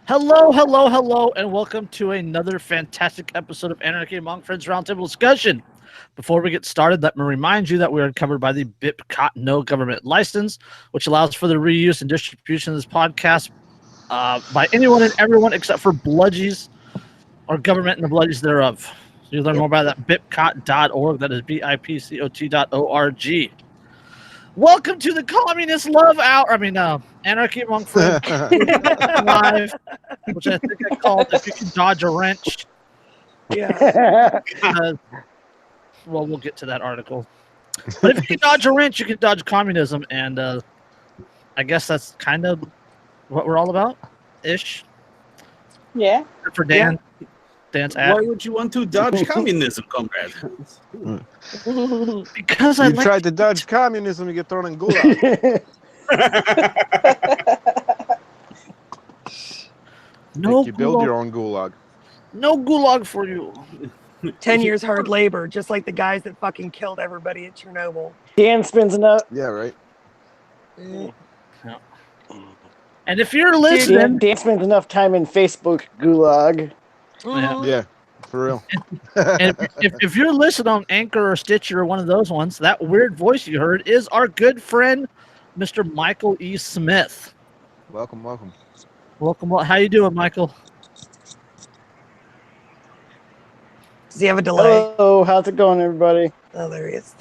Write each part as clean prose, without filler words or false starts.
Hello, hello, hello, and welcome to another fantastic episode of Anarchy Among Friends Roundtable discussion. Before we get started, let me remind you that we are covered by the BIPCOT No Government License, which allows for the reuse and distribution of this podcast by anyone and everyone except for bludgies or government and the bludgies thereof. So you learn more about that at bipcot.org. That is BIPCOT.org. Welcome to the Communist Love Hour. Anarchy Among Friends Live, which I think I called If You Can Dodge a Wrench. Yeah. Well, we'll get to that article. But if you can dodge a wrench, you can dodge communism. And I guess that's kind of what we're all about, ish. Yeah. For Dan. Yeah. Dan's ad. Why would you want to dodge communism, comrade? Because you tried to dodge communism, you get thrown in gulag. No, you build your own gulag. No gulag for you. 10 years hard labor, just like the guys that fucking killed everybody at Chernobyl. Dan spends enough. Yeah, right. Yeah. And if you're listening, Dan spends enough time in Facebook gulag. Yeah, for real. And if you're listening on Anchor or Stitcher or one of those ones, that weird voice you heard is our good friend, Mr. Michael E. Smith. Welcome. Welcome. How you doing, Michael? Does he have a delay? Hello, how's it going, everybody? Oh, there he is.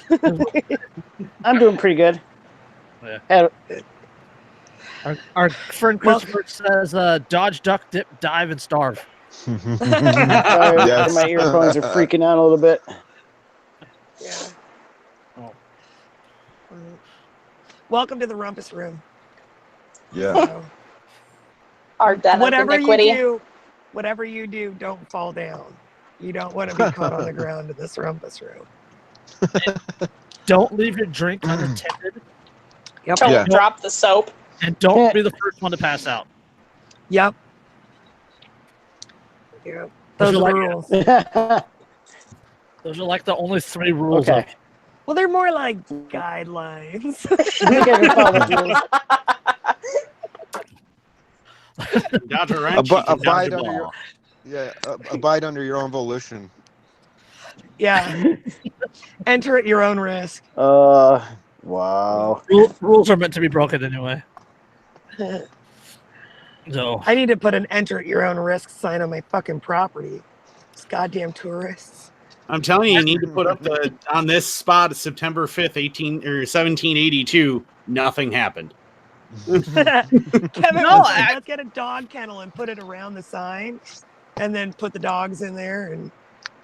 I'm doing pretty good. Yeah. Our friend Christopher says, dodge, duck, dip, dive, and starve. Sorry, my earphones are freaking out a little bit. Yeah. Oh. Welcome to the Rumpus Room. Yeah. So, Our den of iniquity. Whatever you do, don't fall down. You don't want to be caught on the ground in this Rumpus Room. Don't leave your drink unattended. Yep. Don't drop the soap. And don't be the first one to pass out. Yep. Yep. Those are the rules. Those are like the only 3 rules. Okay. Well, they're more like guidelines. Abide under your own volition. Yeah. Enter at your own risk. Wow. Rules are meant to be broken anyway. So I need to put an enter at your own risk sign on my fucking property. These goddamn tourists. I'm telling you, you need to put up on this spot September 5th, 1782. Nothing happened. Kevin was like, let's get a dog kennel and put it around the sign, and then put the dogs in there and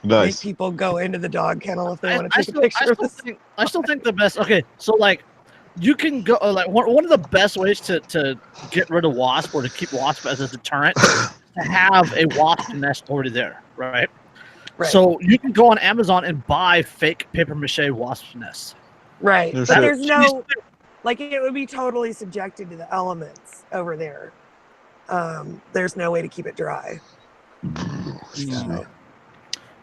make people go into the dog kennel if they want to take a picture. I still think the best. Okay, so like you can go like one of the best ways to get rid of wasp or to keep wasp as a deterrent is to have a wasp nest already there, right? So you can go on Amazon and buy fake paper mache wasp nests. Right, but there's no. Like, it would be totally subjected to the elements over there. There's no way to keep it dry. Yeah.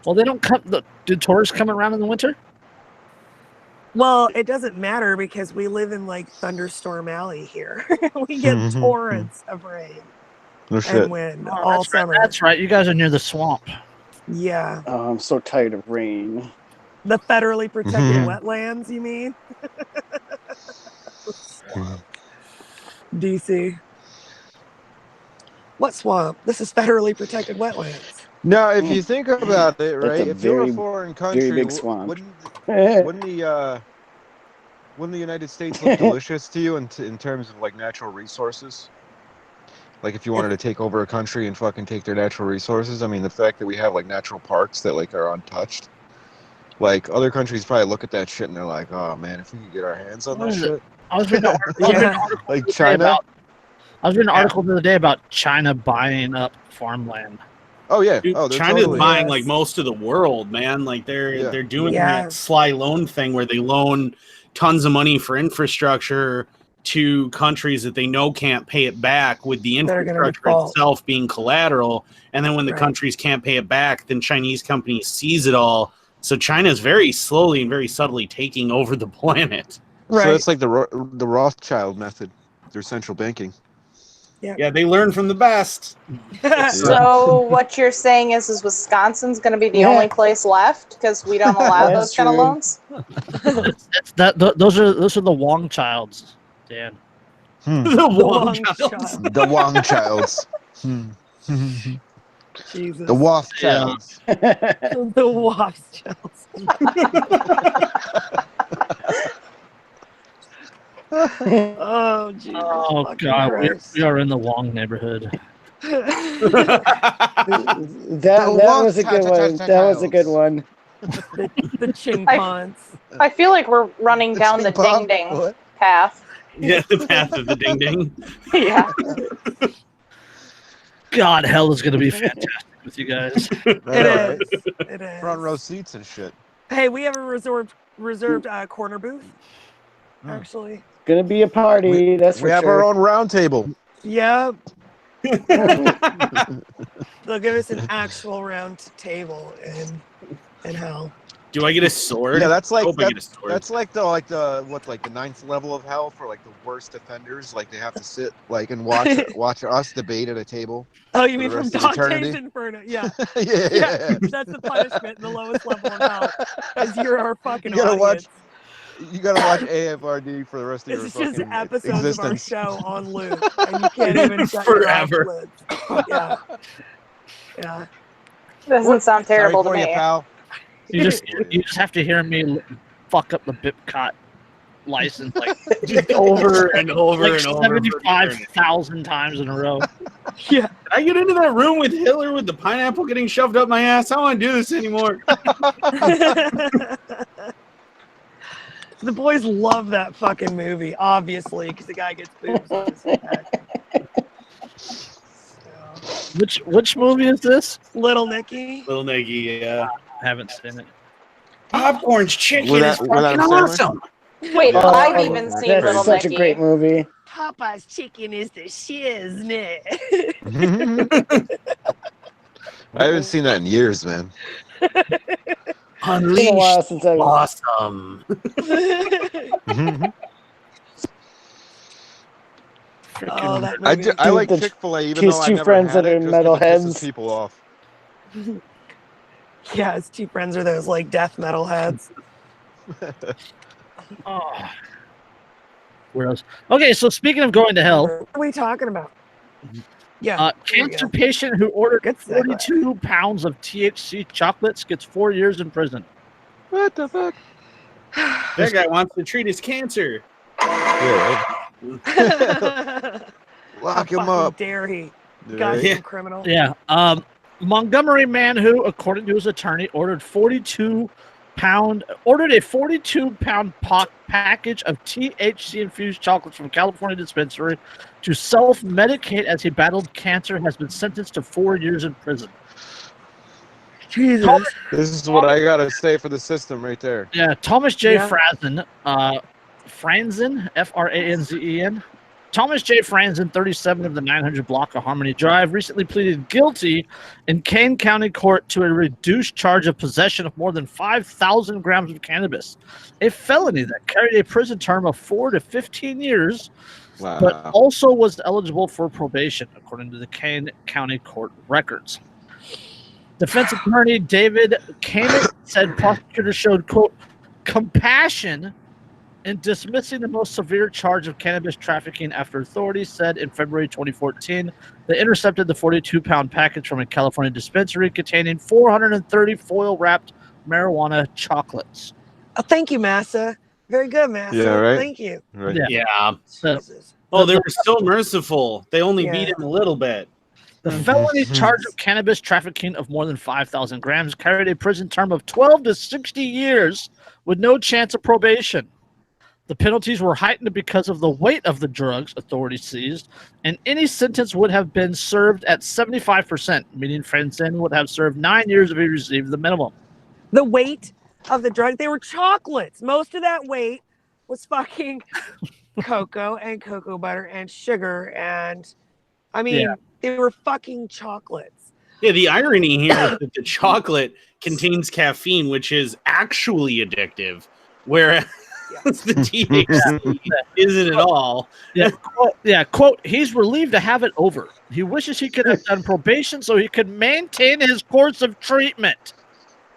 Well, they don't come. Do tourists come around in the winter? Well, it doesn't matter because we live in, like, Thunderstorm Alley here. We get torrents of rain and wind all summer. Right. That's right. You guys are near the swamp. Yeah. Oh, I'm so tired of rain. The federally protected wetlands, you mean? DC. What swamp? This is federally protected wetlands. Now, if you think about it, right? If you're a foreign country, big swamp. Wouldn't the United States look delicious to you in terms of like natural resources? Like if you wanted to take over a country and fucking take their natural resources, I mean, the fact that we have like natural parks that like are untouched. Like, other countries probably look at that shit and they're like, oh, man, if we could get our hands on that shit. I was reading an article like China? I was reading an article the other day about China buying up farmland. Oh, yeah. Dude, China's totally buying, like, most of the world, man. Like, they're doing that sly loan thing where they loan tons of money for infrastructure to countries that they know can't pay it back, with the infrastructure itself being collateral. And then when the countries can't pay it back, then Chinese companies seize it all. So China is very slowly and very subtly taking over the planet. Right. So it's like the Rothschild method through central banking. Yeah, they learn from the best. So what you're saying is Wisconsin's going to be the only place left because we don't allow those kind of loans? Those are the Wong childs, Dan. The Wong childs. The Wong childs. Jesus. The Waff childs. The Waff childs. Oh, Jesus. Oh, God. We are in the Wong neighborhood. That was a good one. That was a good one. The Ching-Pons. I feel like we're running down the ding-ding path. Yeah, the path of the ding-ding. Yeah. God, hell is going to be fantastic with you guys. It is. Front row seats and shit. Hey, we have a reserved corner booth, actually. Gonna be a party, that's for sure. We have our own round table. Yep. They'll give us an actual round table in hell. Do I get a sword? Yeah, that's like that's like the ninth level of hell for like the worst offenders. Like they have to sit like and watch us debate at a table. Oh, you mean the from rest of Dante's eternity? Inferno? Yeah. Yeah. That's the punishment. The lowest level of hell is you're our fucking You gotta audience. You gotta watch AFRD for the rest of your This is fucking just episodes existence. of our show on loop, and you can't even shut Forever. your eyes. Yeah. Doesn't sound terrible to Sorry for me. you, pal. You just have to hear me fuck up the Bipcot license like just over and over like and over. 75,000 times in a row. Yeah. Can I get into that room with Hitler with the pineapple getting shoved up my ass? I don't want to do this anymore. The boys love that fucking movie, obviously, because the guy gets boobs on his head. Which movie is this? Little Nicky. Little Nicky, yeah. I haven't seen it. Popcorn's chicken Was is that Adam fucking Sandler? awesome. Wait, Oh, I've even seen that's Little such Nicky. a great movie. Popeye's chicken is the shiznit. I haven't seen that in years, man. It's been a while since I was. Awesome. Oh, that movie. I like the- Chick-fil-A even his though I two never friends had that it are just 'cause it metalheads. pisses people off. Yeah, his two friends are those like death metal heads. Oh. Where else? Okay, so speaking of going to hell, What are we talking about? Yeah. there we cancer go. patient who ordered Good segue. 42 pounds of THC chocolates gets 4 years in prison. What the fuck? That guy wants to treat his cancer. Yeah, right. Lock him How fucking up. dare he? Right. Goddamn criminal. Yeah. Montgomery man who, according to his attorney, ordered a 42-pound package of THC-infused chocolates from California dispensary to self-medicate as he battled cancer has been sentenced to 4 years in prison. Jesus. This is what I gotta say for the system right there. Yeah, Thomas J. Yeah. Franzen, F-R-A-N-Z-E-N. Thomas J. Franzen, 37 of the 900 block of Harmony Drive, recently pleaded guilty in Kane County Court to a reduced charge of possession of more than 5,000 grams of cannabis, a felony that carried a prison term of 4 to 15 years, Wow. but also was eligible for probation, according to the Kane County Court records. Defense attorney David Kamek said prosecutors showed, quote, compassion in dismissing the most severe charge of cannabis trafficking after authorities said in February 2014 they intercepted the 42-pound package from a California dispensary containing 430 foil-wrapped marijuana chocolates. Oh, thank you, Massa. Very good, Massa. Yeah, right? Thank you. Right. Yeah. So, Jesus. Oh, they were so merciful. They only Yeah. beat him a little bit. the felony charge of cannabis trafficking of more than 5,000 grams carried a prison term of 12 to 60 years with no chance of probation. The penalties were heightened because of the weight of the drugs authorities seized, and any sentence would have been served at 75%, meaning Franzen would have served 9 years if he received the minimum. The weight of the drug, they were chocolates. Most of that weight was fucking cocoa and cocoa butter and sugar. And I mean, they were fucking chocolates. Yeah, the irony here is that the chocolate contains caffeine, which is actually addictive. Whereas That's the THC, isn't it all? Quote, he's relieved to have it over. He wishes he could have done probation so he could maintain his course of treatment,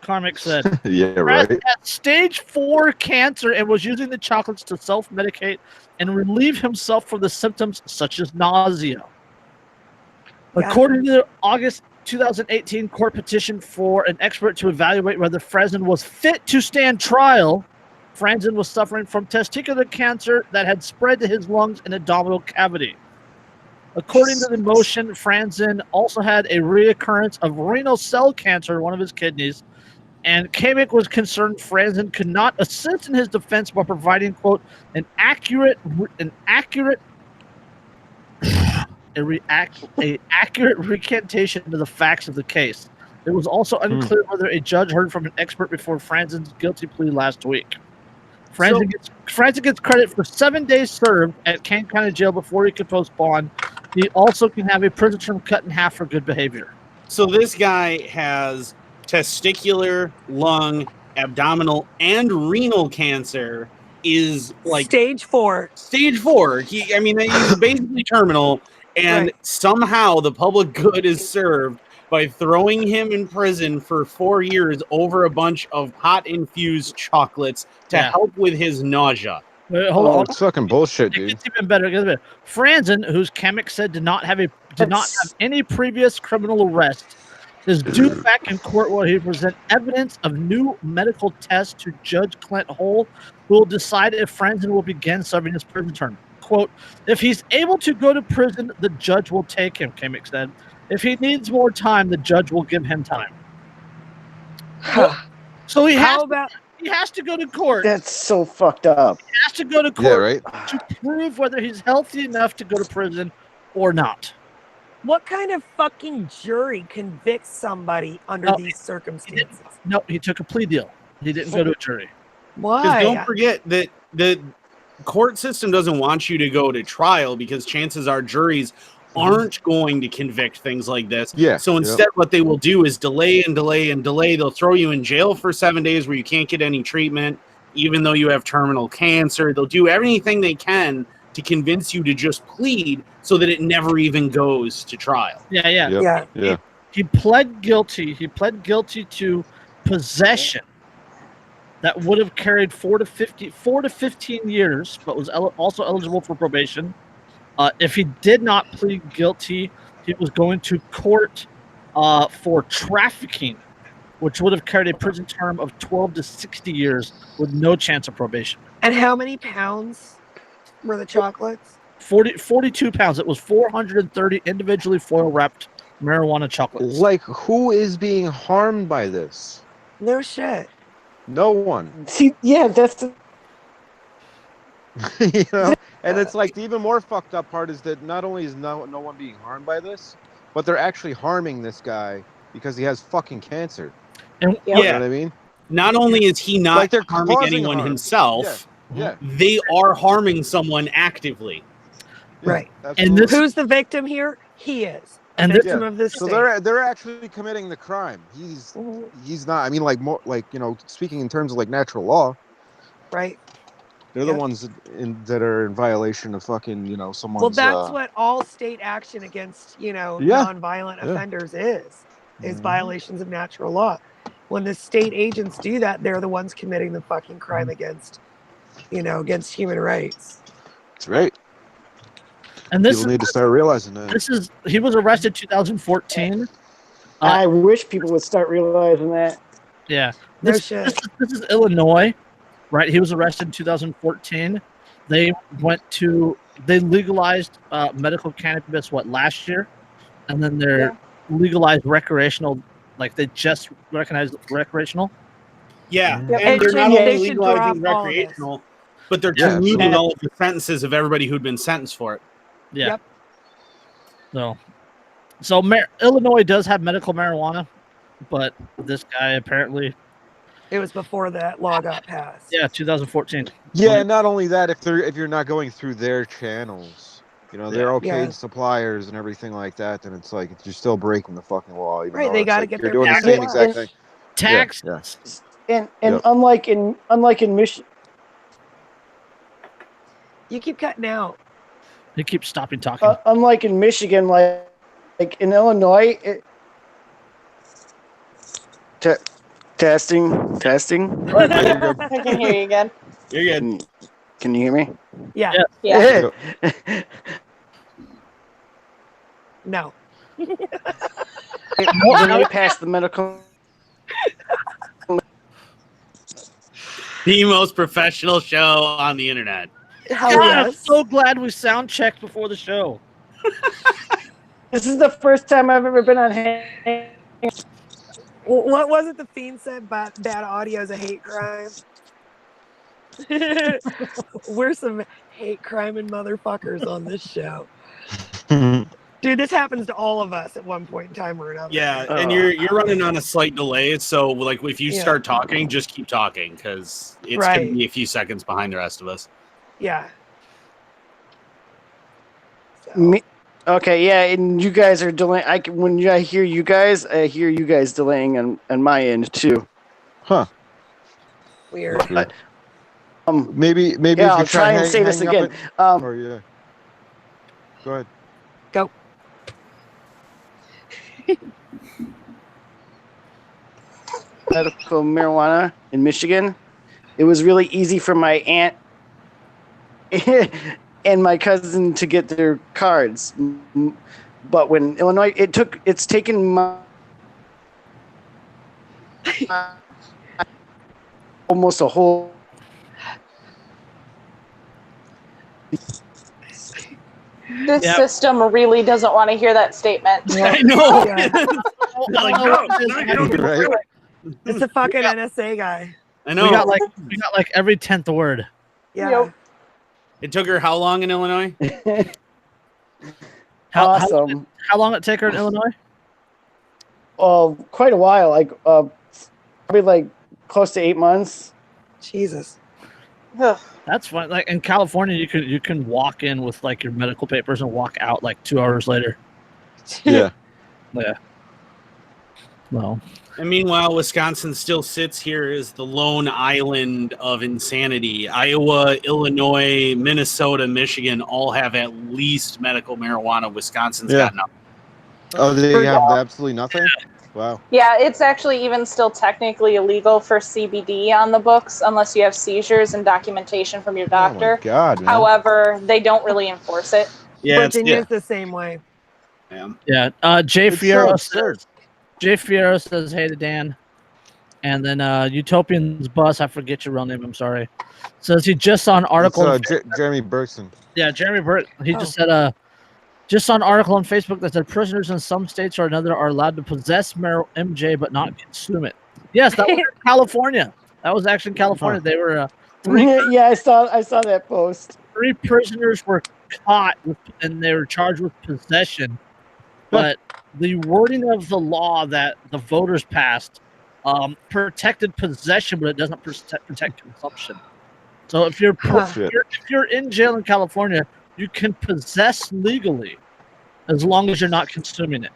Carmick said. Yeah, right. Had stage 4 cancer and was using the chocolates to self-medicate and relieve himself from the symptoms such as nausea. Yeah. According to the August 2018 court petition for an expert to evaluate whether Franzen was fit to stand trial, Franzen was suffering from testicular cancer that had spread to his lungs and abdominal cavity. According to the motion, Franzen also had a reoccurrence of renal cell cancer in one of his kidneys, and Kamek was concerned Franzen could not assist in his defense by providing, quote, an accurate recantation to the facts of the case. It was also unclear whether a judge heard from an expert before Franzen's guilty plea last week. Franzen gets credit for 7 days served at Kane County Jail before he could post bond. He also can have a prison term cut in half for good behavior. So this guy has testicular, lung, abdominal, and renal cancer. Is like stage 4. Stage 4. He's basically terminal, and somehow the public good is served by throwing him in prison for 4 years over a bunch of hot-infused chocolates to help with his nausea. Hold on. It's fucking bullshit, dude. It's even better. Franzen, whose Kamek said did not have any previous criminal arrest, is due back in court where he present evidence of new medical tests to Judge Clint Hole, who will decide if Franzen will begin serving his prison term. Quote, if he's able to go to prison, the judge will take him, Kamek said. If he needs more time, the judge will give him time. So he has to go to court. That's so fucked up. He has to go to court to prove whether he's healthy enough to go to prison or not. What kind of fucking jury convicts somebody under these circumstances? He took a plea deal. He didn't go to a jury. Why? Because don't forget that the court system doesn't want you to go to trial because chances are juries aren't going to convict things like this. Yeah. So instead, what they will do is delay and delay and delay. They'll throw you in jail for 7 days where you can't get any treatment, even though you have terminal cancer. They'll do everything they can to convince you to just plead so that it never even goes to trial. Yeah. He pled guilty. He pled guilty to possession that would have carried 4 to 15 years, but was also eligible for probation. If he did not plead guilty, he was going to court for trafficking, which would have carried a prison term of 12 to 60 years with no chance of probation. And how many pounds were the chocolates? 42 pounds. It was 430 individually foil-wrapped marijuana chocolates. Like, who is being harmed by this? No shit. No one. See, yeah, that's... You know? And it's like the even more fucked up part is that not only is no one being harmed by this, but they're actually harming this guy because he has fucking cancer. And, you know what I mean? Not only is he not like harming anyone himself, they are harming someone actively. Right. Absolutely. And who's the victim here? He is. And victim of this. So they're actually committing the crime. He's not. I mean, like more like, you know, speaking in terms of like natural law. Right. They're the ones that are in violation of fucking, you know, someone's... Well, that's what all state action against, you know, nonviolent offenders is violations of natural law. When the state agents do that, they're the ones committing the fucking crime against, you know, against human rights. That's right. And people need to start realizing that. He was arrested 2014. I wish people would start realizing that. Yeah. This is Illinois. Right, he was arrested in 2014. They legalized medical cannabis last year, and then they're legalized recreational. Like they just recognized recreational. Yeah, and they're not only legalizing recreational, but they're commuting all of the sentences of everybody who'd been sentenced for it. Yeah. So Illinois does have medical marijuana, but this guy apparently. It was before that law got passed. Yeah, 2014. Yeah, not only that, if you're not going through their channels, you know, they're okayed suppliers and everything like that, then it's like you're still breaking the fucking law. Even right, they got to get you're their doing the same exact thing. Taxes. And unlike in Michigan. You keep cutting out. He keeps stopping talking. Unlike in Michigan, like in Illinois, testing. I can hear you again. You're good. Can you hear me? Yeah. Yeah. No. Illinois passed the medical. The most professional show on the internet. Hell God, I'm yes. so glad we sound checked before the show. This is the first time I've ever been on. What was it the Fiend said? Bad audio is a hate crime. We're some hate criming motherfuckers on this show. Dude, this happens to all of us at one point in time or another. Yeah, and you're running on a slight delay, so like if you start talking, just keep talking because it's gonna be a few seconds behind the rest of us. Yeah. So. Okay, yeah, and you guys are delaying. When I hear you guys, I hear you guys delaying on my end too. Huh. Weird. Maybe. Yeah, if you I'll try and say this hang again. up or yeah. Go ahead. Go. Medical marijuana in Michigan. It was really easy for my aunt and my cousin to get their cards, but when Illinois, it's taken my almost a whole. This system really doesn't want to hear that statement. I know. Right? It's a fucking NSA guy. I know. We got like every 10th word. Yeah. Yep. It took her how long in Illinois? Awesome. How long it take her in Illinois? Quite a while. Like probably like close to 8 months. Jesus. That's fine. Like in California, you can walk in with like your medical papers and walk out like 2 hours later. Yeah. Yeah. Well. And meanwhile, Wisconsin still sits here as the lone island of insanity. Iowa, Illinois, Minnesota, Michigan all have at least medical marijuana. Wisconsin's got nothing. Oh, they have absolutely nothing? Wow. Yeah, it's actually even still technically illegal for CBD on the books unless you have seizures and documentation from your doctor. Oh my God, man. However, they don't really enforce it. Yeah, Virginia's the same way. Yeah. Jay It's so Fierro absurd. says, hey to Dan. And then Utopian's Bus, I forget your real name, I'm sorry. Says he just saw an article. Jeremy Bergson. Yeah, Jeremy Burt. He just said just saw an article on Facebook that said prisoners in some states or another are allowed to possess MJ but not consume it. Yes, that was in California. That was actually in California. They were Yeah, I saw that post. 3 prisoners were caught and they were charged with possession. But the wording of the law that the voters passed protected possession, but it doesn't protect consumption. So if you're in jail in California, you can possess legally as long as you're not consuming it.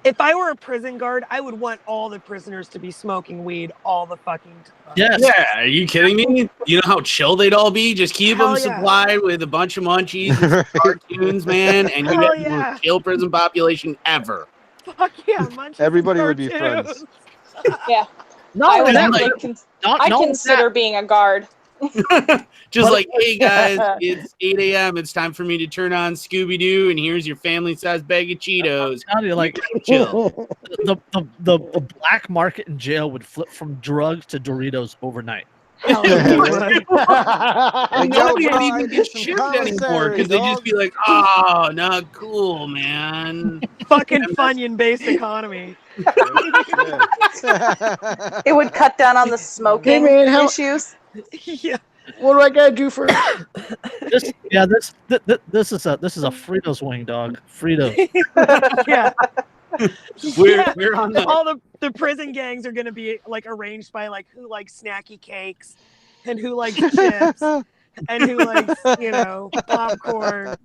If I were a prison guard, I would want all the prisoners to be smoking weed all the fucking time. Yes. Yeah, are you kidding me? You know how chill they'd all be? Just keep them supplied with a bunch of munchies and cartoons, man, and you get the most chill prison population ever. Fuck yeah, munchies. Everybody would be friends. Yeah. I consider being a guard. Just like, hey guys, it's 8 a.m. It's time for me to turn on Scooby-Doo, and here's your family-sized bag of Cheetos. Like, chill. The black market in jail would flip from drugs to Doritos overnight. Like, nobody would even get shipped anymore because they'd just be like, oh, not cool, man. Fucking Funyun-based economy. It would cut down on the smoking issues. Yeah. What do I gotta do for this is a Fritos wing, dog. Fritos. Yeah. We're on the all the prison gangs are gonna be like arranged by like who likes snacky cakes and who likes chips and who likes, popcorn.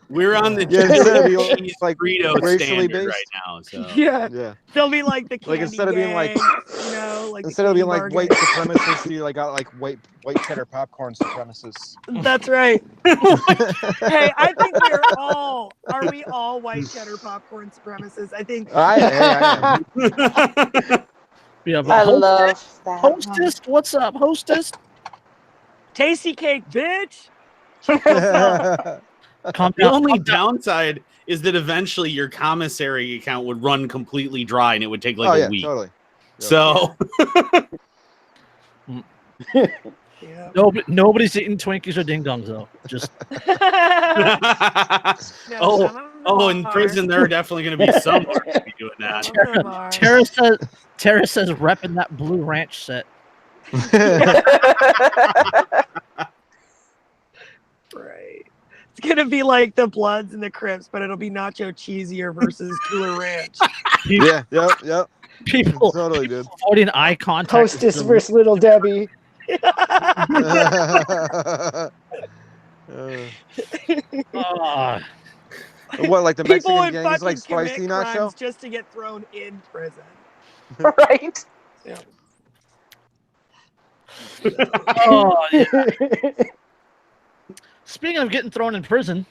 We're on the instead of being cheese like burrito racially standard based. right now. So Yeah. They'll be like the candy instead of being like, like instead of being like bargain. white supremacists, you like got like white cheddar popcorn supremacists. That's right. Hey, I think are we all white cheddar popcorn supremacists? I think I am. Yeah, but I love that. Hostess, what's up, Hostess? tasty cake, bitch. Calm the down. only downside is that eventually your commissary account would run completely dry and it would take like a week. Totally. So Yeah. Nobody's eating Twinkies or Ding Dongs though. Just oh, in prison there are definitely going to be some to be doing that. Tara says repping that Blue Ranch set. Right. It's gonna be like the Bloods and the Crips, but it'll be nacho cheesier versus Cooler Ranch. Yep. People Totally, dude. avoiding eye contact. Hostess versus Little Debbie. What, like the People Mexican would gangs like fucking spicy commit crimes nacho? just to get thrown in prison. Right? Yeah. Oh, yeah. Speaking of getting thrown in prison,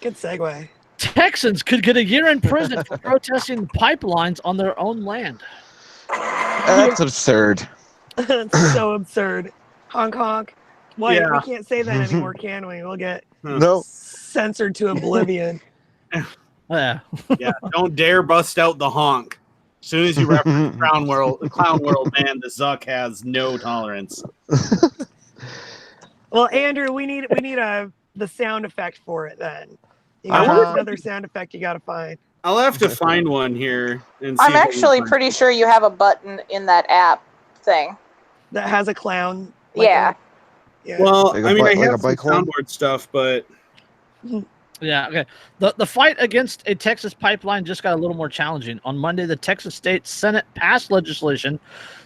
Good segue. Texans could get a year in prison for protesting pipelines on their own land. That's absurd. It's so absurd. Honk honk. Wait, Yeah. we can't say that anymore, can we? We'll get No. censored to oblivion. Yeah. Yeah, don't dare bust out the honk. As soon as you reference Clown World, man, the Zuck has no tolerance. Well, Andrew, we need the sound effect for it then. You I got wonder- another sound effect you got to find. I'll have to find one here. And see I'm if I can actually find pretty sure you have a button in that app thing. That has a clown. Yeah. Yeah. Well, Like a I mean, bi- I like a have some bike horn? soundboard stuff, but Yeah, okay. The fight against a Texas pipeline just got a little more challenging. On Monday, the Texas State Senate passed legislation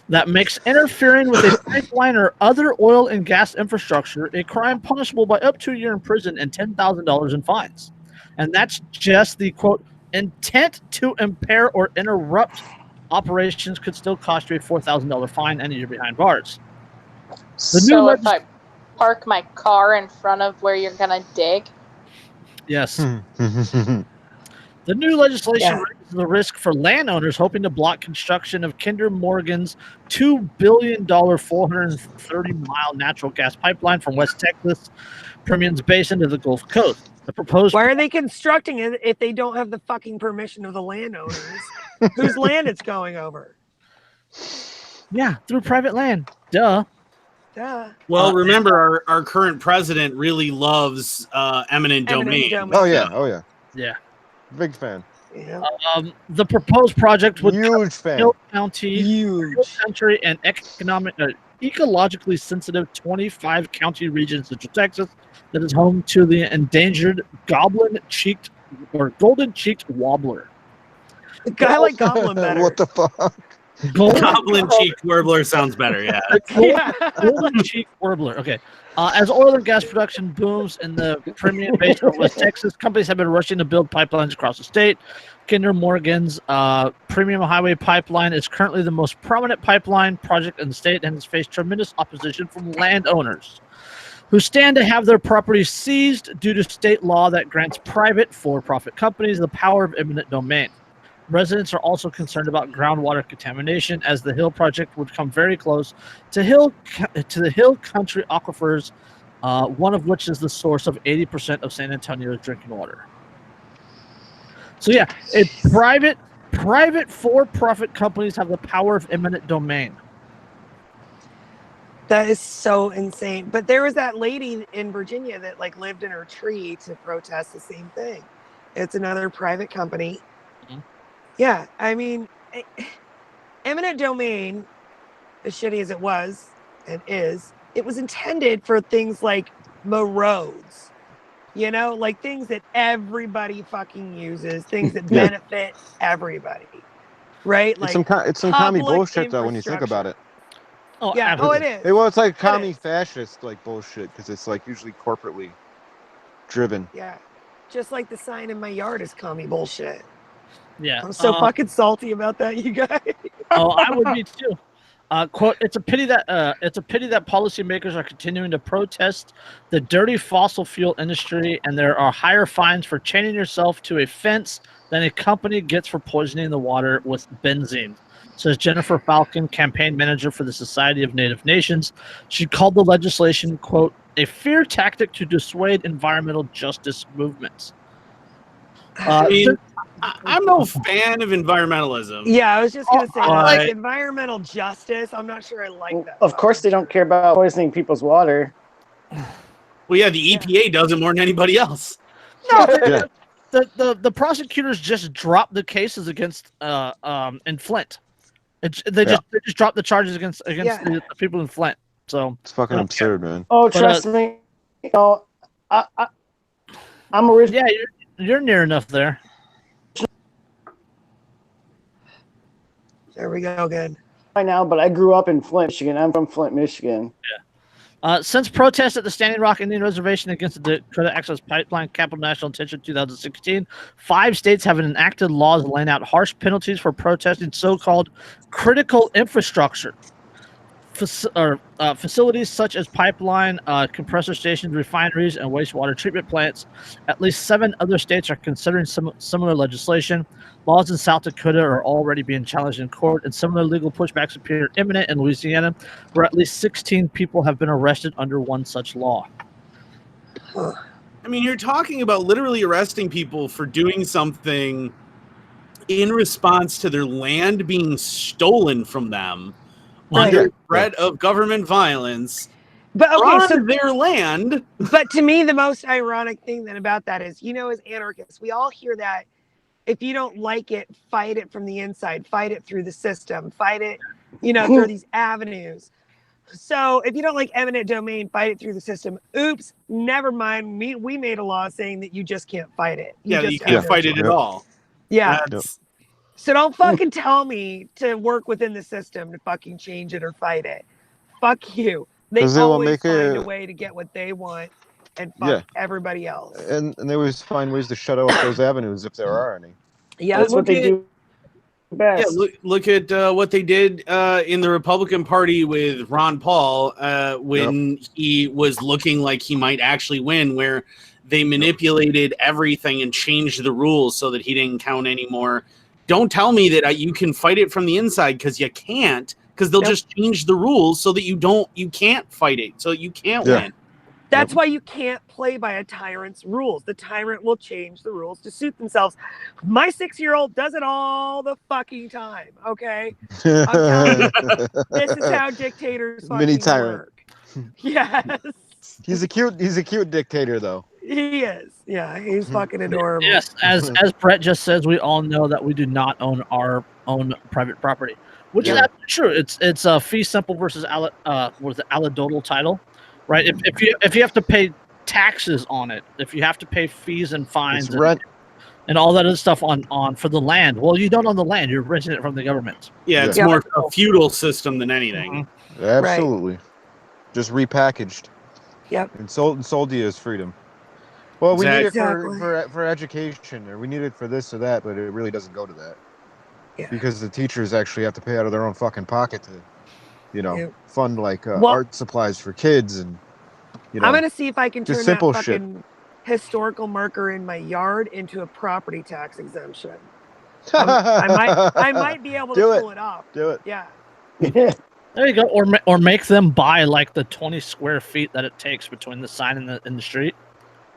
that makes interfering with a pipeline or other oil and gas infrastructure a crime punishable by up to a year in prison and $10,000 in fines. And that's just the, quote, intent to impair or interrupt operations could still cost you a $4,000 fine and you're behind bars. So if I park my car in front of where you're going to dig, Yes. The new legislation Yeah. raises the risk for landowners hoping to block construction of Kinder Morgan's $2 billion 430-mile natural gas pipeline from West Texas Permian's Basin to the Gulf Coast. The proposed Why are they constructing it if they don't have the fucking permission of the landowners whose land it's going over? through private land. Duh. Duh. well, remember our current president really loves eminent domain. Oh yeah. Yeah. Big fan. Yeah. The proposed project would cover Huge fan. Hill County, Hill Huge. Country, and ecologically sensitive 25 county region in Central Texas that is home to the endangered golden-cheeked warbler. I like Goblin better. What the fuck? Goblin cheek warbler sounds better. Yeah. Yeah. Golden-cheeked warbler. Okay. As oil and gas production booms in the Permian Basin of West Texas, companies have been rushing to build pipelines across the state. Kinder Morgan's Premium Highway Pipeline is currently the most prominent pipeline project in the state and has faced tremendous opposition from landowners who stand to have their property seized due to state law that grants private for-profit companies the power of eminent domain. Residents are also concerned about groundwater contamination as the Hill project would come very close to the Hill Country aquifers, one of which is the source of 80% of San Antonio's drinking water. So yeah, a private for-profit companies have the power of eminent domain. That is so insane. But there was that lady in Virginia that like lived in her tree to protest the same thing. It's another private company. Mhm. Yeah, I mean, eminent domain, as shitty as it was and is, it was intended for things like roads, like things that everybody fucking uses, things that benefit everybody, right? Like It's some commie public bullshit though when you think about it. Oh, Yeah. Oh, absolutely. it is. Hey, well, it's like It commie is. fascist like bullshit because it's like usually corporately driven. Yeah. Just like the sign in my yard is commie bullshit. Yeah. I'm so fucking salty about that, you guys. Oh, I would be too. Quote: It's a pity that policymakers are continuing to protest the dirty fossil fuel industry, and there are higher fines for chaining yourself to a fence than a company gets for poisoning the water with benzene. Says Jennifer Falcon, campaign manager for the Society of Native Nations. She called the legislation, quote, a fear tactic to dissuade environmental justice movements. I mean, I'm no fan of environmentalism. Yeah, I was just gonna say that. But- Like environmental justice, I'm not sure I like that. Of course, they don't care about poisoning people's water. Well, yeah, the EPA does it more than anybody else. No, Yeah. the prosecutors just dropped the cases against in Flint. They just dropped the charges against the people in Flint. So It's fucking absurd, man. Oh, trust me. I'm original. Yeah, you're near enough there. There we go again. Right now, but I grew up in Flint, Michigan. I'm from Flint, Michigan. Since protests at the Standing Rock Indian Reservation against the Dakota Access Pipeline capital national attention in 2016, 5 states have enacted laws laying out harsh penalties for protesting so-called critical infrastructure. Facilities such as pipeline, compressor stations, refineries, and wastewater treatment plants. At least 7 other states are considering similar legislation. Laws in South Dakota are already being challenged in court, and similar legal pushbacks appear imminent in Louisiana, where at least 16 people have been arrested under one such law. I mean, you're talking about literally arresting people for doing something in response to their land being stolen from them under threat of government violence. But okay, so their land. But to me, the most ironic thing then about that is, as anarchists, we all hear that if you don't like it, fight it from the inside, fight it through the system, fight it, through these avenues. So if you don't like eminent domain, fight it through the system. Oops, never mind. We made a law saying that you just can't fight it. You can't fight it at all. Yeah. So don't fucking tell me to work within the system to fucking change it or fight it. Fuck you. They always find a way to get what they want and fuck everybody else. And they always find ways to shut off those avenues if there are any. Yeah, that's what they do best. Yeah, look at what they did in the Republican Party with Ron Paul when he was looking like he might actually win, where they manipulated everything and changed the rules so that he didn't count anymore. Don't tell me that you can fight it from the inside, because you can't, because they'll just change the rules so that you can't fight it, so you can't win. That's why you can't play by a tyrant's rules. The tyrant will change the rules to suit themselves. My 6-year-old does it all the fucking time, okay? I'm telling you, this is how dictators fucking Mini tyrant. work. Yes. He's a cute dictator, though. He is. Yeah, he's fucking adorable. Yes, as Brett just says, we all know that we do not own our own private property, which is absolutely true. It's a fee simple versus allodial title, right? If you have to pay taxes on it, if you have to pay fees and fines and all that other stuff on for the land, well, you don't own the land; you're renting it from the government. Yeah, it's more a feudal system than anything. Mm-hmm. Absolutely, just repackaged. Yep. And sold to you as freedom. Well, we need it for education, or we need it for this or that, but it really doesn't go to that. Yeah. Because the teachers actually have to pay out of their own fucking pocket to, fund art supplies for kids and. I'm gonna see if I can turn that simple fucking historical marker in my yard into a property tax exemption. I might be able to pull it off. Do it. Yeah. There you go. Or make them buy like the 20 square feet that it takes between the sign and the street.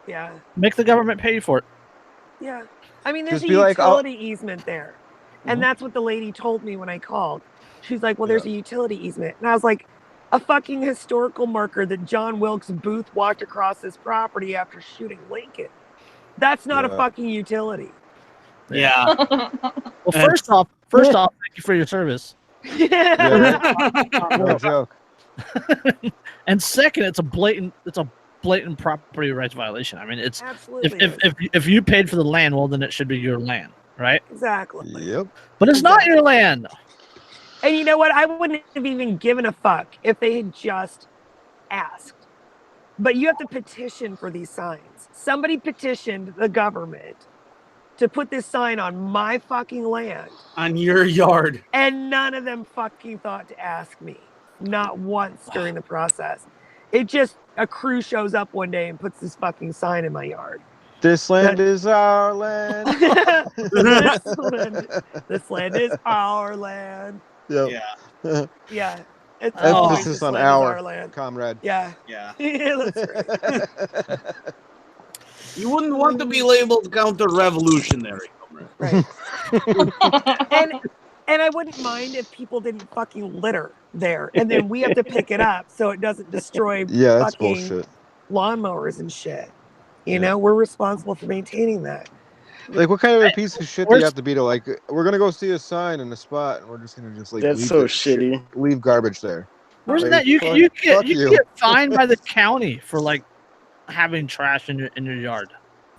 Yeah. Make the government pay you for it. Yeah. I mean, there's a utility easement there. And that's what the lady told me when I called. She's like, well, there's a utility easement. And I was like, a fucking historical marker that John Wilkes Booth walked across his property after shooting Lincoln. That's not a fucking utility. Yeah. Well, first off, thank you for your service. No joke. And second, it's a blatant property rights violation. I mean, it's if you paid for the land, well, then it should be your land, right? Exactly. Yep. But it's not your land. And you know what? I wouldn't have even given a fuck if they had just asked. But you have to petition for these signs. Somebody petitioned the government to put this sign on my fucking land. On your yard. And none of them fucking thought to ask me. Not once during the process. It just, a crew shows up one day and puts this fucking sign in my yard. This land is our land. This land is our land. Yep. Yeah. Yeah. It's Emphasis on our land. comrade. Yeah. Yeah. Yeah, that's right. You wouldn't want to be labeled counter-revolutionary. Right. and I wouldn't mind if people didn't fucking litter there, and then we have to pick it up so it doesn't destroy Yeah, that's fucking bullshit. lawnmowers and shit. You know, we're responsible for maintaining that. Like, what kind of a piece of shit do you have to be to, like, we're gonna go see a sign in a spot and we're just gonna just like That's leave so this shit- shitty. leave garbage there. Where's Like, that? You fuck- get fuck you. get fined by the county for like having trash in your yard.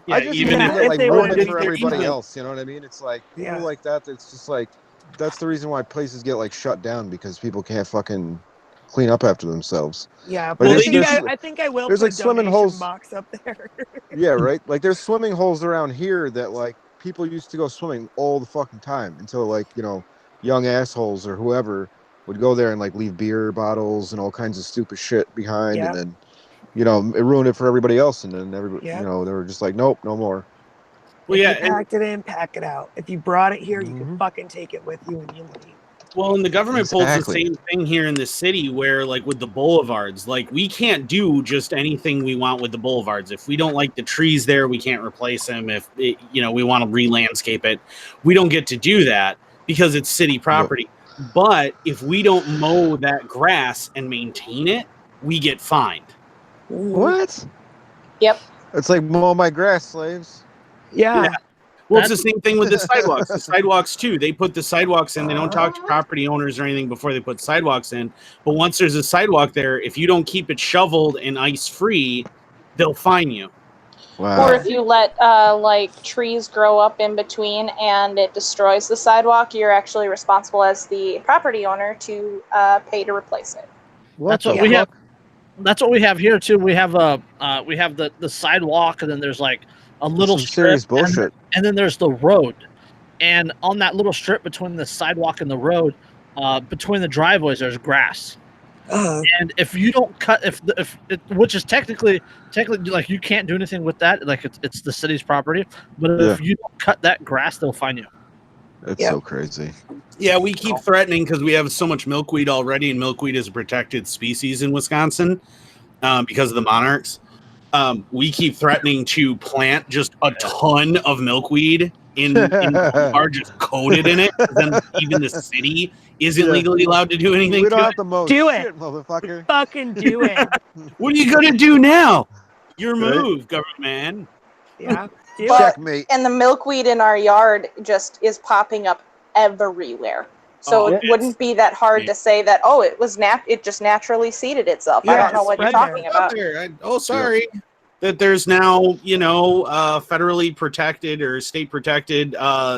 Yeah, I just even mean if that, like, they ruin wanted it to for get everybody even. else. You know what I mean? It's like people Yeah. like that. It's just like that's the reason why places get like shut down because people can't fucking clean up after themselves. Yeah, Like, but there's- I think I will there's, put like, a swimming donation holes- box up there. Yeah, right. Like there's swimming holes around here that like people used to go swimming all the fucking time until like young assholes or whoever would go there and like leave beer bottles and all kinds of stupid shit behind, Yeah. and then it ruined it for everybody else, and then everybody Yeah. they were just like, nope, no more. Well, If yeah, you and, packed it in, pack it out. If you brought it here, you can Mhm. fucking take it with you when you leave. well, and the government pulls the Exactly. same thing here in the city, where like with the boulevards, like we can't do just anything we want with the boulevards. If we don't like the trees there, we can't replace them. If we want to re-landscape it, we don't get to do that because it's city property. But if we don't mow that grass and maintain it, we get fined. What? Yep. It's like mow my grass, slaves. Yeah. Yeah. Well, it's the same thing with the sidewalks. The sidewalks too. They put the sidewalks in. They don't talk to property owners or anything before they put sidewalks in. But once there's a sidewalk there, if you don't keep it shoveled and ice free, they'll fine you. Wow. Or if you let like trees grow up in between and it destroys the sidewalk, you're actually responsible as the property owner to pay to replace it. That's what we have. That's what we have here too. We have the sidewalk, and then there's like a little Some serious strip, bullshit. and then there's the road. And on that little strip between the sidewalk and the road, between the driveways, there's grass. And if you don't cut, which is technically like you can't do anything with that, like it's the city's property. But if you don't cut that grass, they'll fine you. It's so crazy. Yeah, we keep threatening because we have so much milkweed already, and milkweed is a protected species in Wisconsin because of the monarchs. We keep threatening to plant just a ton of milkweed in are just coated in it. Then even the city isn't legally allowed to do anything. We don't to have it. to mow Do shit, it. motherfucker. Fucking do it. What are you gonna do now? Your move, government man. Yeah. Do But- it. Checkmate. And the milkweed in our yard just is popping up everywhere. So it wouldn't be that hard to say that, it just naturally seeded itself. I Yeah, don't know what you're spread talking there. about. Sorry. That there's now, federally protected or state protected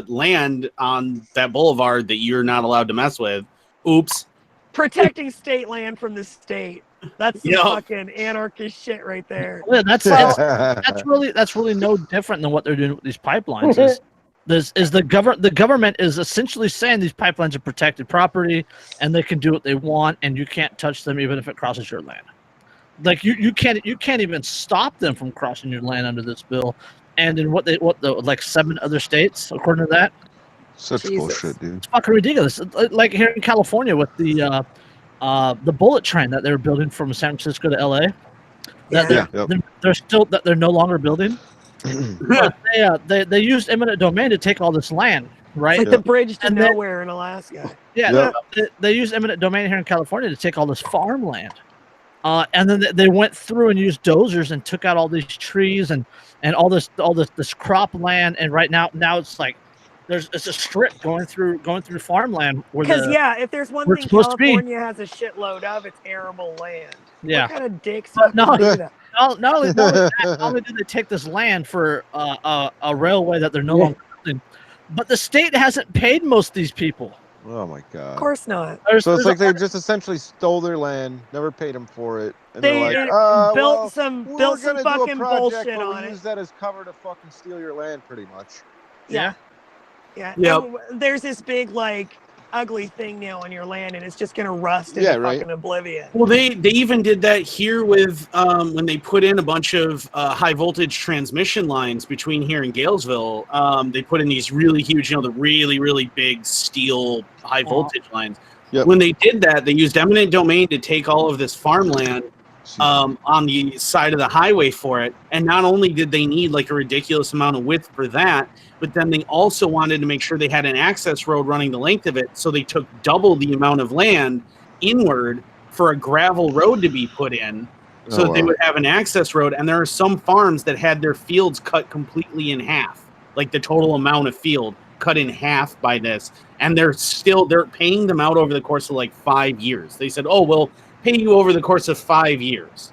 land on that boulevard that you're not allowed to mess with. Oops. Protecting state land from the state. That's some Yeah. fucking anarchist shit right there. Yeah, that's really no different than what they're doing with these pipelines. The government is essentially saying these pipelines are protected property and they can do what they want and you can't touch them even if it crosses your land. Like you can't even stop them from crossing your land under this bill. And in like 7 other states, according to that, Such Jesus. bullshit, dude. it's fucking ridiculous. Like here in California with the bullet train that they were building from San Francisco to LA. They're no longer building. But they used eminent domain to take all this land, right? It's like the bridge to And then- nowhere in Alaska. Yeah, they used eminent domain here in California to take all this farmland. And then they went through and used dozers and took out all these trees and all this crop land. And right now it's like it's a strip going through farmland. Because if there's one where thing it's supposed to be. California has a shitload of, it's arable land. Yeah. What kind of dicks But fucking do that? Not only did they take this land for a railway that they're no longer building, but the state hasn't paid most of these people. Oh my Of god. course not. So it's like they just essentially stole their land, never paid them for it, and They they're like, built well, some we're gonna do a fucking project bullshit where on we it. use that as cover to fucking steal your land, pretty much. Yeah. Yeah. Yep. And there's this big like ugly thing now on your land, and it's just gonna rust into Yeah, right. fucking oblivion. Well, they even did that here with when they put in a bunch of high voltage transmission lines between here and Galesville. They put in these really huge, the really, really big steel high voltage lines. Yep. When they did that, they used eminent domain to take all of this farmland on the side of the highway for it. And not only did they need like a ridiculous amount of width for that, but then they also wanted to make sure they had an access road running the length of it. So they took double the amount of land inward for a gravel road to be put in so that they would have an access road. And there are some farms that had their fields cut completely in half, like the total amount of field cut in half by this. And they're paying them out over the course of like 5 years. They said, oh, we'll pay you over the course of 5 years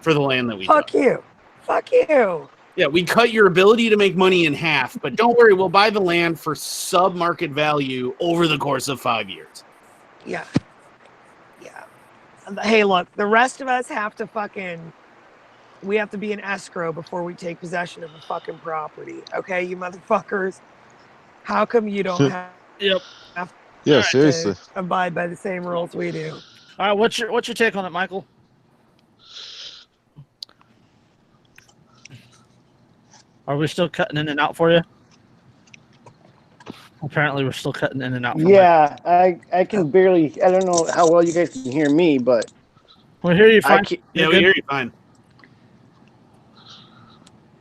for the land that we Fuck took. you. Fuck you. Yeah, we cut your ability to make money in half, but don't worry, we'll buy the land for sub-market value over the course of 5 years. Yeah. Yeah. Hey, look, the rest of us have to we have to be in escrow before we take possession of the fucking property. Okay, you motherfuckers? How come you don't have Yep. Yeah, Alright, seriously. to abide by the same rules we do? All right, what's your take on it, Michael? Are we still cutting in and out for you? Apparently, we're still cutting in and out. For Yeah, I can barely. I don't know how well you guys can hear me, but we hear you I fine. can't, Yeah, we hear you fine.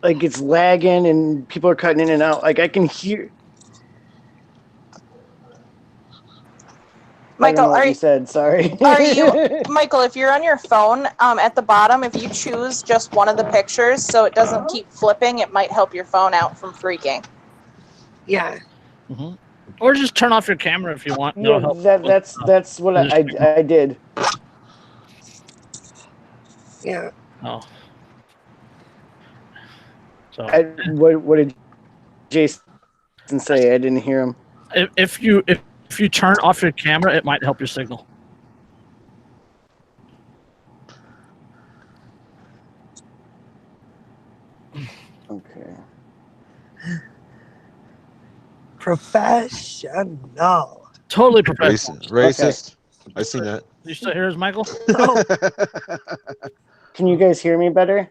like it's lagging and people are cutting in and out. Like I can hear. I don't know Michael, what are you you, said? Sorry. are you, Michael, if you're on your phone, at the bottom, if you choose just one of the pictures so it doesn't keep flipping, it might help your phone out from freaking. Yeah. Mm-hmm. Or just turn off your camera if you want. Yeah, that's what I did. Yeah. Oh. So What did Jason say? I didn't hear him. if you turn off your camera, it might help your signal. Okay. Professional. Totally professional. Racist. Okay. I seen that. You still hear us, Michael? Oh, Can you guys hear me better?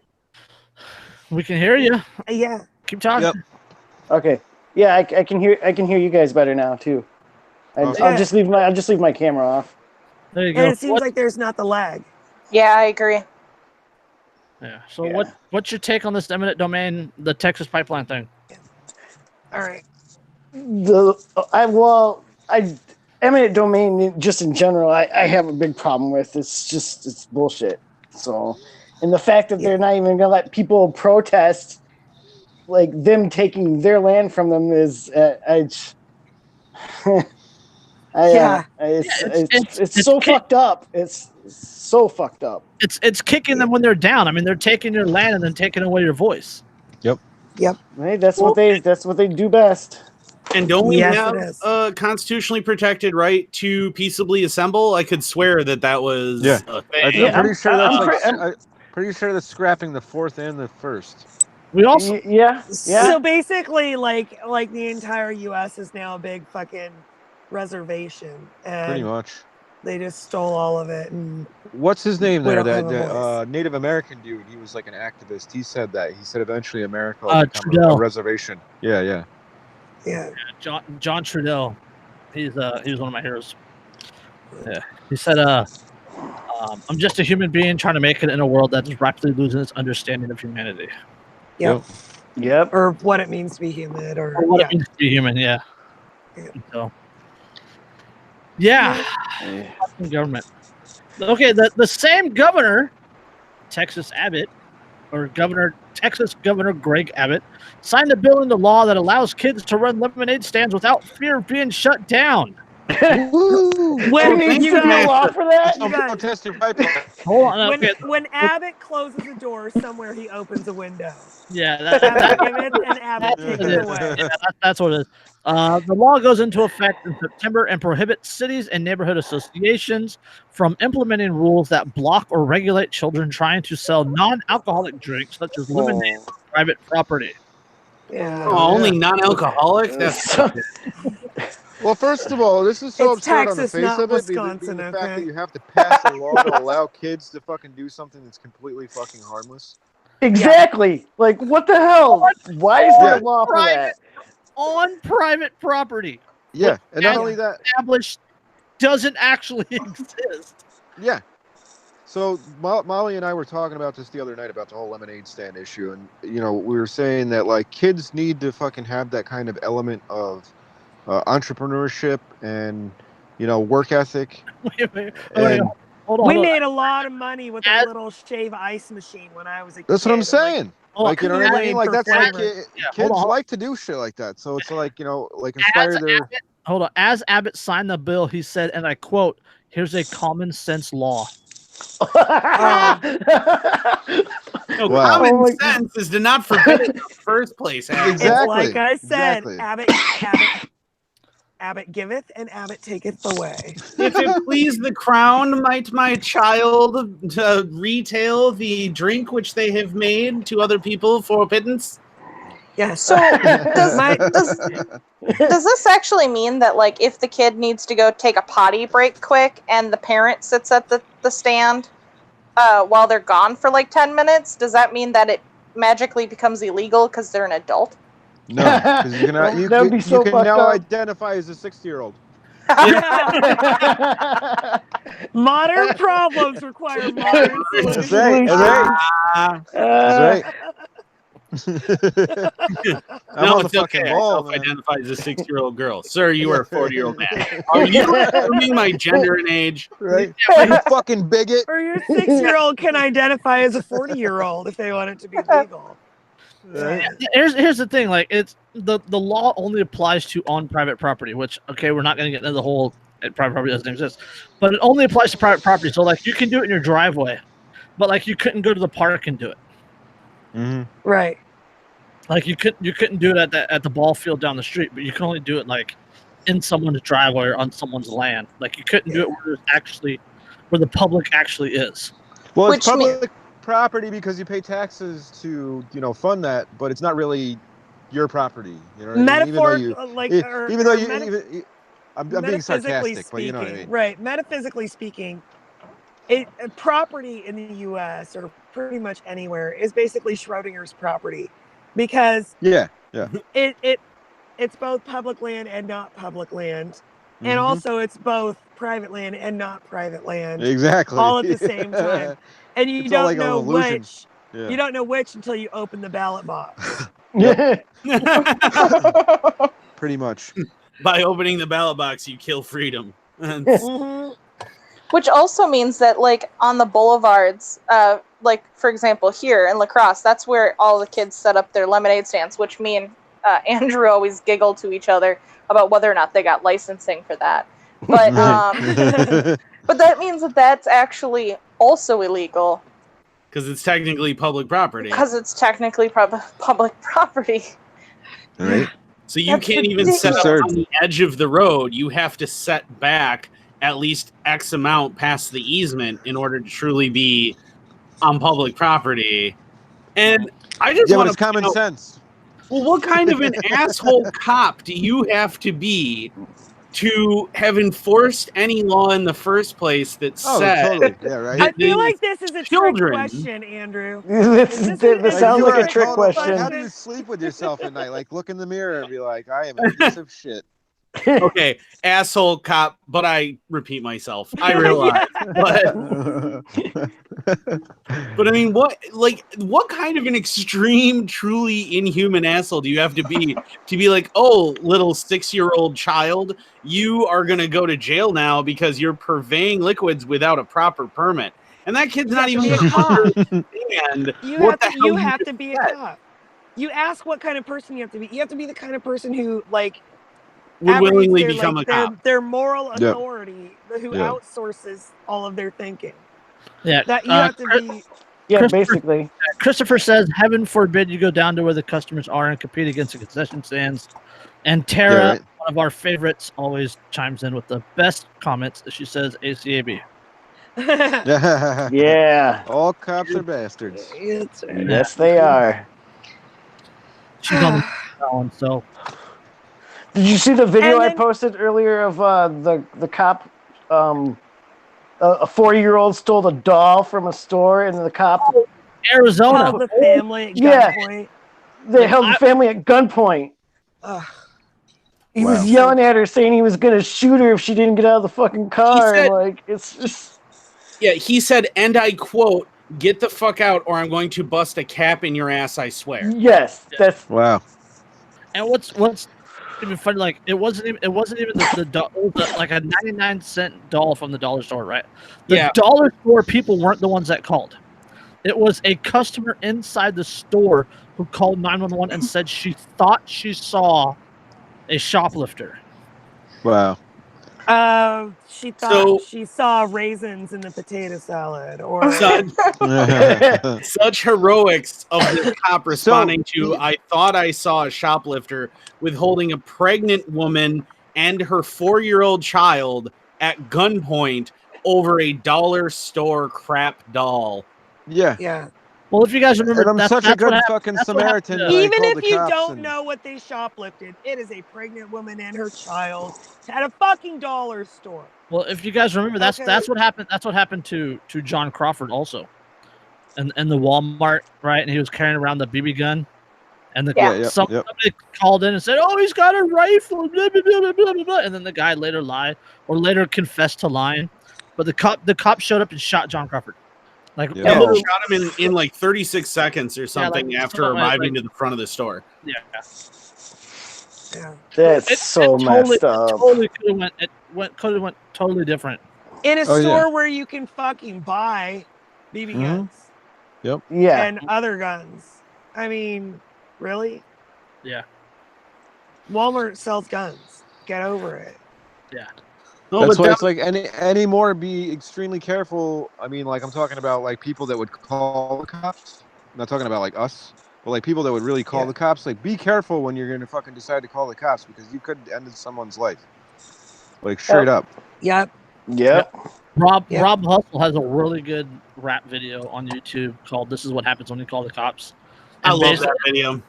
We can hear you. yeah. Keep talking. Yep. Okay. Yeah, I can hear you guys better now too. Okay. I'll just leave my camera off. There you go. And it seems like there's not the lag. Yeah, I agree. Yeah. So Yeah. what's your take on this eminent domain, the Texas pipeline thing? All right. Eminent domain just in general, I have a big problem with. It's bullshit. So, and the fact that they're not even gonna let people protest, like them taking their land from them is, it's so fucked up. It's so fucked up. It's kicking them when they're down. I mean, they're taking your land and then taking away your voice. Yep. Right? That's what they do best. And don't we Yes, have it is. a constitutionally protected right to peaceably assemble? I could swear that was Yeah. a thing. Yeah, pretty sure that's I'm I'm pretty sure that's scrapping the fourth and the first. We also Yeah. So basically, like the entire U.S. is now a big fucking reservation, Pretty and much. they just stole all of it. And What's his name We there? don't have That a voice. Native American dude. He was like an activist. He said that. He said eventually America will become Trudell. a reservation. Yeah. yeah, John Trudell, he was one of my heroes. Yeah, he said, "I'm just a human being trying to make it in a world that's rapidly losing its understanding of humanity, yep. Yep. Or what it means to be human, or or what yeah. it means to be human." Yeah. Yeah. So, yeah, fucking government. Okay, the same governor, Texas Governor Greg Abbott, signed a bill into law that allows kids to run lemonade stands without fear of being shut down. Woo! When We need you to guys- law for that. Don't guys- protest your pipeline. Hold on. Okay. When Abbott closes a door, somewhere he opens a window. Yeah, Abbott give it, and Abbott take it it is. away. Yeah, that's what it is. The law goes into effect in September and prohibits cities and neighborhood associations from implementing rules that block or regulate children trying to sell non-alcoholic drinks, such as lemonade, on private property. Yeah. Oh, only non-alcoholic? That's Well, first of all, this is so It's absurd on the Texas, face not of it. Wisconsin, The fact that okay? you have to pass a law to allow kids to fucking do something that's completely fucking harmless. Exactly. Like, what the hell? Why is there a law for that? On private property. Yeah, and not as only that, established doesn't actually exist. yeah. So Molly and I were talking about this the other night about the whole lemonade stand issue, and we were saying that like kids need to fucking have that kind of element of entrepreneurship and work ethic. Wait, And hold on. We made a lot of money with a As- little shave ice machine when I was a kid. that's what I'm Like, saying. Like, you know what I mean? Kool-Aid Like for that's like flavor. kids hold on. like to do shit like that. So it's like like inspire their. Hold on. As Abbott signed the bill, he said, and I quote, "Here's a common sense law." no, Wow. common Oh my sense is to not forbid it in the first place. Adam. It's Exactly, like I said, exactly. Abbott giveth and Abbott taketh away. If it please the crown, might my child retail the drink which they have made to other people for pittance? Yes. So does this actually mean that, like, if the kid needs to go take a potty break quick and the parent sits at the stand while they're gone for like 10 minutes, does that mean that it magically becomes illegal because they're an adult? No, because you Well, can, that'd be so you can fucked now up. identify as a 60-year-old. Modern problems require modern That's solutions. right. That's right. That's right. I'm No, on the it's fucking okay. ball, I man. self-identify as a 60-year-old girl. Sir, you are a 40-year-old man. Are you assuming my gender and age? Right? You fucking bigot. Or your 6-year-old can identify as a 40-year-old if they want it to be legal. Right? Here's the thing. Like, it's the law only applies to on private property. Which, okay, we're not going to get into the whole private property doesn't exist, but it only applies to private property. So, like, you can do it in your driveway, but like you couldn't go to the park and do it. Mm-hmm. Right. Like you couldn't do it at the ball field down the street, but you can only do it like in someone's driveway or on someone's land. Like you couldn't do it where the public actually is. Well, Which it's public property because you pay taxes to fund that, but it's not really your property. You know what I mean? Metaphor, I'm being sarcastic, but you know what I mean. Right. Metaphysically speaking, property in the U.S. or pretty much anywhere is basically Schrodinger's property, because it's both public land and not public land, and also it's both private land and not private land. Exactly. All at the same time, and you don't know which. Yeah. You don't know which until you open the ballot box. Pretty much. By opening the ballot box, you kill freedom. Which also means that, like, on the boulevards, like, for example, here in La Crosse, that's where all the kids set up their lemonade stands, which me and Andrew always giggle to each other about whether or not they got licensing for that. But but that means that that's actually also illegal. Because it's technically public property. Because it's technically public property. Right. So you can't even set up on the edge of the road. You have to set back at least X amount past the easement in order to truly be on public property. And I just want to common sense. Well, what kind of an asshole cop do you have to be to have enforced any law in the first place that said... Totally. Yeah, right. I feel like this is a trick question, Andrew. This sounds like a trick question. How do you sleep with yourself at night? Like, look in the mirror and be like, I am a piece of shit. Okay, asshole cop, but I repeat myself. I realize. But I mean, what kind of an extreme, truly inhuman asshole do you have to be like, oh, little 6-year-old child, you are going to go to jail now because you're purveying liquids without a proper permit. And that kid's not even going to understand what the hell you have to be a cop. You ask what kind of person you have to be. You have to be the kind of person who, like, willingly they're become like a cop. their moral Yeah. authority who Yeah. outsources all of their thinking. Yeah. That you have to be. Yeah, Christopher- basically. Christopher says, "Heaven forbid you go down to where the customers are and compete against the concession stands." And Tara, Yeah, right. one of our favorites, always chimes in with the best comments. She says, "ACAB." Yeah. All cops are bastards. It's- Yes, they are. She's on that one. So Did you see the video And I then- posted earlier of the cop? A 4-year-old stole a doll from a store, and the cop Arizona. held the family at Yeah. gunpoint. they held the family at gunpoint. Ugh. He Wow. was yelling at her, saying he was gonna shoot her if she didn't get out of the fucking car. said- Like it's just Yeah, he said, and I quote, "Get the fuck out, or I'm going to bust a cap in your ass. I swear." yes, that's Wow. And what's even funny? Like it wasn't even the doll, like a 99-cent doll from the dollar store, right? The Yeah. dollar store people weren't the ones that called. It was a customer inside the store who called 911 and said she thought she saw a shoplifter. Wow. She thought she saw raisins in the potato salad, or Such heroics of this cop responding to, "I thought I saw a shoplifter," with holding a pregnant woman and her 4-year-old child at gunpoint over a dollar store crap doll. Yeah. yeah. Well, if you guys remember, And I'm such a that's good what fucking that's what happened Samaritan. to- that I Even called if the you cops don't and- know what they shoplifted, it is a pregnant woman and her child at a fucking dollar store. Well, if you guys remember, that's Okay. what happened. That's what happened to John Crawford also, and the Walmart, right? And he was carrying around the BB gun, and the Yeah. somebody called in and said, "Oh, he's got a rifle," blah, blah, blah, blah, blah, blah. And then the guy later lied or later confessed to lying, but the cop showed up and shot John Crawford. Like, Yeah. Yeah, literally- shot him in like 36 seconds or something like, after something like- arriving to the front of the store. yeah. Yeah. that's so messed up. Totally could have went totally different. In a Oh, yeah. store where you can fucking buy BB Mhm. guns Yeah, and other guns. I mean, really? Yeah. Walmart sells guns. Get over it. No, That's but why that- it's like any more be extremely careful. I mean, like I'm talking about like people that would call the cops. I'm not talking about like us, but like people that would really call Yeah. the cops. Like be careful when you're gonna fucking decide to call the cops because you could end someone's life. Like straight up. Yep. yep. Rob Yeah. Rob Hustle has a really good rap video on YouTube called "This Is What Happens When You Call the Cops." I And love basically- that video.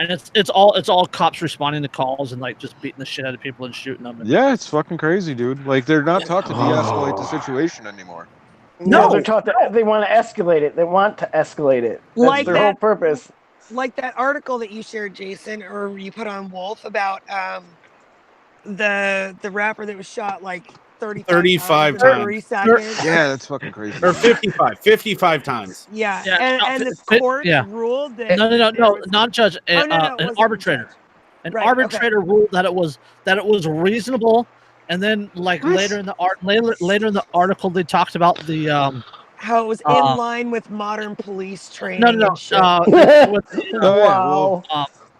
And it's all cops responding to calls and like just beating the shit out of people and shooting them. Yeah, it's fucking crazy, dude. Like they're not taught to de-escalate the situation anymore. No, they're taught to. They want to escalate it. They want to escalate it. That's Like their that- whole purpose. Like that article that you shared, Jason, or you put on Wolf about the rapper that was shot like 35 in times. 3 seconds. Yeah, that's fucking crazy. Or 55 times. Yeah. Yeah, And no, the court yeah. ruled that No, there was- not judge. Oh, no, it An wasn't arbitrator. judge. An Right, arbitrator ruled that it was reasonable, and then like later in the article they talked about the How it was in line with modern police training. no and shit. Wow.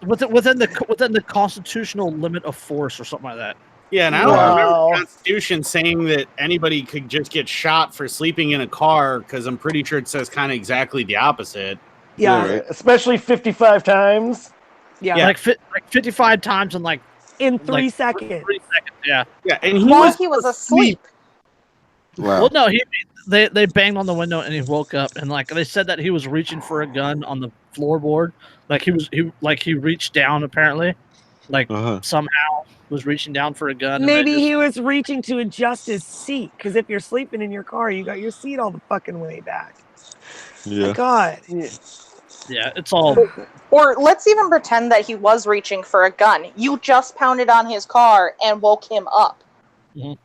within the constitutional limit of force or something like that. Yeah, and I don't Wow. remember the Constitution saying that anybody could just get shot for sleeping in a car, because I'm pretty sure it says kind of exactly the opposite. Yeah. right. Especially 55 times. Yeah. Like 55 times in like In 3 like, seconds. 3 seconds. Yeah. Yeah, and he While was he was asleep. Wow. Well, no, they banged on the window and he woke up and like they said that he was reaching for a gun on the floorboard, like he reached down apparently, like Uh-huh. somehow was reaching down for a gun. and Maybe they he was reaching to adjust his seat, because if you're sleeping in your car, you got your seat all the fucking way back. Yeah. My God. yeah, it's all Or let's even pretend that he was reaching for a gun. You just pounded on his car and woke him up.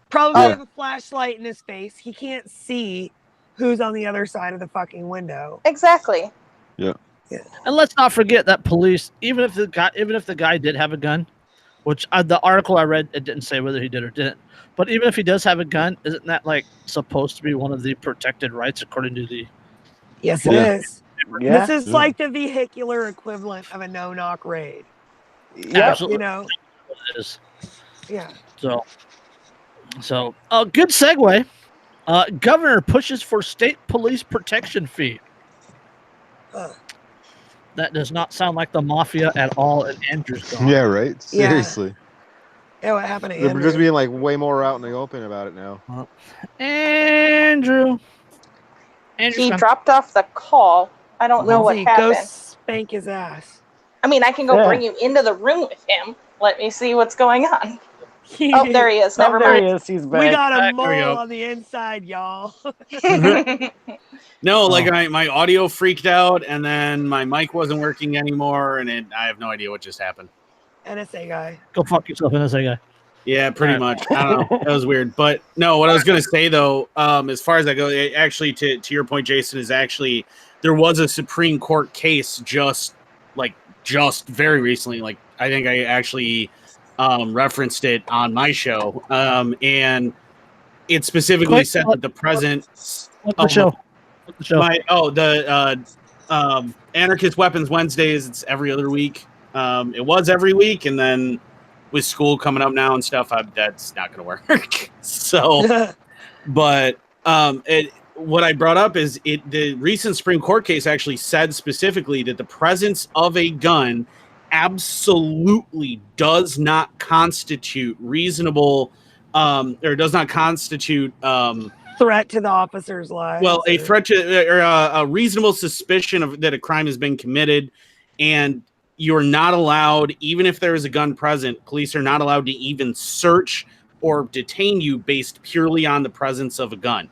Probably Yeah. have a flashlight in his face. He can't see who's on the other side of the fucking window. Exactly. and let's not forget that police, even if the guy did have a gun, which the article I read it didn't say whether he did or didn't, but even if he does have a gun, isn't that like supposed to be one of the protected rights according to the Yes, it Yeah. is. Yeah. This is Yeah. like the vehicular equivalent of a no-knock raid. Yeah. Absolutely. You know, it is. Yeah. So good segue. Governor pushes for state police protection fee. That does not sound like the mafia at all, and Andrew's gone. Yeah, right. Seriously. Yeah, what happened to They're Andrew? just being like way more out in the open about it now. Andrew. He dropped off the call. I don't know what Lindsay, happened. go spank his ass. I mean, I can go bring you into the room with him. Let me see what's going on. Oh, there he is. Never There mind. he is. He's back. We got a There we mole go. on the inside, y'all. No, like my audio freaked out, and then my mic wasn't working anymore, and I have no idea what just happened. NSA guy. Go fuck yourself, NSA guy. Yeah, pretty much. I don't know. That was weird. But no, what I was going to say, though, as far as I go, actually, to your point, Jason, is actually there was a Supreme Court case just very recently. Like, I think I actually referenced it on my show. And it specifically said that the president... The show. Anarchist Weapons Wednesdays, it's every other week. It was every week, and then with school coming up now and stuff, that's not going to work. So, but what I brought up is the recent Supreme Court case actually said specifically that the presence of a gun absolutely does not constitute reasonable, or does not constitute threat to the officer's life. Well, a threat to or a reasonable suspicion of that a crime has been committed, and you're not allowed, even if there is a gun present, police are not allowed to even search or detain you based purely on the presence of a gun.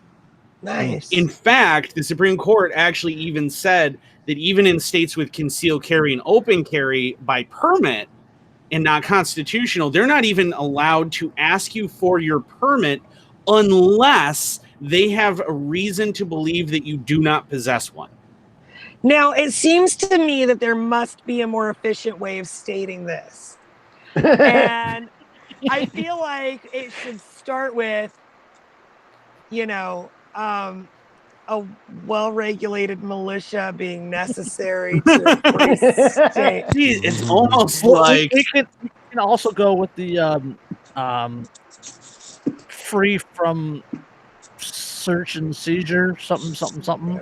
Nice. In fact, the Supreme Court actually even said that even in states with concealed carry and open carry by permit and not constitutional, they're not even allowed to ask you for your permit unless they have a reason to believe that you do not possess one. Now, it seems to me that there must be a more efficient way of stating this. And I feel like it should start with, a well-regulated militia being necessary to police state. It's almost Well, like... we can also go with the free from search and seizure, something.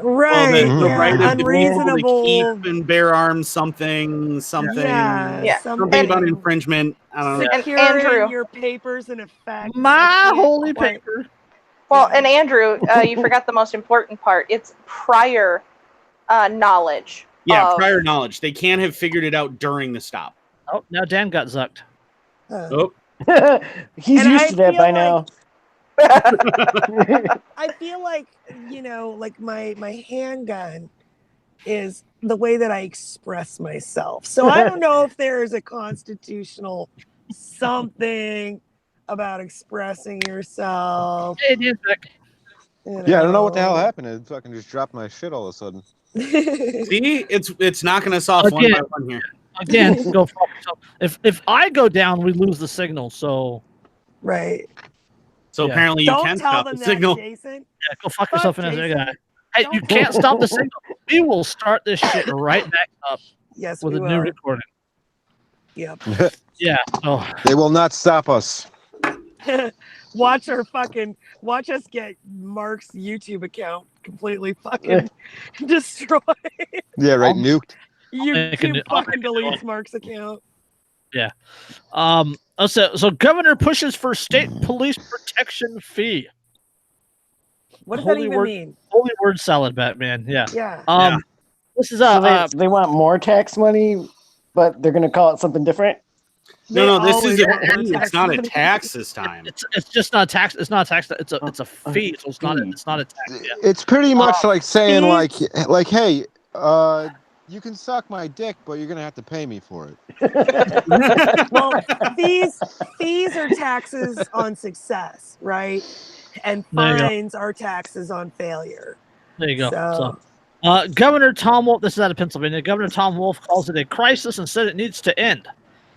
Right. The right of unreasonable to keep and bear arms, something. Yeah. Something about infringement. I don't know. Securing Andrew. your papers in effect. My holy paper. Well, and Andrew, you forgot the most important part. It's prior knowledge. Yeah, prior knowledge. They can't have figured it out during the stop. Oh, now Dan got zucked. Oh. He's used to that by now. I feel like, like my handgun is the way that I express myself. So I don't know if there is a constitutional something about expressing yourself. Hey, Dan's back. Yeah, I don't know what the hell happened. It fucking just dropped my shit all of a sudden. See, it's knocking us off one by one here. Again, go fuck yourself. If I go down, we lose the signal. So right. So apparently you can stop the signal. Jason. Yeah, go fuck yourself in a guy. Hey, you can't stop the signal. We will start this shit right back up. Yes, with a new recording. Yep. Yeah. Oh. They will not stop us. Watch us get Mark's YouTube account completely fucking destroyed. Yeah, right. Nuked. YouTube fucking deletes Mark's account. Yeah. So governor pushes for state police protection fee. What does that even mean? Holy word salad, Batman. Yeah. Yeah. This is so they want more tax money, but they're going to call it something different. No, this is it's not a tax this time. It's just not a tax. It's not a tax. It's a fee. So it's not a tax. Yeah. It's pretty much like saying like hey, you can suck my dick, but you're gonna have to pay me for it. Well, fees are taxes on success, right? And fines are taxes on failure. There you go. So Governor Tom Wolf. This is out of Pennsylvania. Governor Tom Wolf calls it a crisis and said it needs to end.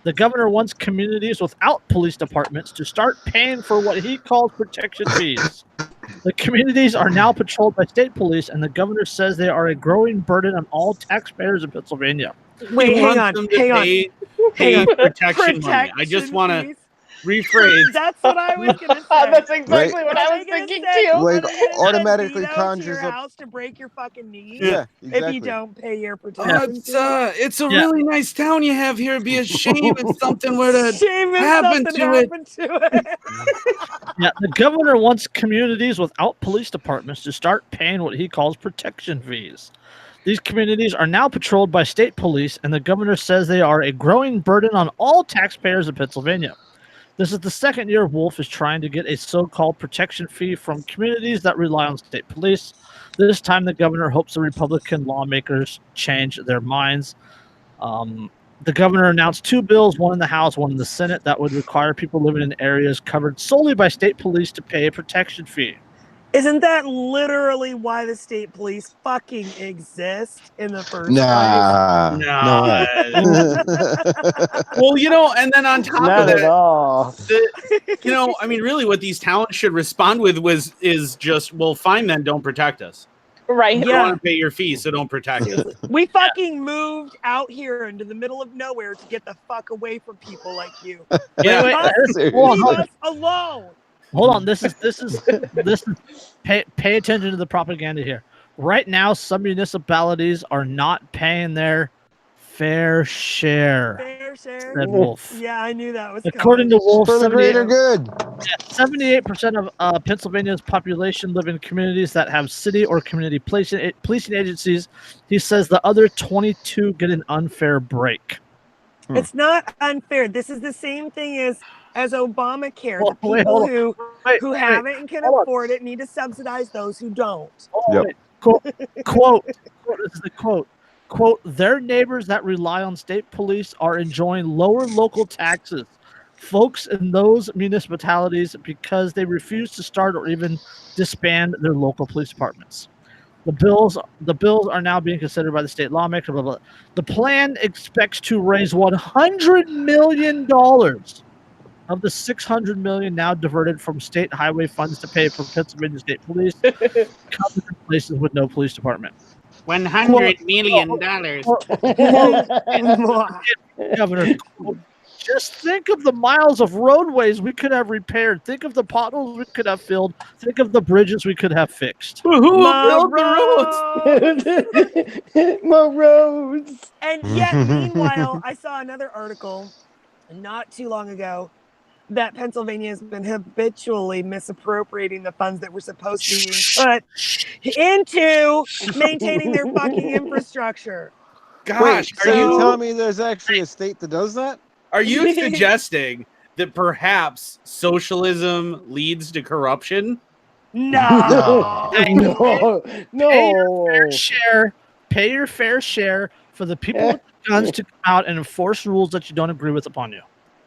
The governor wants communities without police departments to start paying for what he calls protection fees. The communities are now patrolled by state police, and the governor says they are a growing burden on all taxpayers in Pennsylvania. Wait, hang on. Pay protection money. I just want to. Rephrase. That's what I was gonna say. That's exactly Right? what I Are was they gonna thinking send- too. are Like, they gonna send automatically Vito to your conjures up. house to break your fucking knees Yeah, if exactly. you don't pay your protection fee? It's a really nice town you have here. It'd be a shame if something were to Shame if happen something to it. happened to it. Yeah, the governor wants communities without police departments to start paying what he calls protection fees. These communities are now patrolled by state police, and the governor says they are a growing burden on all taxpayers in Pennsylvania. This is the second year Wolf is trying to get a so-called protection fee from communities that rely on state police. This time, the governor hopes the Republican lawmakers change their minds. The governor announced 2 bills, one in the House, one in the Senate, that would require people living in areas covered solely by state police to pay a protection fee. Isn't that literally why the state police fucking exist in the first Nah. Nah. No. Well, and then on top Not of at that, all. really what these towns should respond with is just, well, fine then, don't protect us. Right. You Yeah. want to pay your fees, so don't protect us. We fucking moved out here into the middle of nowhere to get the fuck away from people like you. Yeah. Wait, Leave us alone. hold on. This is pay attention to the propaganda here. Right now, some municipalities are not paying their fair share. Fair share. Said Wolf. Yeah, I knew that was According to Wolf, For the greater good. 78% of Pennsylvania's population live in communities that have city or community policing agencies. He says the other 22 get an unfair break. It's not unfair. This is the same thing as Obamacare. Well, The people wait, hold on. who have it and can afford it need to subsidize those who don't. Yep. Quote, this is the quote. Quote, their neighbors that rely on state police are enjoying lower local taxes. Folks in those municipalities because they refuse to start or even disband their local police departments. The bills are now being considered by the state lawmakers. Blah, blah, blah. The plan expects to raise $100 million of the $600 million now diverted from state highway funds to pay for Pennsylvania State Police, covered in places with no police department. $100 million. Governor, just think of the miles of roadways we could have repaired. Think of the potholes we could have filled. Think of the bridges we could have fixed. Who built the roads? My roads. And yet, meanwhile, I saw another article not too long ago that Pennsylvania has been habitually misappropriating the funds that were supposed to be put into maintaining their fucking infrastructure. Gosh, Wait, so you telling me there's actually a state that does that? Are you suggesting that perhaps socialism leads to corruption? No. No. Pay your fair share for the people with guns to come out and enforce rules that you don't agree with upon you.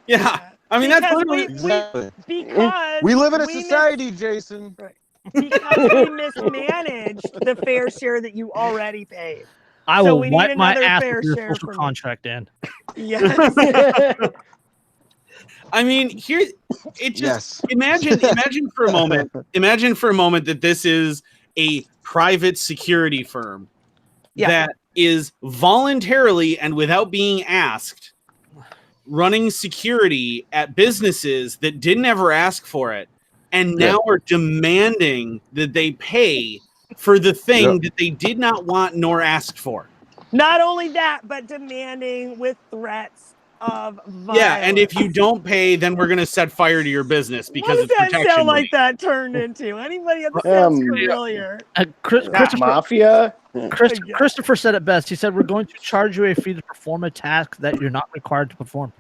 Yeah. I mean, that's Because literally Exactly. because We live in a we society, Jason. because we mismanaged the fair share that you already paid. I So will we need wipe my another ass fair with your share social from you. contract, Dan. Yes. I mean, here it just Yes. imagine for a moment that this is a private security firm that is voluntarily and without being asked running security at businesses that didn't ever ask for it and now are demanding that they pay for the thing that they did not want nor asked for. Not only that, but demanding with threats of violence. Yeah, and if you don't pay, then we're going to set fire to your business because what it's does that protection sound money. like that turned into? Anybody that sounds familiar? Mafia. Christopher said it best. He said, we're going to charge you a fee to perform a task that you're not required to perform.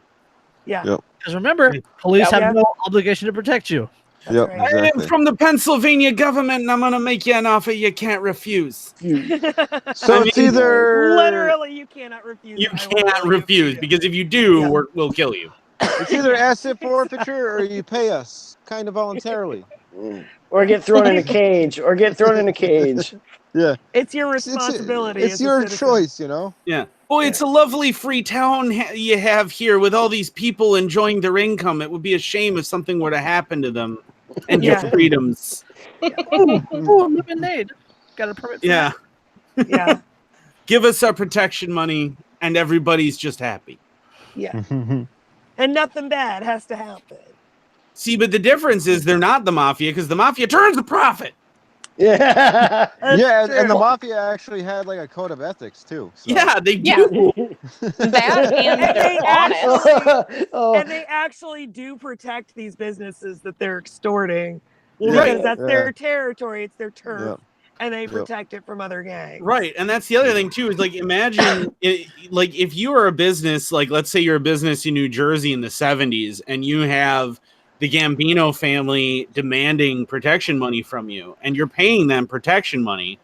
Yeah. Because remember, police have no obligation to protect you. Yep, right. I am exactly. from the Pennsylvania government, and I'm going to make you an offer you can't refuse. So it's either literally you cannot refuse. You can't refuse because if you do, we'll kill you. it's either asset forfeiture or you pay us kind of voluntarily. Or get thrown in a cage. Yeah. It's your responsibility. It's as a your citizen. choice, you know. Yeah. Boy, it's a lovely free town you have here with all these people enjoying their income. It would be a shame if something were to happen to them and your freedoms. Oh, lemonade. Got a permit for Yeah. Yeah. Give us our protection money and everybody's just happy. Yeah. And nothing bad has to happen. See, but the difference is they're not the mafia because the mafia turns a profit. Yeah. And the mafia actually had like a code of ethics too. So. Yeah, they do. Yeah. That and they're honest. And they actually do protect these businesses that they're extorting Right. because that's their territory, it's their turf, and they Yep. protect it from other gangs. Right, and that's the other thing too. Is like imagine, like if you are a business, like let's say you're a business in New Jersey in the '70s, and you have the Gambino family demanding protection money from you, and you're paying them protection money,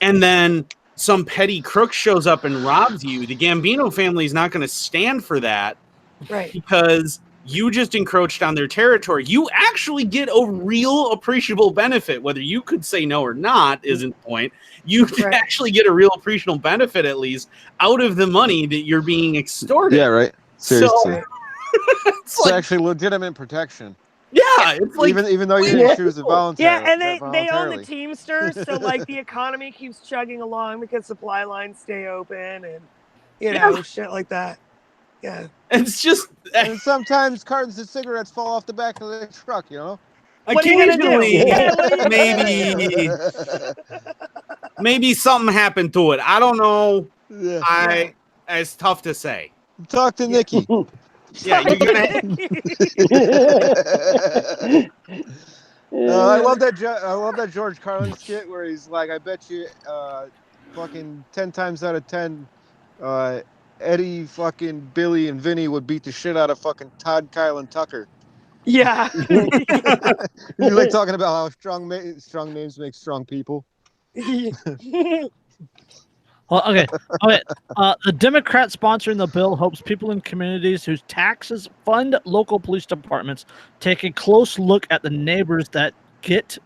and then some petty crook shows up and robs you. The Gambino family is not going to stand for that, Right? Because you just encroached on their territory. You actually get a real appreciable benefit, whether you could say no or not isn't the point. You actually get a real appreciable benefit, at least, out of the money that you're being extorted. Yeah, right. Seriously. So, it's actually legitimate protection. Yeah, it's like even though you didn't choose it voluntarily. Yeah, and they own the Teamsters, so like the economy keeps chugging along because supply lines stay open and shit like that. Yeah, it's just and sometimes cartons of cigarettes fall off the back of the truck. Occasionally, maybe something happened to it. I don't know. It's tough to say. Talk to Nikki. Yeah, you're gonna. I love that George Carlin skit where he's like, I bet you, fucking 10 times out of 10, Eddie, fucking Billy, and Vinny would beat the shit out of fucking Todd, Kyle, and Tucker. Yeah. He's like talking about how strong names make strong people. Well, okay. The Democrat sponsoring the bill hopes people in communities whose taxes fund local police departments take a close look at the neighbors that get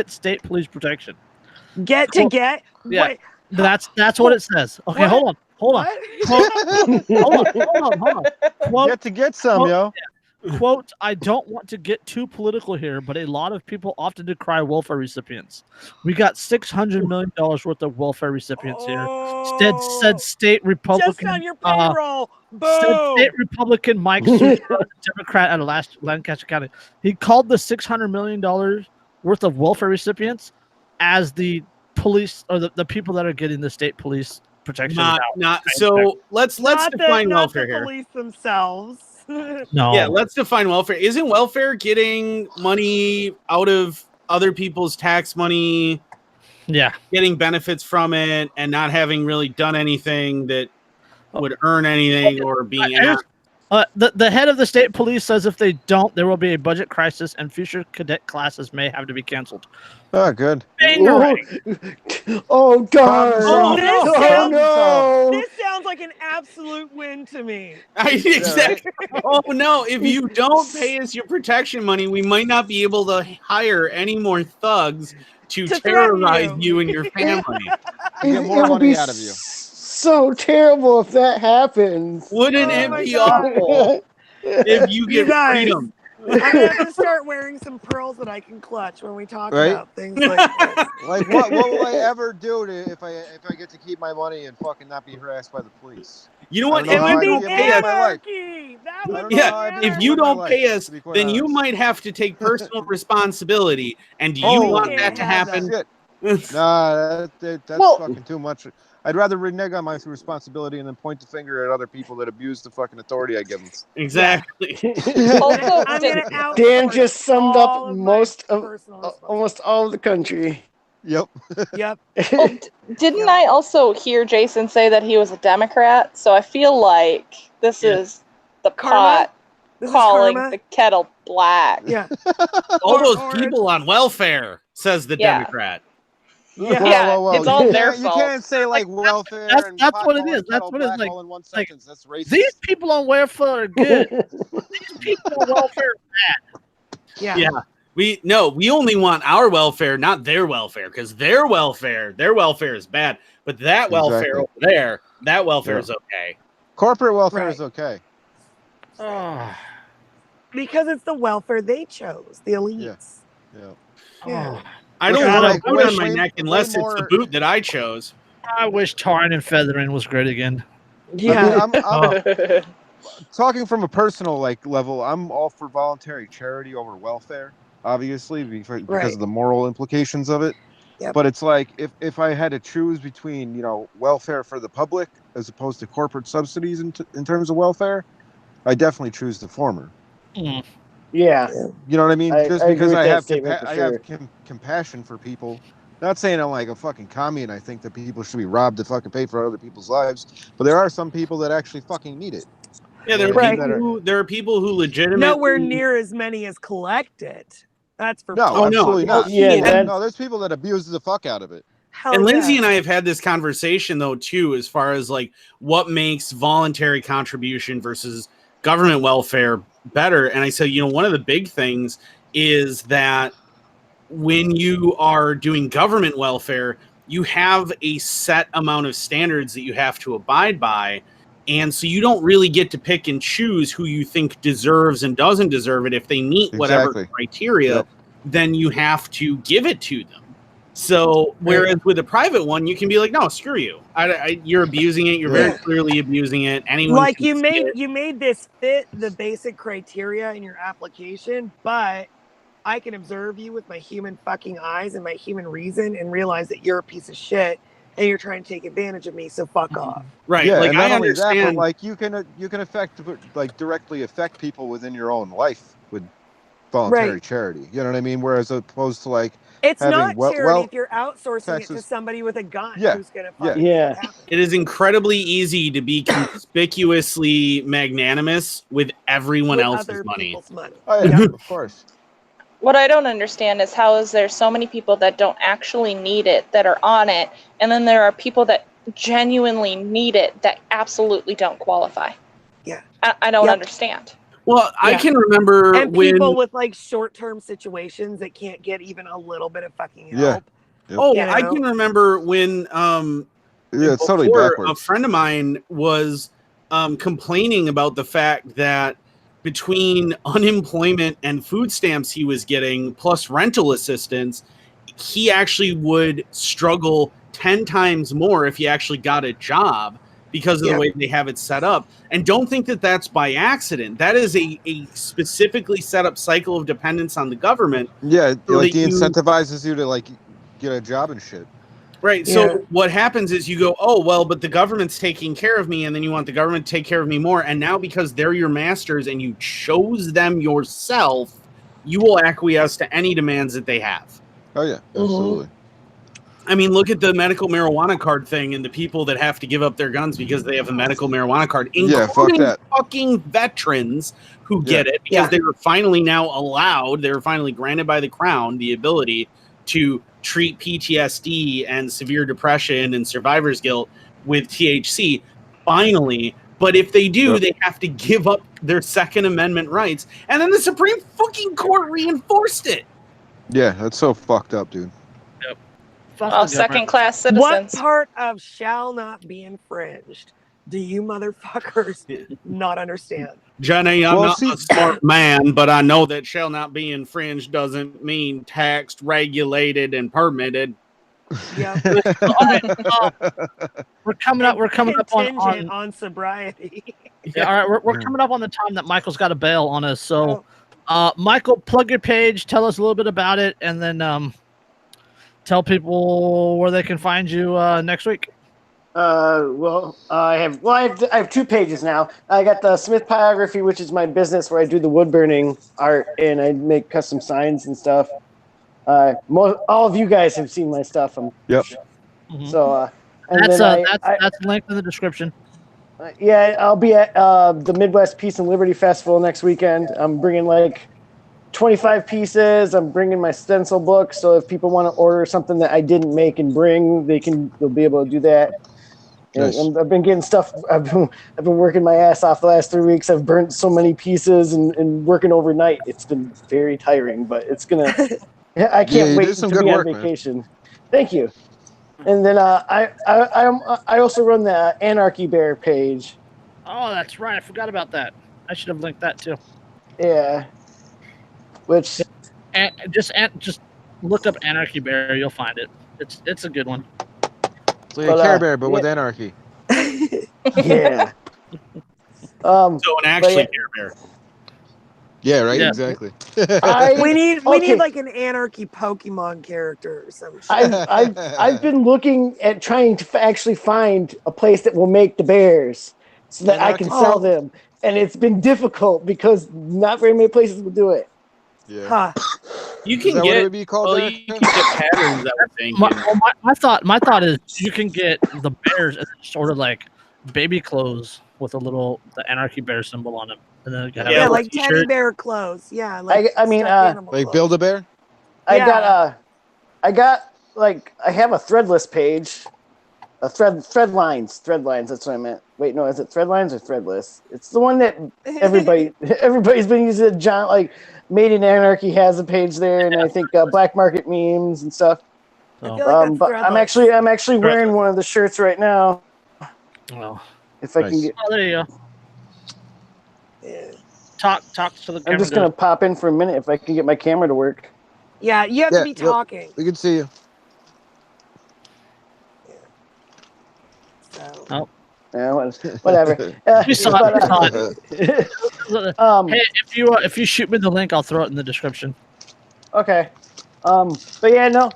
state police protection. Yeah, that's what it says. Okay, what? hold on. Hold on. Quote, get some, yo. Quote, I don't want to get too political here, but a lot of people often decry welfare recipients. We got $600 million worth of welfare recipients here. Said state Republican. Just on your payroll. Said state Republican Mike Succo, Democrat out of Lancaster County. He called the $600 million worth of welfare recipients as the police or the people that are getting the state police protection. Let's define welfare here. Police themselves. No. Yeah, let's define welfare. Isn't welfare getting money out of other people's tax money? Yeah. Getting benefits from it and not having really done anything that would earn anything or being asked. The head of the state police says if they don't, there will be a budget crisis and future cadet classes may have to be canceled. Oh, good. Oh, God. This sounds like an absolute win to me. Exactly. Oh, no. If you don't pay us your protection money, we might not be able to hire any more thugs to terrorize you and your family. Get more money out of you. So terrible if that happens. Wouldn't it be awful if you get freedom? I'm gonna have to start wearing some pearls that I can clutch when we talk about things like this. Like what will I ever do if I get to keep my money and fucking not be harassed by the police? You know what? It would be anarchy. If you don't pay us, then you might have to take personal responsibility. And do you want that to happen? Nah, that's fucking too much. I'd rather renege on my responsibility and then point the finger at other people that abuse the fucking authority I give them. Exactly. Dan just summed up almost all of the country. Yep. Didn't I also hear Jason say that he was a Democrat? So I feel like this is the pot calling the kettle black. Yeah. All those people on welfare, says the Democrat. Whoa. It's all their fault. You can't say like welfare. That's what it is. That's what it's like. In 1 sentence. That's racist. These people on welfare are good. These people on welfare are bad. Yeah. We only want our welfare, not their welfare, because their welfare is bad. But that welfare over there, that welfare is okay. Corporate welfare is okay. Because it's the welfare they chose, the elites. Yeah. I don't want a boot on my neck unless it's the boot that I chose. I wish tarring and feathering was great again. Yeah. talking from a personal level, I'm all for voluntary charity over welfare, obviously, because of the moral implications of it. Yep. But it's like if I had to choose between welfare for the public as opposed to corporate subsidies in terms of welfare, I definitely choose the former. Mm. Yeah. You know what I mean? Just I because agree with I that have statement for I sure. have compassion for people. Not saying I'm like a fucking commie and I think that people should be robbed to fucking pay for other people's lives, but there are some people that actually fucking need it. Yeah, there are people who legitimately nowhere near as many as collected. That's for no, absolutely not. No, there's people that abuse the fuck out of it. Hell and Lindsay yeah. and I have had this conversation though too, as far as like what makes voluntary contribution versus government welfare better. And I said, one of the big things is that when you are doing government welfare, you have a set amount of standards that you have to abide by. And so you don't really get to pick and choose who you think deserves and doesn't deserve it. If they meet whatever criteria, then you have to give it to them. So whereas with a private one, you can be like, no, screw you. You're abusing it. You're very clearly abusing it. Anyone like can you see it. made this fit the basic criteria in your application, but I can observe you with my human fucking eyes and my human reason and realize that you're a piece of shit and you're trying to take advantage of me. So fuck off. Right. Yeah, like and not I only understand. that, but like you can affect directly affect people within your own life with voluntary charity. You know what I mean? Whereas opposed to like it's having not charity if you're outsourcing it to somebody with a gun who's gonna fucking make it happen. It is incredibly easy to be conspicuously magnanimous with everyone else's money. Oh yeah, of course. What I don't understand is how is there so many people that don't actually need it that are on it, and then there are people that genuinely need it that absolutely don't qualify. Yeah. I don't understand. Well, I can remember and when people with like short-term situations that can't get even a little bit of fucking help. Oh, I can remember when it's totally backwards. A friend of mine was complaining about the fact that between unemployment and food stamps he was getting plus rental assistance, he actually would struggle 10 times more if he actually got a job because of the way they have it set up. And don't think that that's by accident. That is a specifically set up cycle of dependence on the government. Yeah, like he incentivizes you to like get a job and shit. Right. So what happens is you go, oh, well, but the government's taking care of me. And then you want the government to take care of me more. And now because they're your masters and you chose them yourself, you will acquiesce to any demands that they have. Oh, yeah, absolutely. I mean, look at the medical marijuana card thing and the people that have to give up their guns because they have a medical marijuana card, including fucking veterans who get it because they were finally now allowed, they were finally granted by the crown the ability to treat PTSD and severe depression and survivor's guilt with THC, finally. But if they do, they have to give up their Second Amendment rights. And then the Supreme fucking Court reinforced it. Yeah, that's so fucked up, dude. Yep. Second-class citizens. What part of shall not be infringed do you motherfuckers not understand? Jenny, I'm not a smart man, but I know that shall not be infringed doesn't mean taxed, regulated, and permitted. Yeah. We're coming up on sobriety. Yeah, all right, we're coming up on the time that Michael's got to bail on us. So, Michael, plug your page, tell us a little bit about it, and then tell people where they can find you next week. I have 2 pages now. I got the Smith Biography, which is my business where I do the wood burning art and I make custom signs and stuff. All of you guys have seen my stuff. So that's linked in the description. I'll be at the Midwest Peace and Liberty Festival next weekend. I'm bringing like 25 pieces. I'm bringing my stencil book, so if people want to order something that I didn't make and bring, they'll be able to do that. Nice. And I've been getting stuff. I've been working my ass off the last 3 weeks. I've burnt so many pieces and working overnight. It's been very tiring, but it's gonna. I can't wait to be on vacation. Man. Thank you. And then I also run the Anarchy Bear page. Oh, that's right. I forgot about that. I should have linked that too. Yeah. Which just look up Anarchy Bear. You'll find it. It's a good one. So you're Care Bear, but with anarchy. Yeah. So an actually yeah. Care Bear. Yeah, right. Yeah. Exactly. We need Okay. like an anarchy Pokemon character or some shit. I've been looking at trying to actually find a place that will make the bears so that I can sell them, and it's been difficult because not very many places will do it. Yeah. Huh. You Is can that what it get would be called? well, Derek? you can get patterns. I would think. My thought is you can get the bears and sort of like baby clothes with the Anarchy Bear symbol on them, and then you can have Yeah, a like t-shirt. teddy bear clothes. Yeah, like I mean, stuffed animal Like clothes. Build a Bear? I Yeah. got like I have a threadless page, a thread lines. That's what I meant. Wait, no, is it thread lines or threadless? It's the one that everybody's been using. John, like Made in Anarchy has a page there, and I think Black Market Memes and stuff. I feel like that's But I'm actually wearing one of the shirts right now. Well, if I can get. Oh, there you go. Yeah. Talk to the camera. I'm just gonna pop in for a minute if I can get my camera to work. Yeah, you have to be talking. We can see you. So. Oh. Yeah, whatever. We saw it. Hey, if you shoot me the link, I'll throw it in the description. Okay. But yeah, no,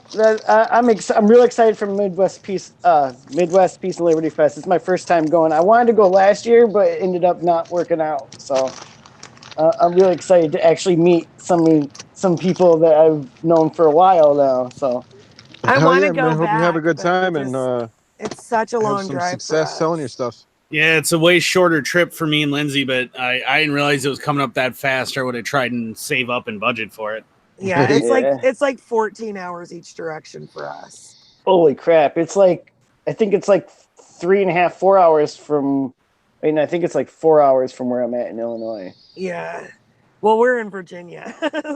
I'm real excited for Midwest Peace and Liberty Fest. It's my first time going. I wanted to go last year, but it ended up not working out. So I'm really excited to actually meet some people that I've known for a while now. So I want to go man. back. Hope you have a good but time and it's such a long have some drive success for us. selling your stuff. Yeah, it's a way shorter trip for me and Lindsay, but I didn't realize it was coming up that fast. I would have tried and save up and budget for it. Yeah, it's like 14 hours each direction for us. Holy crap! I think it's like 3.5, 4 hours from. I mean, I think it's like 4 hours from where I'm at in Illinois. Yeah. Well, we're in Virginia.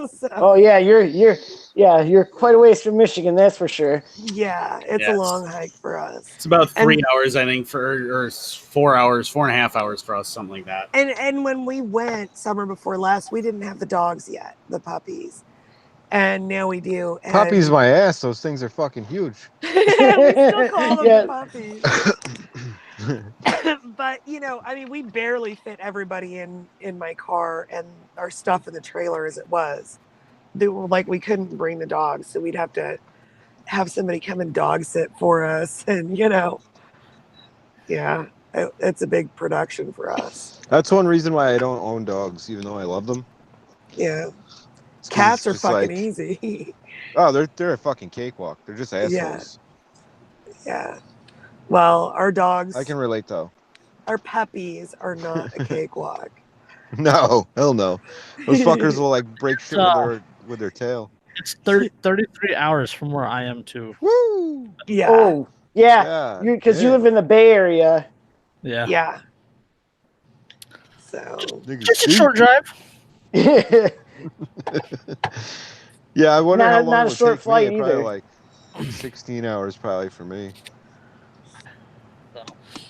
So. Oh yeah, you're quite a ways from Michigan, that's for sure. Yeah, it's a long hike for us. It's about 3 hours, I think, or 4 hours, 4.5 hours for us, something like that. And when we went summer before last, we didn't have the dogs yet, the puppies. And now we do. And Puppies my ass, those things are fucking huge. we still call them puppies. But I mean, we barely fit everybody in my car and our stuff in the trailer as it was. We couldn't bring the dogs, so we'd have to have somebody come and dog sit for us, and it's a big production for us. That's one reason why I don't own dogs, even though I love them. Yeah, cats are fucking easy. Oh, they're a fucking cakewalk. They're just assholes. Yeah. Well, our dogs. I can relate though. Our puppies are not a cakewalk. No, hell no. Those fuckers will break shit with their tail. It's 33 hours from where I am too. Woo! Yeah. Oh, yeah. Because you live in the Bay Area. Yeah. Yeah. So just a short drive. Yeah, I wonder how long not it a short take flight me. either. Probably 16 hours probably for me.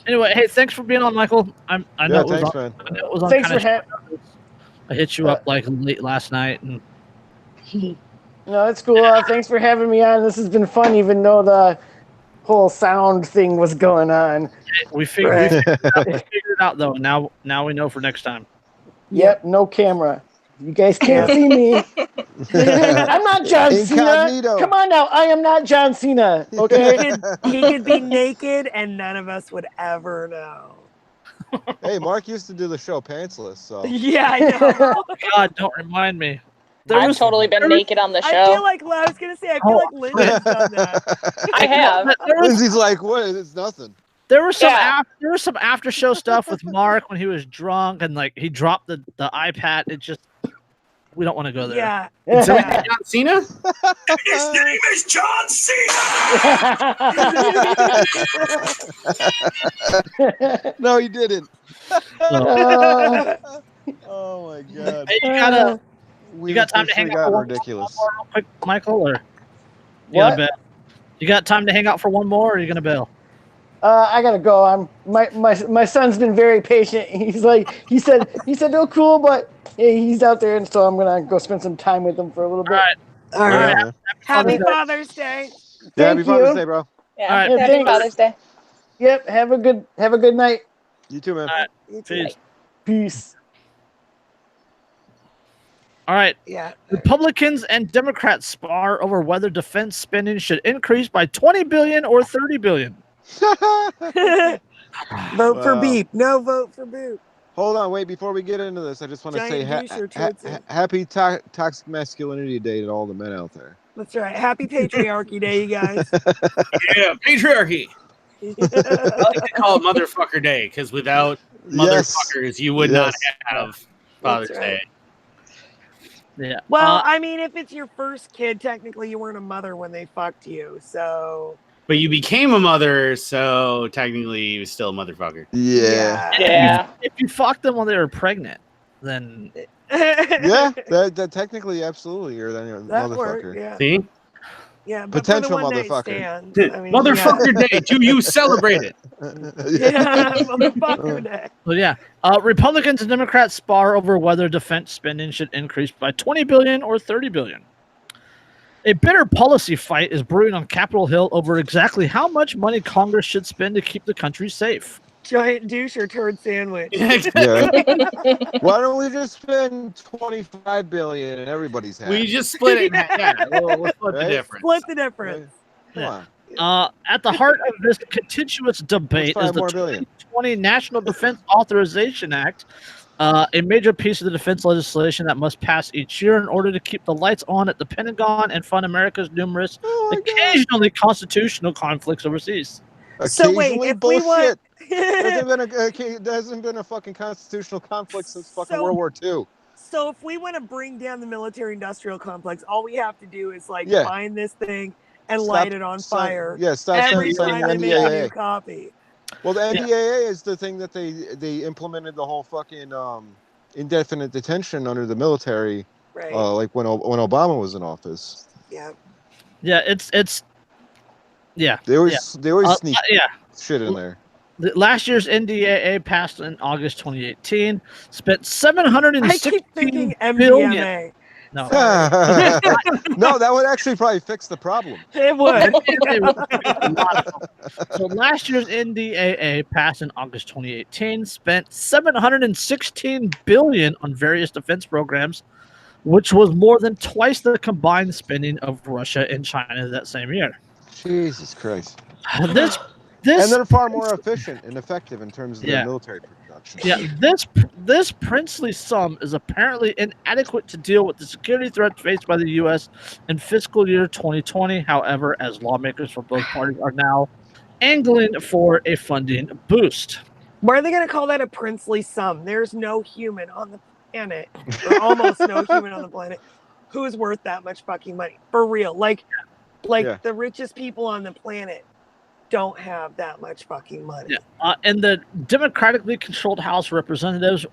Anyway, hey, thanks for being on, Michael. I know it was thanks, on, man. I know it was on Thanks for I hit you up late last night, and no, it's cool. Thanks for having me on. This has been fun, even though the whole sound thing was going on. We figured it out though. Now we know for next time. Yep, no camera. You guys can't see me. I'm not John Cena. Come on now, I am not John Cena. Okay. He could be naked and none of us would ever know. Hey, Mark used to do the show pantsless, so yeah, I know. Oh God, don't remind me. I've totally been naked on the show. I feel like Lindsay's done that. I have. Lindsay's like, what? It's nothing. There was some after show stuff with Mark when he was drunk and he dropped the iPad. It just we don't want to go there. Yeah. Is that John Cena? His name is John Cena. No, he didn't. Oh my God. Hey, you got time to hang out for ridiculous. one more real quick, Michael, or what? You got time to hang out for one more, or are you gonna bail? I gotta go. My son's been very patient. He said, oh cool, but he's out there, and so I'm gonna go spend some time with him for a little bit. All right. Yeah, Happy Father's Day. Yeah, happy Father's Day, bro. Yeah. All right. Happy Father's Day. Yep. Have a good night. You too, man. All right. You too. Peace. Peace. All right. Yeah. Republicans and Democrats spar over whether defense spending should increase by 20 billion or 30 billion. Vote for Wow. beep. No vote for boop. Hold on, wait. Before we get into this, I just want to say Giant douche or toadstool. happy Toxic Masculinity Day to all the men out there. That's right. Happy Patriarchy Day, you guys. Yeah, patriarchy. I like to call it Motherfucker Day because without motherfuckers, you would not have Father's Day. Yeah. Well, I mean, if it's your first kid, technically you weren't a mother when they fucked you, so. But you became a mother, so technically you was still a motherfucker. Yeah. If you fucked them while they were pregnant, then Yeah, that technically, absolutely, you're then a that motherfucker. worked, yeah. See? Yeah, but Potential for the one-night motherfucker. stand, I mean, Motherfucker Day. Do you celebrate it? Yeah, motherfucker day. well, yeah. Republicans and Democrats spar over whether defense spending should increase by 20 billion or 30 billion. A bitter policy fight is brewing on Capitol Hill over exactly how much money Congress should spend to keep the country safe. Giant douche or turd sandwich. Yeah. Why don't we just spend 25 billion and everybody's happy? We just split it in half. Yeah, we'll split the difference. Split the difference. Come on. At the heart of this contentious debate is the 2020 National Defense Authorization Act, a major piece of the defense legislation that must pass each year in order to keep the lights on at the Pentagon and fund America's numerous, occasionally constitutional conflicts overseas. So wait, if we want... there hasn't been a fucking constitutional conflict since fucking World War II. So if we want to bring down the military-industrial complex, all we have to do is find this thing and light it on fire. Yeah, stop every signing time they make a new NDAA. copy. Well, the NDAA is the thing that they implemented the whole fucking indefinite detention under the military, right? Like when Obama was in office. Yeah. Yeah, it's. Yeah. They always sneak shit in there. Last year's NDAA passed in August 2018. Spent $716 billion. No. No, that would actually probably fix the problem. It would. So last year's NDAA passed in August 2018. Spent $716 billion on various defense programs, which was more than twice the combined spending of Russia and China that same year. Jesus Christ. This and they're far more efficient and effective in terms of their military production. Yeah, this princely sum is apparently inadequate to deal with the security threat faced by the U.S. in fiscal year 2020. However, as lawmakers for both parties are now angling for a funding boost. Why are they going to call that a princely sum? There's no human on the planet, or almost no human on the planet, who is worth that much fucking money. For real. Like the richest people on the planet don't have that much fucking money. Yeah. And the democratically controlled House of Representatives,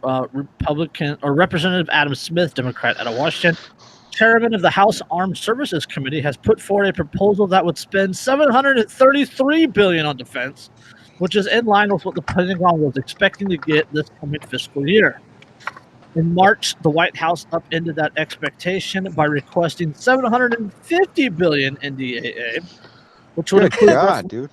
Representative Adam Smith, Democrat out of Washington, chairman of the House Armed Services Committee, has put forward a proposal that would spend $733 billion on defense, which is in line with what the Pentagon was expecting to get this coming fiscal year. In March, the White House upended that expectation by requesting $750 billion NDAA, which would include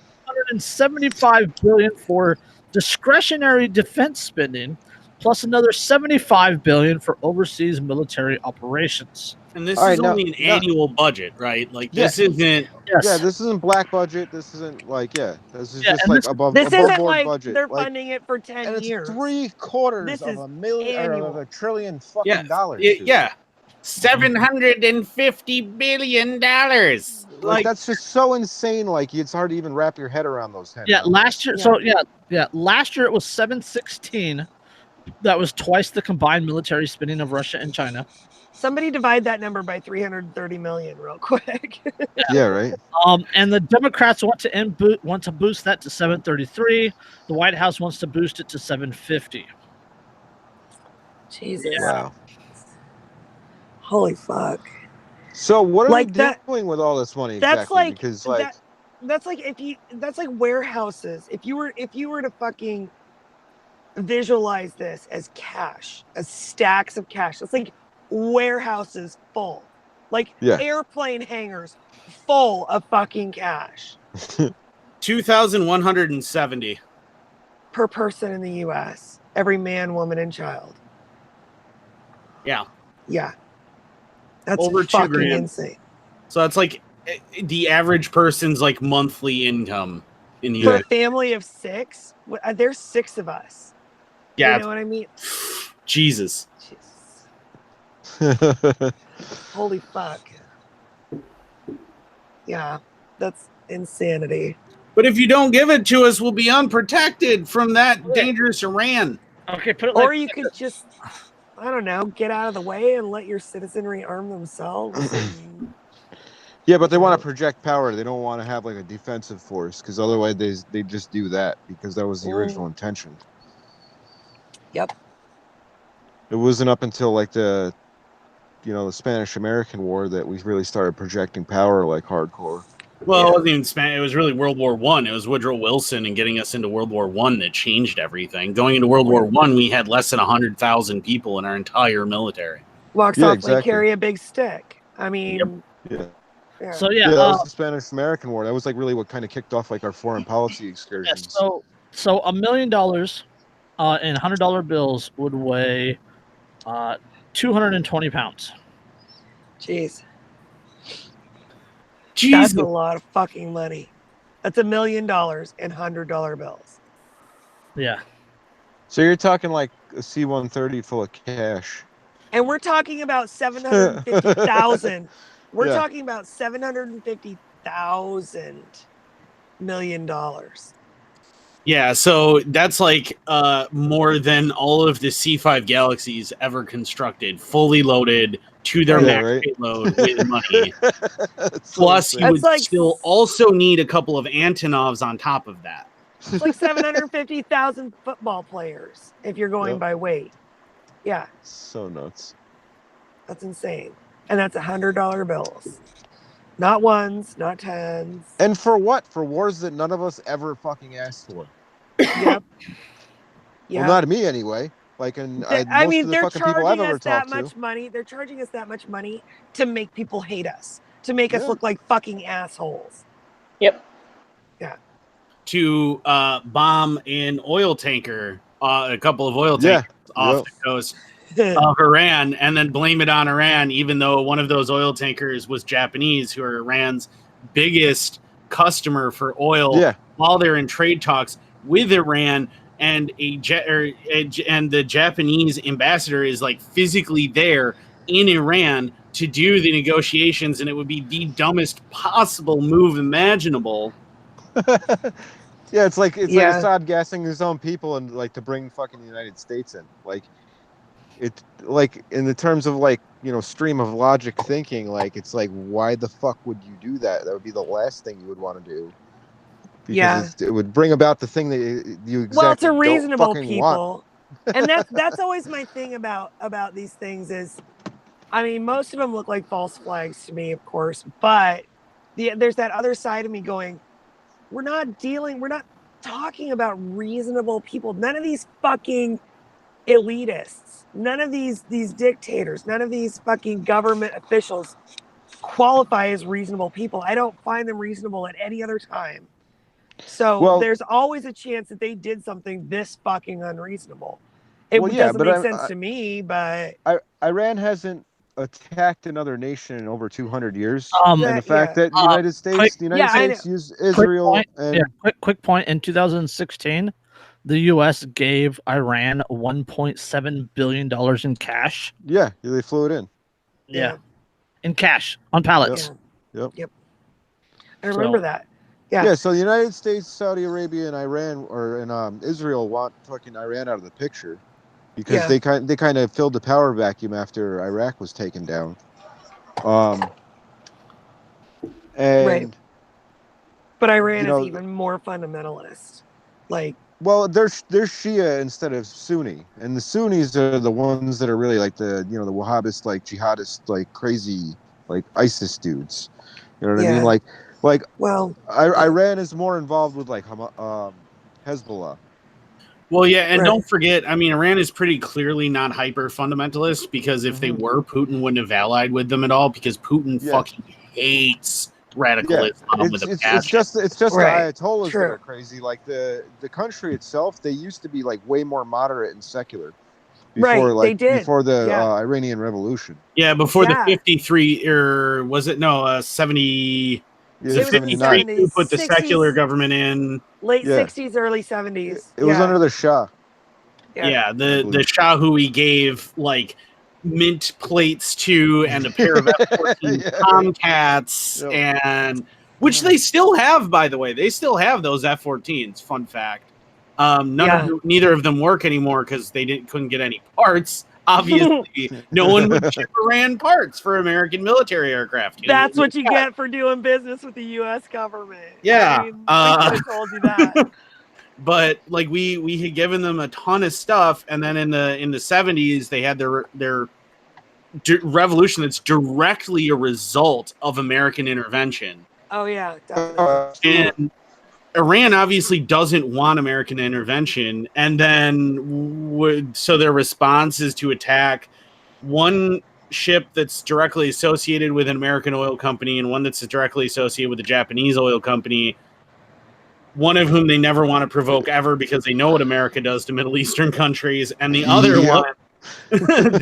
$175 billion for discretionary defense spending, plus another $75 billion for overseas military operations. And this is only an annual budget, right? Like this isn't. Yeah, this isn't black budget. This isn't this is just above this isn't board budget. They're funding it for 10 and years. It's $750 billion of a trillion fucking dollars. $750 billion. Like that's just so insane. Like it's hard to even wrap your head around those. Last year. Last year it was 716. That was twice the combined military spending of Russia and China. Somebody divide that number by 330 million real quick. Yeah, right. And the Democrats want to boost that to 733. The White House wants to boost it to 750. Jesus. Wow. Holy fuck. So what are they doing with all this money exactly? Because that's like warehouses. If you were to fucking visualize this as cash, as stacks of cash, it's like warehouses full, airplane hangars full of fucking cash. 2,170 per person in the U.S. every man, woman, and child. Yeah. Yeah. That's Over fucking $2,000. insane. So that's like the average person's like monthly income in the For a United family of 6, there's 6 of us. Yeah. You know what I mean? Jesus. Holy fuck. Yeah, that's insanity. But if you don't give it to us, we'll be unprotected from that dangerous Iran. Okay, put it Or you could just, I don't know, get out of the way and let your citizenry arm themselves. And, Yeah, but they want to project power. They don't want to have like a defensive force because otherwise they just do that because that was the original intention. Yep. It wasn't up until like the Spanish-American War that we really started projecting power like hardcore. Well, it wasn't even Spanish. It was really World War One. It was Woodrow Wilson and getting us into World War One that changed everything. Going into World War One, we had less than 100,000 people in our entire military. Walk softly, carry a big stick. I mean, yeah. So that was the Spanish-American War. That was like really what kind of kicked off like our foreign policy excursions. Yeah, so $1 million in $100 bills would weigh 220 pounds. Jeez. Jesus. That's a lot of fucking money. That's $1 million in $100 bills. Yeah. So you're talking like a C-130 full of cash. And we're talking about 750,000. We're Yeah. talking about $750,000 million. Yeah, so that's like more than all of the C5 Galaxies ever constructed, fully loaded to their max payload with money. Plus, you would still also need a couple of Antonovs on top of that. It's like 750,000 football players if you're going by weight. Yeah. So nuts. That's insane. And that's $100 bills. Not ones, not tens. And for what? For wars that none of us ever fucking asked for. Yep. Well, not me anyway. Like, and I mean, they're charging us that much money. They're charging us that much money to make people hate us, to make us look like fucking assholes. Yep. Yeah. To bomb an oil tanker, a couple of oil tankers off the coast of Iran, and then blame it on Iran, even though one of those oil tankers was Japanese, who are Iran's biggest customer for oil, while they're in trade talks with Iran. And and the Japanese ambassador is like physically there in Iran to do the negotiations, and it would be the dumbest possible move imaginable. Yeah, it's like Assad gassing his own people and like to bring fucking the United States in. Like it, like in the terms of like stream of logic thinking, like it's like why the fuck would you do that? That would be the last thing you would want to do. Because it would bring about the thing that you exactly well, it's a reasonable don't people, and that's always my thing about these things is, I mean, most of them look like false flags to me, of course, but there's that other side of me going, we're not talking about reasonable people. None of these fucking elitists, none of these dictators, none of these fucking government officials qualify as reasonable people. I don't find them reasonable at any other time. So there's always a chance that they did something this fucking unreasonable. It doesn't make sense to me, but Iran hasn't attacked another nation in over 200 years. And the fact that the United States used Israel. Quick point. In 2016, the U.S. gave Iran $1.7 billion in cash. Yeah, they flew it in. Yeah. In cash, on pallets. Yep. I remember that. Yeah, so the United States, Saudi Arabia, and Iran, and Israel want fucking Iran out of the picture because they kind of filled the power vacuum after Iraq was taken down. And but Iran is even more fundamentalist. Like, well, they're Shia instead of Sunni, and the Sunnis are the ones that are really like the the Wahhabist, like jihadist, like crazy, like ISIS dudes. You know what I mean? Like, well, Iran is more involved with like Hezbollah. Well, yeah, and don't forget, I mean, Iran is pretty clearly not hyper fundamentalist because if they were, Putin wouldn't have allied with them at all because Putin fucking hates radical Islam with a passion. It's just Right. the Ayatollahs True. that are crazy. Like the country itself, they used to be like way more moderate and secular before Right, they did. before the Yeah. Iranian Revolution. Yeah, before Yeah. the 53, or was it 70? Yeah, The It was in the 53 who 70s, put the 60s. secular government in. Late Yeah. 60s, early 70s. It was under the Shah. Yeah, the believe. Shah who he gave like mint plates to and a pair of F-14 Tomcats, and which they still have, by the way. They still have those F-14s. Fun fact. Neither of them work anymore because they couldn't get any parts. Obviously, no one would ship Iran parts for American military aircraft. That's what you get for doing business with the U.S. government. Yeah, I mean, we could have told you that. But like we had given them a ton of stuff, and then in the 70s they had their revolution that's directly a result of American intervention. Oh yeah, definitely. And Iran obviously doesn't want American intervention, and then so their response is to attack one ship that's directly associated with an American oil company and one that's directly associated with a Japanese oil company, one of whom they never want to provoke ever because they know what America does to Middle Eastern countries, and the other one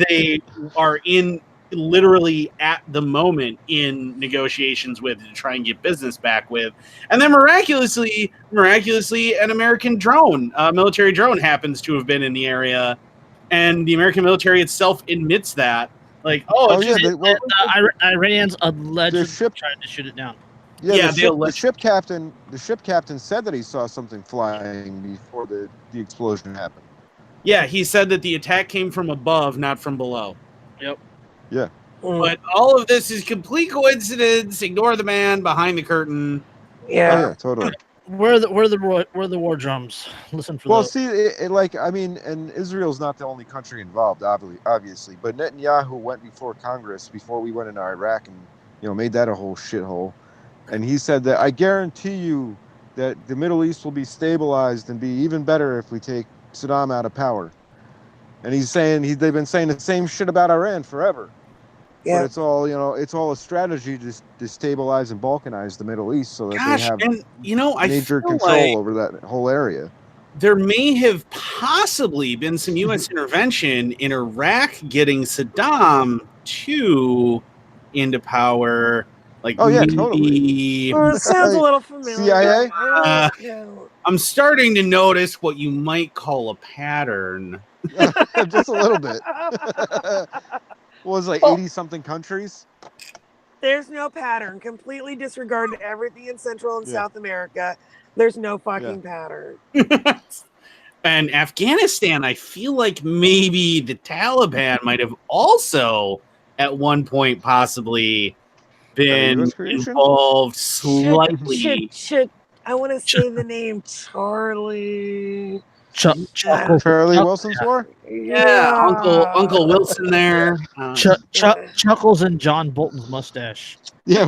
they are in literally at the moment in negotiations with to try and get business back with. And then miraculously an American drone, military drone happens to have been in the area, and the American military itself admits that. Like, Iranians allegedly trying to shoot it down. The ship captain said that he saw something flying before the explosion happened. Yeah, he said that the attack came from above, not from below. Yep. Yeah. But all of this is complete coincidence. Ignore the man behind the curtain. Yeah. Oh, yeah, totally. Where are the war drums? Listen for those. See, and Israel's not the only country involved, obviously, but Netanyahu went before Congress before we went into Iraq and made that a whole shithole. And he said that I guarantee you that the Middle East will be stabilized and be even better if we take Saddam out of power. And he's saying they've been saying the same shit about Iran forever. Yeah. But it's all a strategy to destabilize and balkanize the Middle East so that they have major control over that whole area. There may have possibly been some U.S. intervention in Iraq getting Saddam into power. Like, totally. It sounds a little familiar. CIA? I'm starting to notice what you might call a pattern. Just a little bit. Was like 80-something countries? There's no pattern. Completely disregard everything in Central and South America. There's no fucking pattern. And Afghanistan, I feel like maybe the Taliban might have also at one point possibly been involved slightly. Should I want to say the name Charlie? Charlie Wilson's war? Yeah, Uncle Wilson there. Chuckles and John Bolton's mustache. Yeah.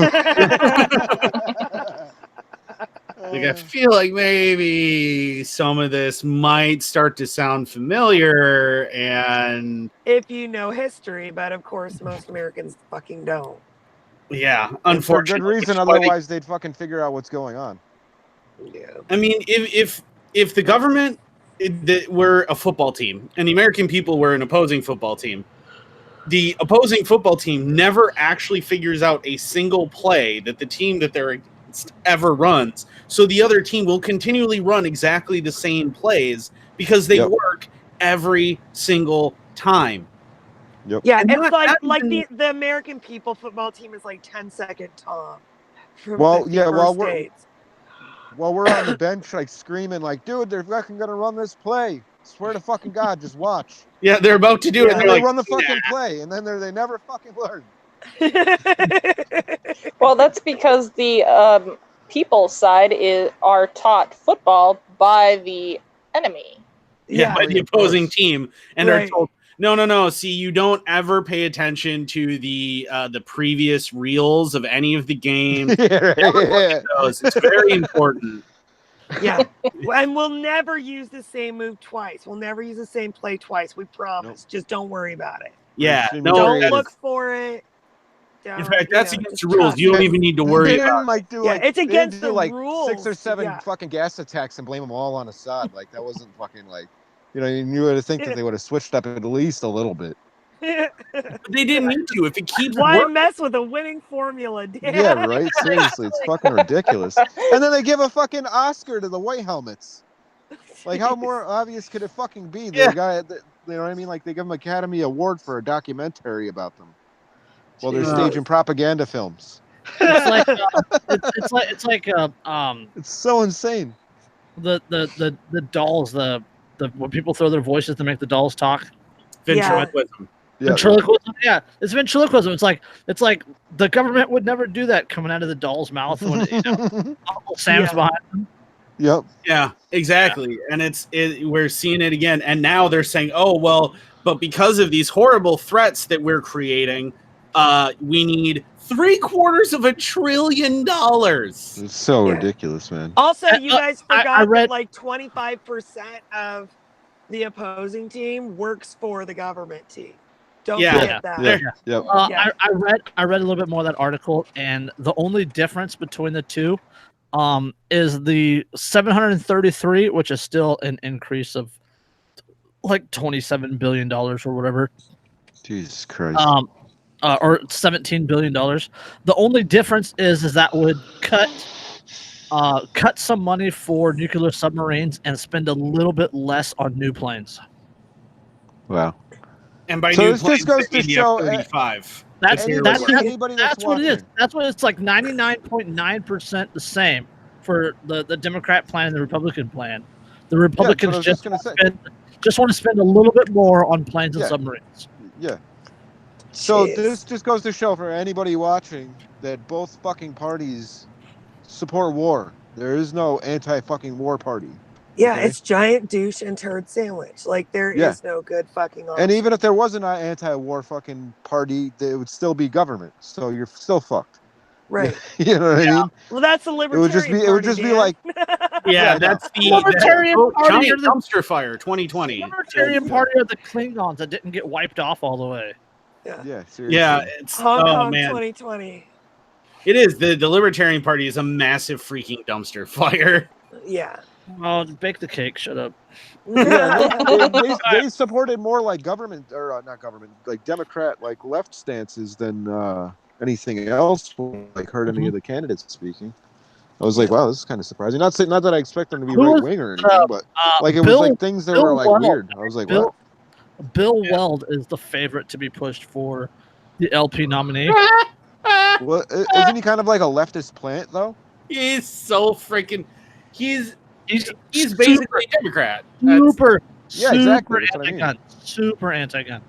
Like, I feel like maybe some of this might start to sound familiar, and if you know history, but of course most Americans fucking don't. Yeah, unfortunately, for good reason. Otherwise, they'd fucking figure out what's going on. Yeah. I mean, if the government were a football team and the American people were an opposing football team, the opposing football team never actually figures out a single play that the team that they're against ever runs. So the other team will continually run exactly the same plays because they work every single time. Yep. Yeah, it's like the American people football team is like 10-second Tom. While we're on the bench, like screaming, like, dude, they're fucking gonna run this play. Swear to fucking God, just watch. Yeah, they're about to do it. They're like, run the fucking play, and then they never fucking learn. Well, that's because the people's side are taught football by the enemy. Yeah, by the opposing team, and are told, no. See, you don't ever pay attention to the previous reels of any of the games. It's very important. Yeah, and we'll never use the same move twice. We'll never use the same play twice. We promise. Just don't worry about it. Yeah, don't look for it. down. In fact, that's you know, against just the rules. chuck You don't it. even need to They worry didn't about. like do Yeah, like it's they didn't against do the like rules. 6 or 7 Yeah. fucking gas attacks and blame them all on Assad. Like that wasn't fucking like, you know, you would think that they would have switched up at least a little bit. But they didn't need to. If it keeps Why working, mess with a winning formula, Dan? Yeah, right. Seriously, it's fucking ridiculous. And then they give a fucking Oscar to the white helmets. Like, how more obvious could it fucking be? The guy, you know what I mean? Like, they give him Academy Award for a documentary about them while they're staging propaganda films. It's like it's like It's so insane. the dolls, the when people throw their voices to make the dolls talk. ventriloquism. Yeah, Ventriloquism, yeah, it's ventriloquism. It's like the government would never do that coming out of the doll's mouth when Uncle Sam's Yeah. behind them. Yep. Yeah, exactly. And we're seeing it again. And now they're saying, oh, well, but because of these horrible threats that we're creating, we need $750 billion. It's so Yeah. ridiculous, man. Also, you guys forgot I read- that like 25% of the opposing team works for the government team. Don't forget that. Yeah. Yep. Yeah. I read a little bit more of that article, and the only difference between the two is the 733, which is still an increase of like $27 billion or whatever. Jesus Christ. Or $17 billion. The only difference is that would cut some money for nuclear submarines and spend a little bit less on new planes. Wow. And by So new this just planes, goes they to mean the show, F-35. That's anybody that's what it is. watching. That's what it's like. 99.9% the same for the Democrat plan and the Republican plan. The Republicans just want to spend a little bit more on planes and submarines. Yeah. So Jeez. this just goes to show for anybody watching that both fucking parties support war. There is no anti-fucking war party. Yeah, Okay? it's giant douche and turd sandwich. Like there is no good fucking option. And even if there was an anti-war fucking party, it would still be government. So you're still fucked. Right. You know what I mean? Well, that's the It libertarian would just be. party, It would just be Dan. like. Yeah, I that's the Libertarian Party giant or the- dumpster fire 2020. The Libertarian Party are the Klingons that didn't get wiped off all the way. Yeah. Seriously. Yeah, it's Hong Kong man, 2020. it is the Libertarian Party is a massive freaking dumpster fire. Yeah. Oh, bake the cake. Shut up. Yeah, they supported more like government or not government, like Democrat, like left stances than anything else. Like heard any of the candidates speaking. I was like, wow, this is kind of surprising. Not that I expect them to be right wing or anything, but like it was like things that were like weird. I was like, what? Bill Weld is the favorite to be pushed for the LP nominee. Well, isn't he kind of like a leftist plant though? He's so freaking. He's super, basically a Democrat. Super, Yeah, exactly. That's what I anti-gun. Super anti-gun.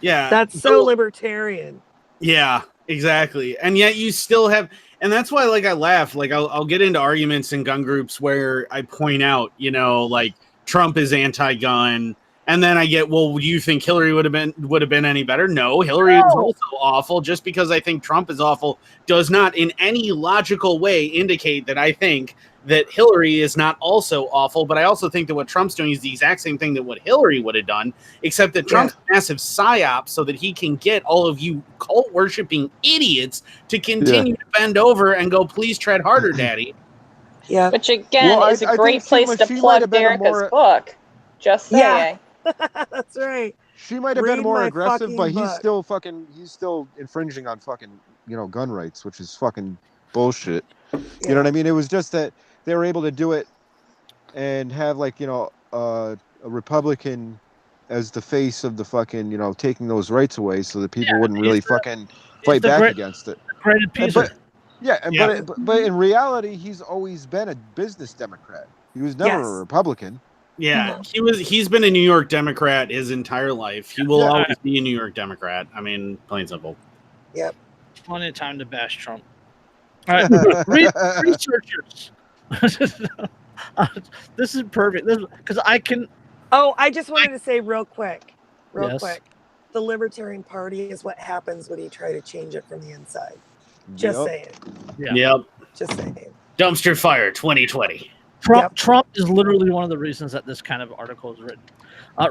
Yeah, That's so libertarian. Yeah, exactly. And yet you still have, and that's why, like, I laugh. Like, I'll get into arguments in gun groups where I point out, you know, like Trump is anti-gun, and then I get, well, do you think Hillary would have been any better? No, Hillary is also awful. Just because I think Trump is awful does not, in any logical way, indicate that I think that Hillary is not also awful. But I also think that what Trump's doing is the exact same thing that what Hillary would have done, except that Trump's a massive psyop so that he can get all of you cult worshipping idiots to continue to bend over and go, please tread harder, daddy. Yeah. Which again is a great place to plug Derica's book. Just saying. That's right. She might have been Read more my aggressive, fucking but book. he's still infringing on fucking, you know, gun rights, which is fucking bullshit. You know what I mean? It was just that they were able to do it and have, like, you know, a Republican as the face of the fucking, you know, taking those rights away so that people wouldn't really fucking fight back against it. Great appeaser. But in reality, he's always been a business Democrat. He was never a Republican. Yeah, he's been a New York Democrat his entire life. He will always be a New York Democrat. I mean, plain and simple. Yep. Plenty of time to bash Trump. All right, researchers. This is perfect. Because I can. Oh, I just wanted to say real quick. The Libertarian Party is what happens when you try to change it from the inside. Just saying. Yeah. Yep. Just saying. Dumpster fire 2020. Trump is literally one of the reasons that this kind of article is written.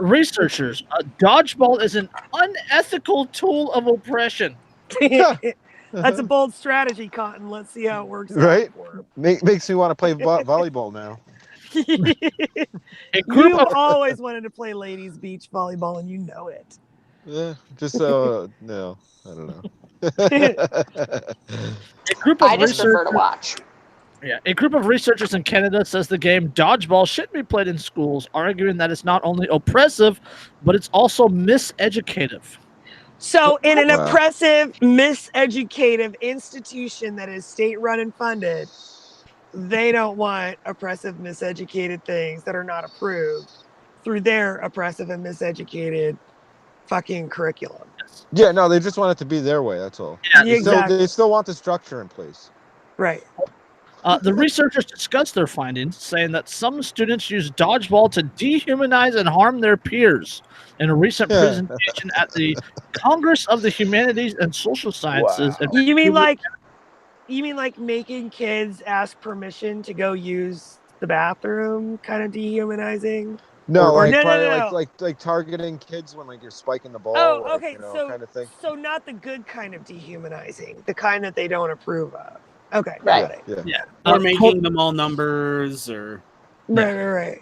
Researchers, dodgeball is an unethical tool of oppression. That's a bold strategy, Cotton. Let's see how it works Right? out for him. Makes me want to play volleyball now. You've always wanted to play ladies beach volleyball, and you know it. Yeah, just so no, I don't know. I just prefer to watch. Yeah, a group of researchers in Canada says the game dodgeball shouldn't be played in schools, arguing that it's not only oppressive, but it's also miseducative. So, in an oppressive, miseducative institution that is state-run and funded, they don't want oppressive, miseducated things that are not approved through their oppressive and miseducated fucking curriculum. Yeah, no, they just want it to be their way. That's all. Yeah, exactly. They still want the structure in place. Right. The researchers discussed their findings, saying that some students use dodgeball to dehumanize and harm their peers. In a recent presentation at the Congress of the Humanities and Social Sciences, You mean like making kids ask permission to go use the bathroom, kind of dehumanizing? No, no. Like targeting kids when like you're spiking the ball. Oh, okay. Kind of thing. So not the good kind of dehumanizing, the kind that they don't approve of. Okay, right. Yeah. Or making them all numbers, or right.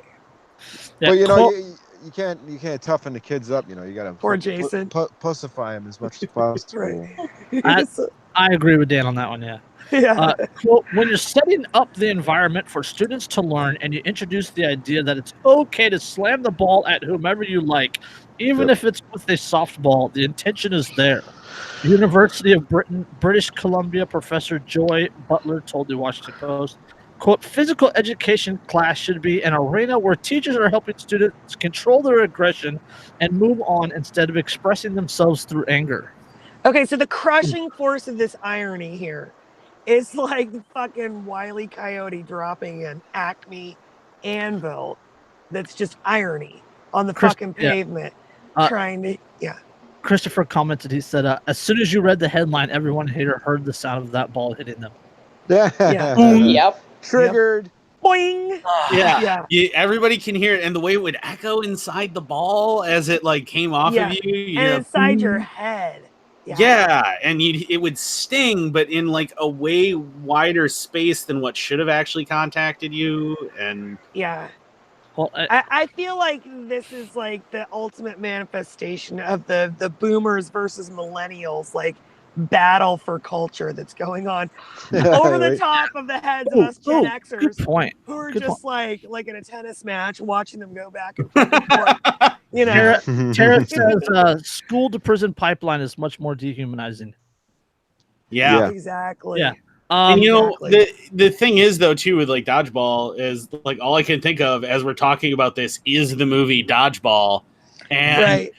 Yeah, but you can't toughen the kids up. You gotta Jason pussify them as much as possible. Right. I agree with Dan on that one. Yeah. Quote, when you're setting up the environment for students to learn and you introduce the idea that it's okay to slam the ball at whomever you like, even if it's with a softball, the intention is there. University of British Columbia professor Joy Butler told the Washington Post, quote, physical education class should be an arena where teachers are helping students control their aggression and move on instead of expressing themselves through anger. Okay, so the crushing force of this irony here is like the fucking Wile E. Coyote dropping an Acme anvil that's just irony on the fucking pavement, trying to, Christopher commented, he said, as soon as you read the headline, everyone here heard the sound of that ball hitting them. Yep. Triggered. Boing. Yeah. Everybody can hear it, and the way it would echo inside the ball as it like came off of you. And inside your head. Yeah, and it would sting, but in like a way wider space than what should have actually contacted you. And well, I feel like this is like the ultimate manifestation of the boomers versus millennials like battle for culture that's going on over the top of the heads of us Gen Xers. Good point. Who are just like in a tennis match, watching them go back and forth. Tara says school to prison pipeline is much more dehumanizing. Yeah. Exactly. Yeah. And the thing is though too with like dodgeball is like all I can think of as we're talking about this is the movie Dodgeball, and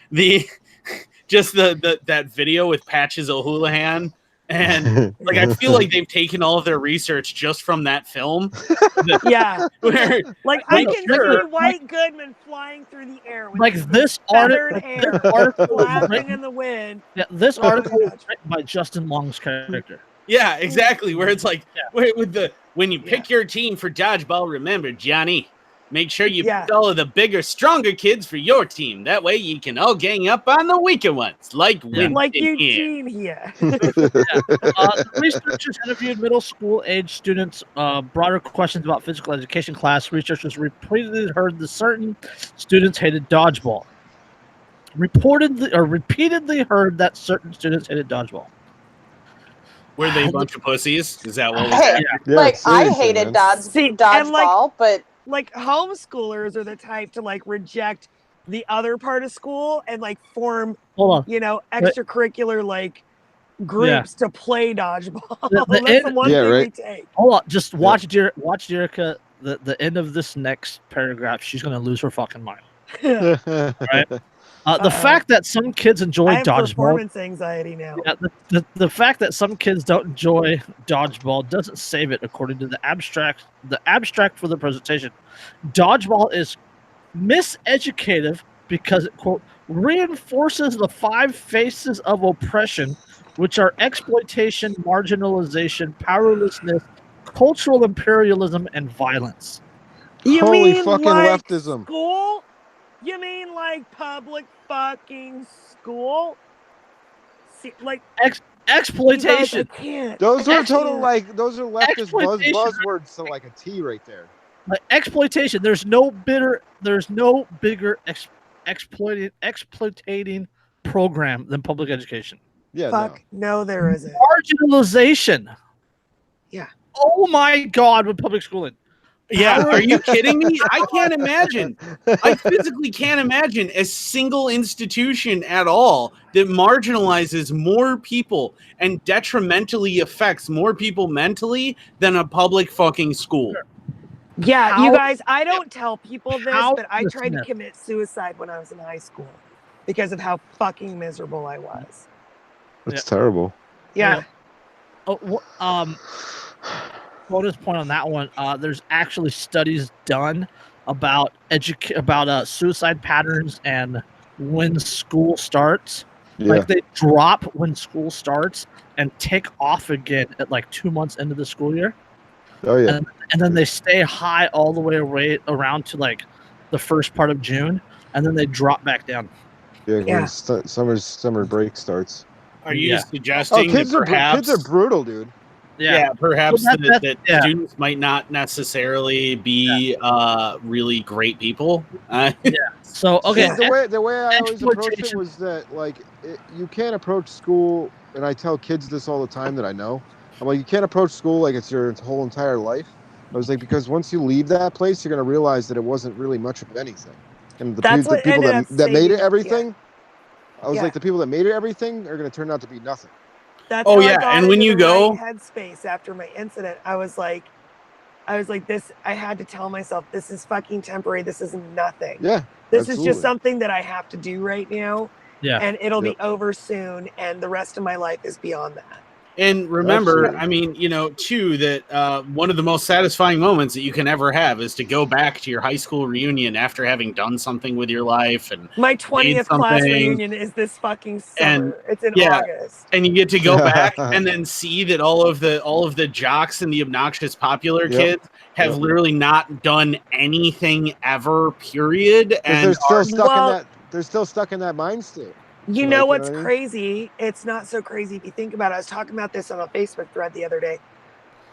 that video with Patches O'Houlihan, and like I feel like they've taken all of their research just from that film. Where, like I can see White Goodman flying through the air with like this article flapping in the wind. Yeah, this article was written by Justin Long's character. Yeah, exactly. Where it's like when you pick your team for dodgeball, remember, Johnny, make sure you pick all of the bigger, stronger kids for your team. That way you can all gang up on the weaker ones, like Eugene here. Researchers interviewed middle school age students. Broader questions about physical education class. Researchers repeatedly heard that certain students hated dodgeball. Repeatedly heard that certain students hated dodgeball. Were they a bunch of pussies? Is that what? I hated dodgeball, but like homeschoolers are the type to like reject the other part of school and like form, extracurriclar like groups to play dodgeball. That's the one thing they take. Hold on, just watch Jerica. The end of this next paragraph, she's gonna lose her fucking mind. Right? The fact that some kids enjoy dodgeball. Performance anxiety now. Yeah, the fact that some kids don't enjoy dodgeball doesn't save it, according to the abstract for the presentation. Dodgeball is miseducative because it, quote, reinforces the 5 faces of oppression, which are exploitation, marginalization, powerlessness, cultural imperialism, and violence. You Holy mean fucking like leftism. school? You mean like public fucking school? See, like Exploitation. You guys, I can't. Those I are total can't. those are leftist Exploitation. buzzwords to like a T right there. Like exploitation. There's no bigger exploitating program than public education. Yeah, Fuck no, there isn't. Marginalization. Yeah. Oh my God, with public schooling. Yeah, are you kidding me? I can't imagine. I physically can't imagine a single institution at all that marginalizes more people and detrimentally affects more people mentally than a public fucking school. Yeah, you guys, I don't tell people this, but I How tried to commit suicide when I was in high school because of how fucking miserable I was. That's terrible. Yeah. Bonus point on that one. There's actually studies done about suicide patterns and when school starts. Yeah. Like they drop when school starts and take off again at like 2 months into the school year. Oh yeah. And then they stay high all the way around to like the first part of June, and then they drop back down. Yeah. When summer break starts. Are you suggesting kids that perhaps kids are brutal, dude? Yeah, perhaps Well, that students might not necessarily be really great people. So okay, the way I always approached it was that like you can't approach school, and I tell kids this all the time that I know. I'm like, you can't approach school like it's your whole entire life. I was like, because once you leave that place, you're gonna realize that it wasn't really much of anything. And the people that made it everything, I was like, the people that made it everything are gonna turn out to be nothing. That's how I got and when you go headspace after my incident, I was like this. I had to tell myself, this is fucking temporary. This is nothing. Yeah, this is just something that I have to do right now. Yeah, and it'll be over soon, and the rest of my life is beyond that. And remember, I mean, too, that one of the most satisfying moments that you can ever have is to go back to your high school reunion after having done something with your life. And my 20th class reunion is this fucking summer. It's in August. And you get to go back and then see that all of the jocks and the obnoxious popular kids have literally not done anything ever, period. And they're still stuck they're still stuck in that mind state. You know what's crazy? It's not so crazy if you think about it. I was talking about this on a Facebook thread the other day.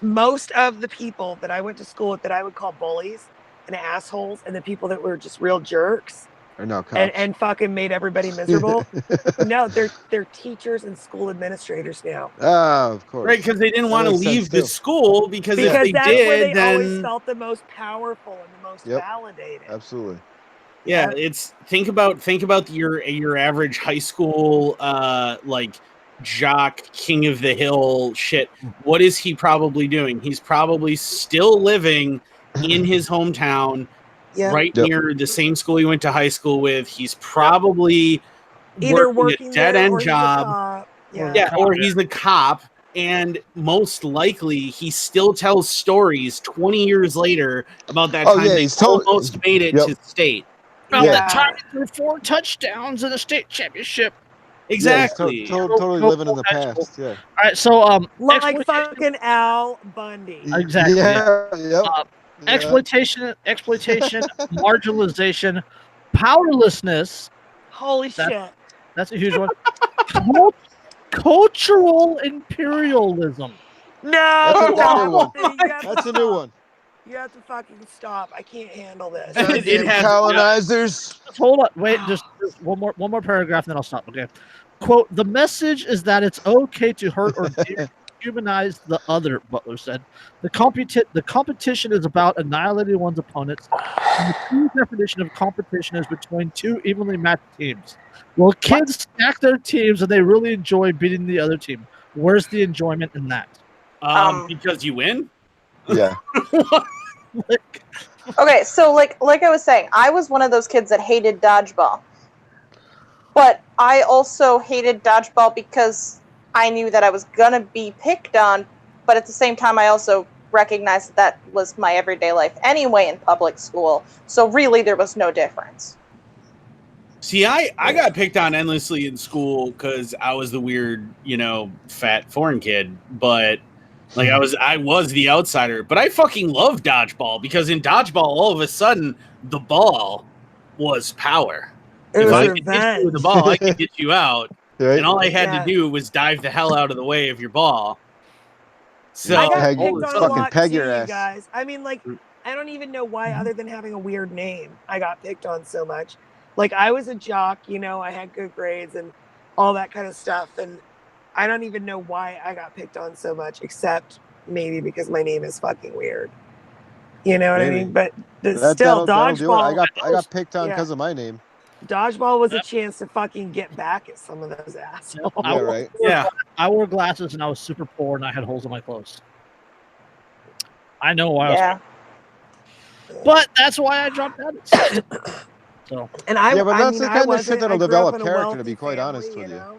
Most of the people that I went to school with that I would call bullies and assholes, and the people that were just real jerks and fucking made everybody miserable. No, they're teachers and school administrators now. Oh, of course. Right, because they didn't want to leave the school because if they that's did, where they then always felt the most powerful and the most validated. Absolutely. Yeah, it's think about your average high school like jock king of the hill shit. What is he probably doing? He's probably still living in his hometown, right near the same school he went to high school with. He's probably either working a dead end job, or he's the cop. And most likely, he still tells stories 20 years later about that time they almost made it to state. About that time he threw 4 touchdowns in the state championship. Exactly. Yeah, totally living in the past. Yeah. All right. So like fucking Al Bundy. Exactly. Yeah. Exploitation, marginalization, powerlessness. Holy shit. That's a huge one. Cultural imperialism. No. That's a new one. You have to fucking stop. I can't handle this. Colonizers. Hold on. Wait, just one more paragraph, and then I'll stop. Okay. Quote, the message is that it's okay to hurt or dehumanize the other, Butler said. The competition is about annihilating one's opponents. And the true definition of competition is between 2 evenly matched teams. Well, kids stack their teams and they really enjoy beating the other team. Where's the enjoyment in that? Because you win? Yeah. Okay, so like I was saying, I was one of those kids that hated dodgeball. But I also hated dodgeball because I knew that I was gonna be picked on, but at the same time I also recognized that was my everyday life anyway in public school. So really there was no difference. See, I got picked on endlessly in school because I was the weird, fat foreign kid, but Like I was the outsider, but I fucking love dodgeball because in dodgeball, all of a sudden, the ball was power. It If was I could hit you with the ball, I could get you out, Right? and all I had to do was dive the hell out of the way of your ball. So I got Peg- picked on a fucking lot peg too, your you ass. guys. I mean, like, I don't even know why, other than having a weird name, I got picked on so much. Like, I was a jock, you know, I had good grades and all that kind of stuff, and I don't even know why I got picked on so much, except maybe because my name is fucking weird. You know what I Maybe. mean? But That'll still, do it. dodgeball. I got picked on Yeah. because of my name. Dodgeball was a chance to fucking get back at some of those assholes. Yeah, right. yeah, I wore glasses and I was super poor and I had holes in my clothes. I know why. Yeah. But that's why I dropped out. So And I, Yeah, but I that's mean, the I kind of shit wasn't- that'll I grew develop up in a character, to wealthy be quite family, honest with you. know?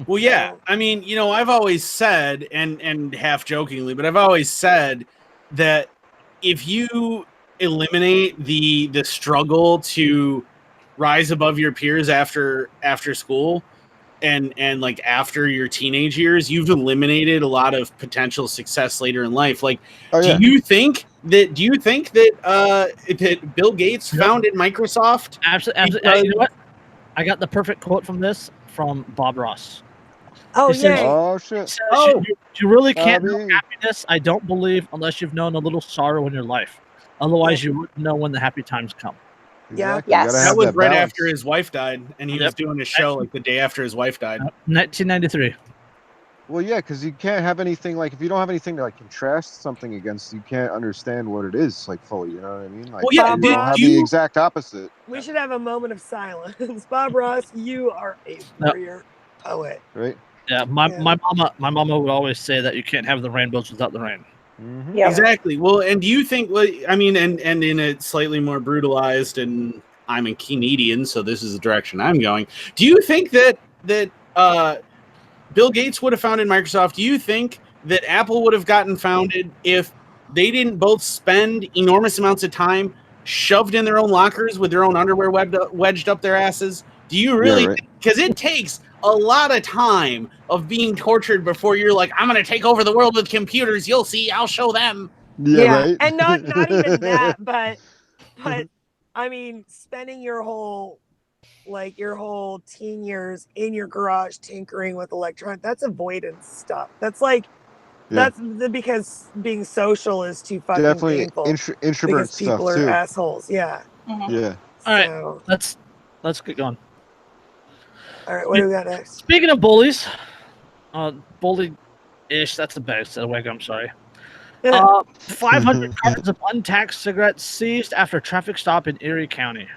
well, yeah. So- I mean, you know, I've always said, and half jokingly, but I've always said that if you eliminate the struggle to rise above your peers after school and like after your teenage years, you've eliminated a lot of potential success later in life. Like, Oh, yeah. do you think that that Bill Gates founded Microsoft? absolutely. Because- You know what? I got the perfect quote from this from Bob Ross. Oh, He says- yay. Oh, He shit. says, Oh. you really can't know Bobby. happiness, I don't believe, unless you've known a little sorrow in your life. Otherwise, you wouldn't know when the happy times come. Yeah. Exactly. You Yes. gotta That have was that right balance. after his wife died, and he was Yep. doing a show like the day after his wife died. 1993. Well, yeah, because you can't have anything like if you don't have anything to like contrast something against, you can't understand what it is like fully. You know what I mean? Like, Well, yeah, Bob you'll Ross- have do you- the exact opposite. We should have a moment of silence. Bob Ross, you are a warrior poet. Right? Yeah, my mama would always say that you can't have the rainbows without the rain. Mm-hmm. Yep. Exactly. Well, and do you think? Well, I mean, and in a slightly more brutalized, and I'm a Canadian, so this is the direction I'm going. Do you think that Bill Gates would have founded Microsoft? Do you think that Apple would have gotten founded if they didn't both spend enormous amounts of time shoved in their own lockers with their own underwear wedged up their asses? Do you really? Yeah, right. Because it takes a lot of time of being tortured before you're like, I'm going to take over the world with computers. You'll see. I'll show them. Yeah, right. And not even that, but I mean, spending your whole teen years in your garage tinkering with electronics, that's avoidance stuff. That's like Yeah. because being social is too fucking Definitely painful introvert because stuff people are too. assholes. Yeah. Mhm. Yeah. All right. So, Let's get going. all right, what do we got next? Speaking of bullies, bully-ish, that's the best way. I'm sorry. 500 cartons of untaxed cigarettes seized after traffic stop in Erie County.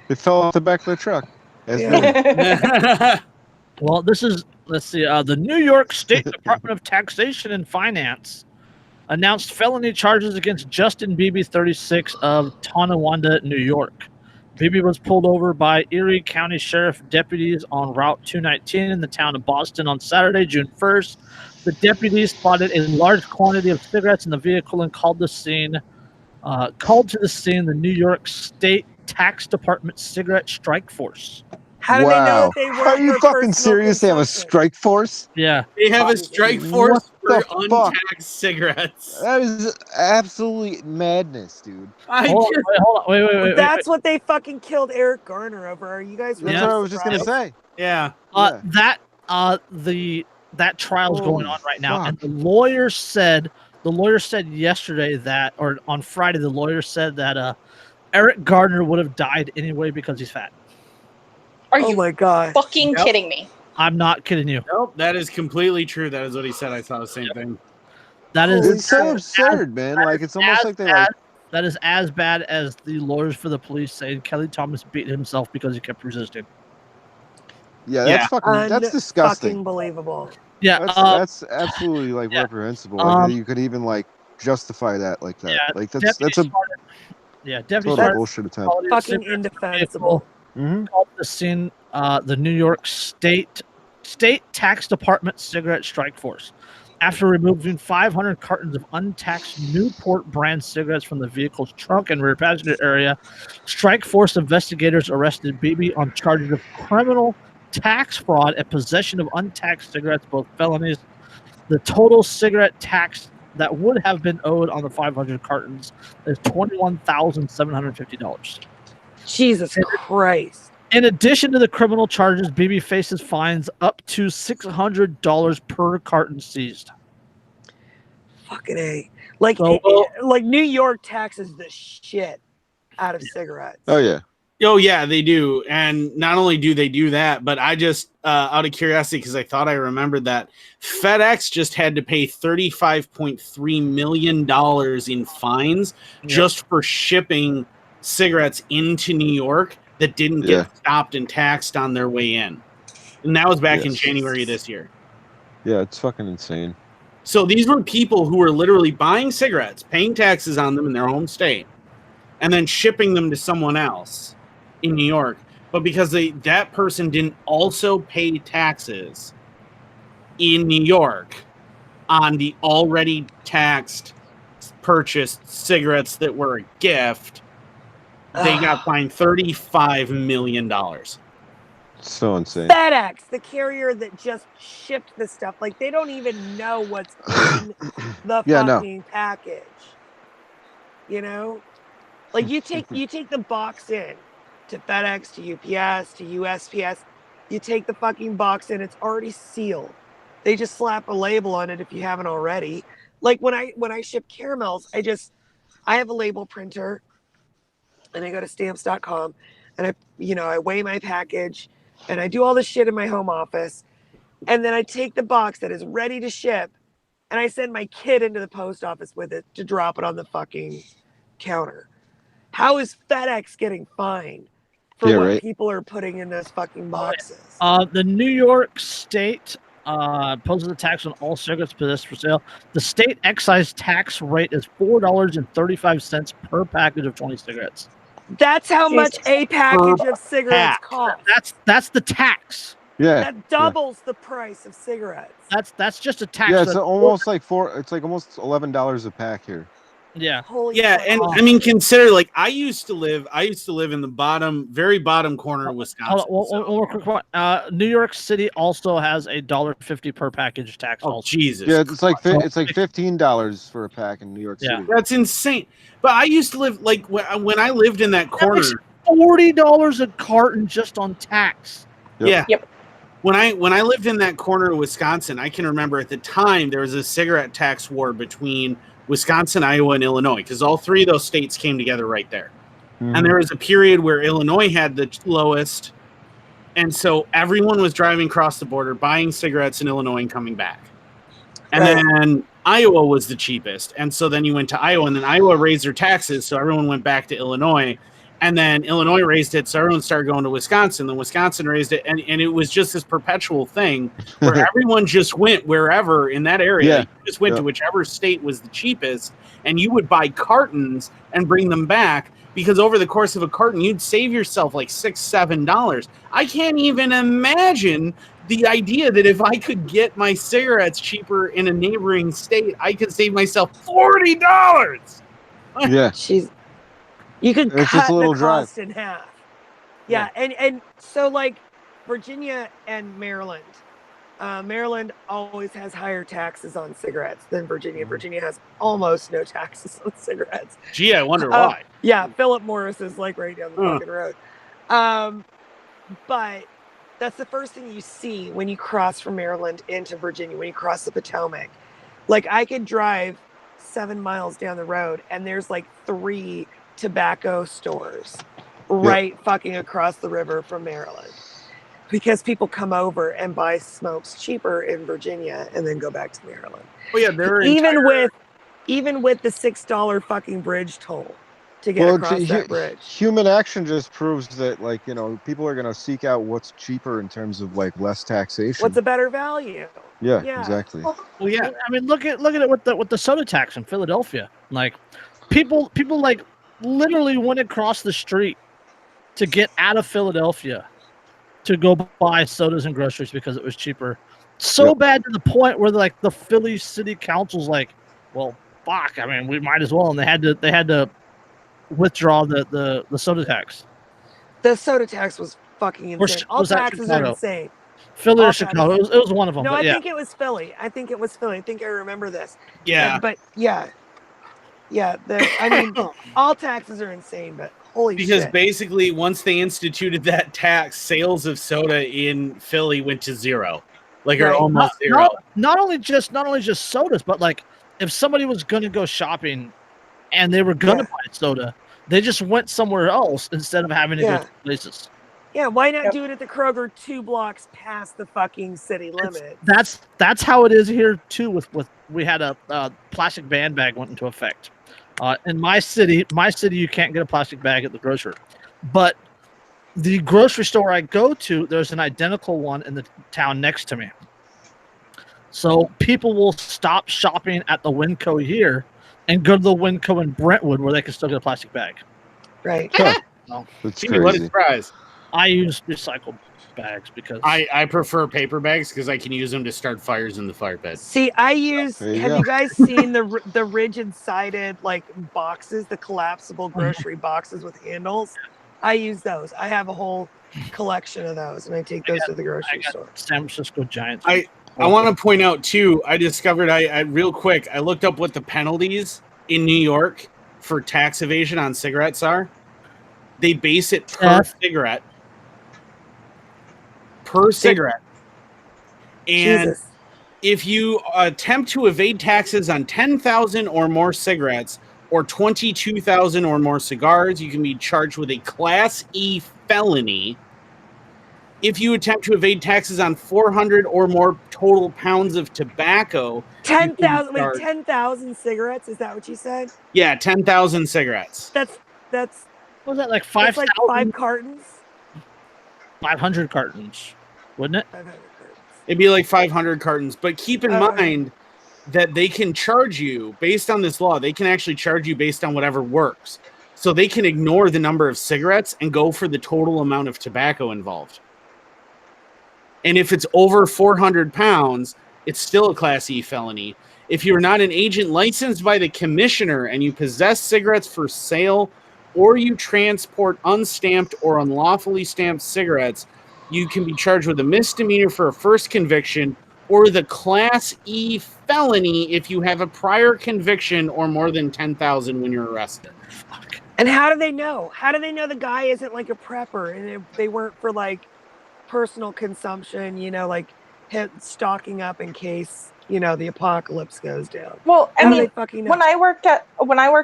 They fell off the back of the truck. As Yeah. we- Well, this is, let's see, the New York State Department of Taxation and Finance announced felony charges against Justin Beebe, 36, of Tonawanda, New York. Beebe was pulled over by Erie County Sheriff deputies on Route 219 in the town of Boston on Saturday, June 1st. The deputies spotted a large quantity of cigarettes in the vehicle and called to the scene the New York State Tax Department Cigarette Strike Force. How do they know Wow. that they work Are you for fucking personal serious? They have a consumption? strike force? Yeah. They have a strike force What for the fuck? untaxed cigarettes. That is absolutely madness, dude. Hold on, wait. That's what they fucking killed Eric Garner over. Are you guys really That's what I was just gonna surprised? say. Yeah. Yeah. That trial's going on right now, and fuck. the lawyer said yesterday that, or on Friday, the lawyer said that Eric Gardner would have died anyway because he's fat. Are Oh you my god. fucking Yep. kidding me? I'm not kidding you. Nope, that is completely true. That is what he said. I saw the same thing. That is Holy It's so shit. absurd, man. Like it's almost as like they bad- like that is as bad as the lawyers for the police saying Kelly Thomas beat himself because he kept resisting. yeah, Yeah. that's fucking that's disgusting. Fucking believable. Yeah, That's absolutely like yeah. reprehensible. Like, Um, that you could even like justify that like that. Yeah, Like that's a deputy total started bullshit attempt. quality Fucking cigarette indefensible. Mm-hmm. called the scene the New York State Tax Department Cigarette Strike Force after removing 500 cartons of untaxed Newport brand cigarettes from the vehicle's trunk and rear passenger area. Strike Force investigators arrested Beebe on charges of criminal tax fraud and possession of untaxed cigarettes, both felonies. The total cigarette tax that would have been owed on the 500 cartons is $21,750. Jesus Christ. In addition to the criminal charges, BB faces fines up to $600 per carton seized. Fucking A. Like, like New York taxes the shit out of cigarettes. Oh yeah. Oh yeah, they do. And not only do they do that, but I just out of curiosity, because I thought I remembered that FedEx just had to pay $35.3 million in fines just for shipping cigarettes into New York that didn't get stopped and taxed on their way in. And that was back in January this year. Yeah, it's fucking insane. So these were people who were literally buying cigarettes, paying taxes on them in their home state, and then shipping them to someone else in New York. But because that person didn't also pay taxes in New York on the already taxed purchased cigarettes that were a gift, they got fined $35 million. So insane. FedEx, the carrier that just shipped the stuff, like they don't even know what's in the fucking package. You know, like you take the box in to FedEx, to UPS, to USPS. You take the fucking box in; it's already sealed. They just slap a label on it if you haven't already. Like when I ship caramels, I have a label printer, and I go to stamps.com, and I weigh my package. And I do all this shit in my home office. And then I take the box that is ready to ship and I send my kid into the post office with it to drop it on the fucking counter. How is FedEx getting fined for what people are putting in those fucking boxes? The New York State imposes a tax on all cigarettes possessed for sale. The state excise tax rate is $4.35 per package of 20 cigarettes. That's how much a package of cigarettes costs. That's the tax. Yeah. That doubles the price of cigarettes. That's just a tax. Yeah, it's almost like it's like almost $11 a pack here. Yeah. And I mean, consider like I used to live in the very bottom corner of Wisconsin. One more quick one. New York City also has a $1.50 per package tax. Oh, Jesus. Yeah, it's like $15 for a pack in New York City. That's insane. But I used to live like when I lived in that corner, $40 a carton just on tax. Yep. When I lived in that corner of Wisconsin, I can remember at the time there was a cigarette tax war between Wisconsin, Iowa, and Illinois, because all three of those states came together right there. Mm-hmm. And there was a period where Illinois had the lowest, and so everyone was driving across the border, buying cigarettes in Illinois and coming back. And then Iowa was the cheapest, and so then you went to Iowa, and then Iowa raised their taxes, so everyone went back to Illinois. And then Illinois raised it, so everyone started going to Wisconsin. Then Wisconsin raised it, and it was just this perpetual thing where everyone just went wherever in that area. Yeah. You just went to whichever state was the cheapest, and you would buy cartons and bring them back because over the course of a carton, you'd save yourself like $6, $7. I can't even imagine the idea that if I could get my cigarettes cheaper in a neighboring state, I could save myself $40. Yeah. You could cut the cost in half. Yeah. And so like Virginia and Maryland. Maryland always has higher taxes on cigarettes than Virginia. Virginia has almost no taxes on cigarettes. Gee, I wonder why. Yeah, Philip Morris is like right down the fucking road. But that's the first thing you see when you cross from Maryland into Virginia, when you cross the Potomac. Like I could drive 7 miles down the road and there's like 3 tobacco stores right fucking across the river from Maryland because people come over and buy smokes cheaper in Virginia and then go back to Maryland. Oh yeah, they're even with the $6 fucking bridge toll to get across that bridge. Human action just proves that like, you know, people are going to seek out what's cheaper in terms of like less taxation. What's a better value? Yeah. Exactly. Well, yeah. I mean, look at it with the soda tax in Philadelphia. Like people like literally went across the street to get out of Philadelphia to go buy sodas and groceries because it was cheaper. So bad to the point where like the Philly City Council's like, well, fuck. I mean, we might as well, and they had to withdraw the soda tax. The soda tax was fucking insane. All taxes are insane. Philly or all Chicago. taxes. It was one of them. No, but I yeah. think it was Philly. I think I remember this. Yeah. But yeah. I mean, all taxes are insane, but holy Because shit. basically, once they instituted that tax, sales of soda in Philly went to zero, like or Right. almost zero. Not only just sodas, but like if somebody was going to go shopping and they were going to buy soda, they just went somewhere else instead of having to go to places. Yeah, why not do it at the Kroger 2 blocks past the fucking city limit? That's how it is here too. With we had a plastic ban bag went into effect. In my city, you can't get a plastic bag at the grocery, but the grocery store I go to, there's an identical one in the town next to me. So people will stop shopping at the Winco here and go to the Winco in Brentwood where they can still get a plastic bag. Right. That's Gee, what a crazy. surprise. I use recycled bags because I prefer paper bags because I can use them to start fires in the fire pit. See, I use. There you Have go. you guys seen the rigid-sided like boxes, the collapsible grocery boxes with handles? I use those. I have a whole collection of those, and I take those to the grocery store. San Francisco Giants. I want to point out too. I discovered I real quick. I looked up what the penalties in New York for tax evasion on cigarettes are. They base it per cigarette. Per cigarette. And Jesus. if you attempt to evade taxes on 10,000 or more cigarettes or 22,000 or more cigars, you can be charged with a Class E felony. If you attempt to evade taxes on 400 or more total pounds of tobacco, 10,000. Wait, 10,000 cigarettes? Is that what you said? Yeah, 10,000 cigarettes. That's. What was that like That's 5,000? like 5 cartons. 500 cartons, wouldn't it? 500 cartons. It'd be like 500 cartons. But keep in mind that they can charge you based on this law. They can actually charge you based on whatever works. So they can ignore the number of cigarettes and go for the total amount of tobacco involved. And if it's over 400 pounds, it's still a Class E felony. If you're not an agent licensed by the commissioner and you possess cigarettes for sale or you transport unstamped or unlawfully stamped cigarettes, you can be charged with a misdemeanor for a first conviction or the Class E felony if you have a prior conviction or more than 10,000 when you're arrested. And how do they know? How do they know the guy isn't like a prepper and they weren't for like personal consumption, like stocking up in case, the apocalypse goes down? Well, I How do mean, they fucking know? when I worked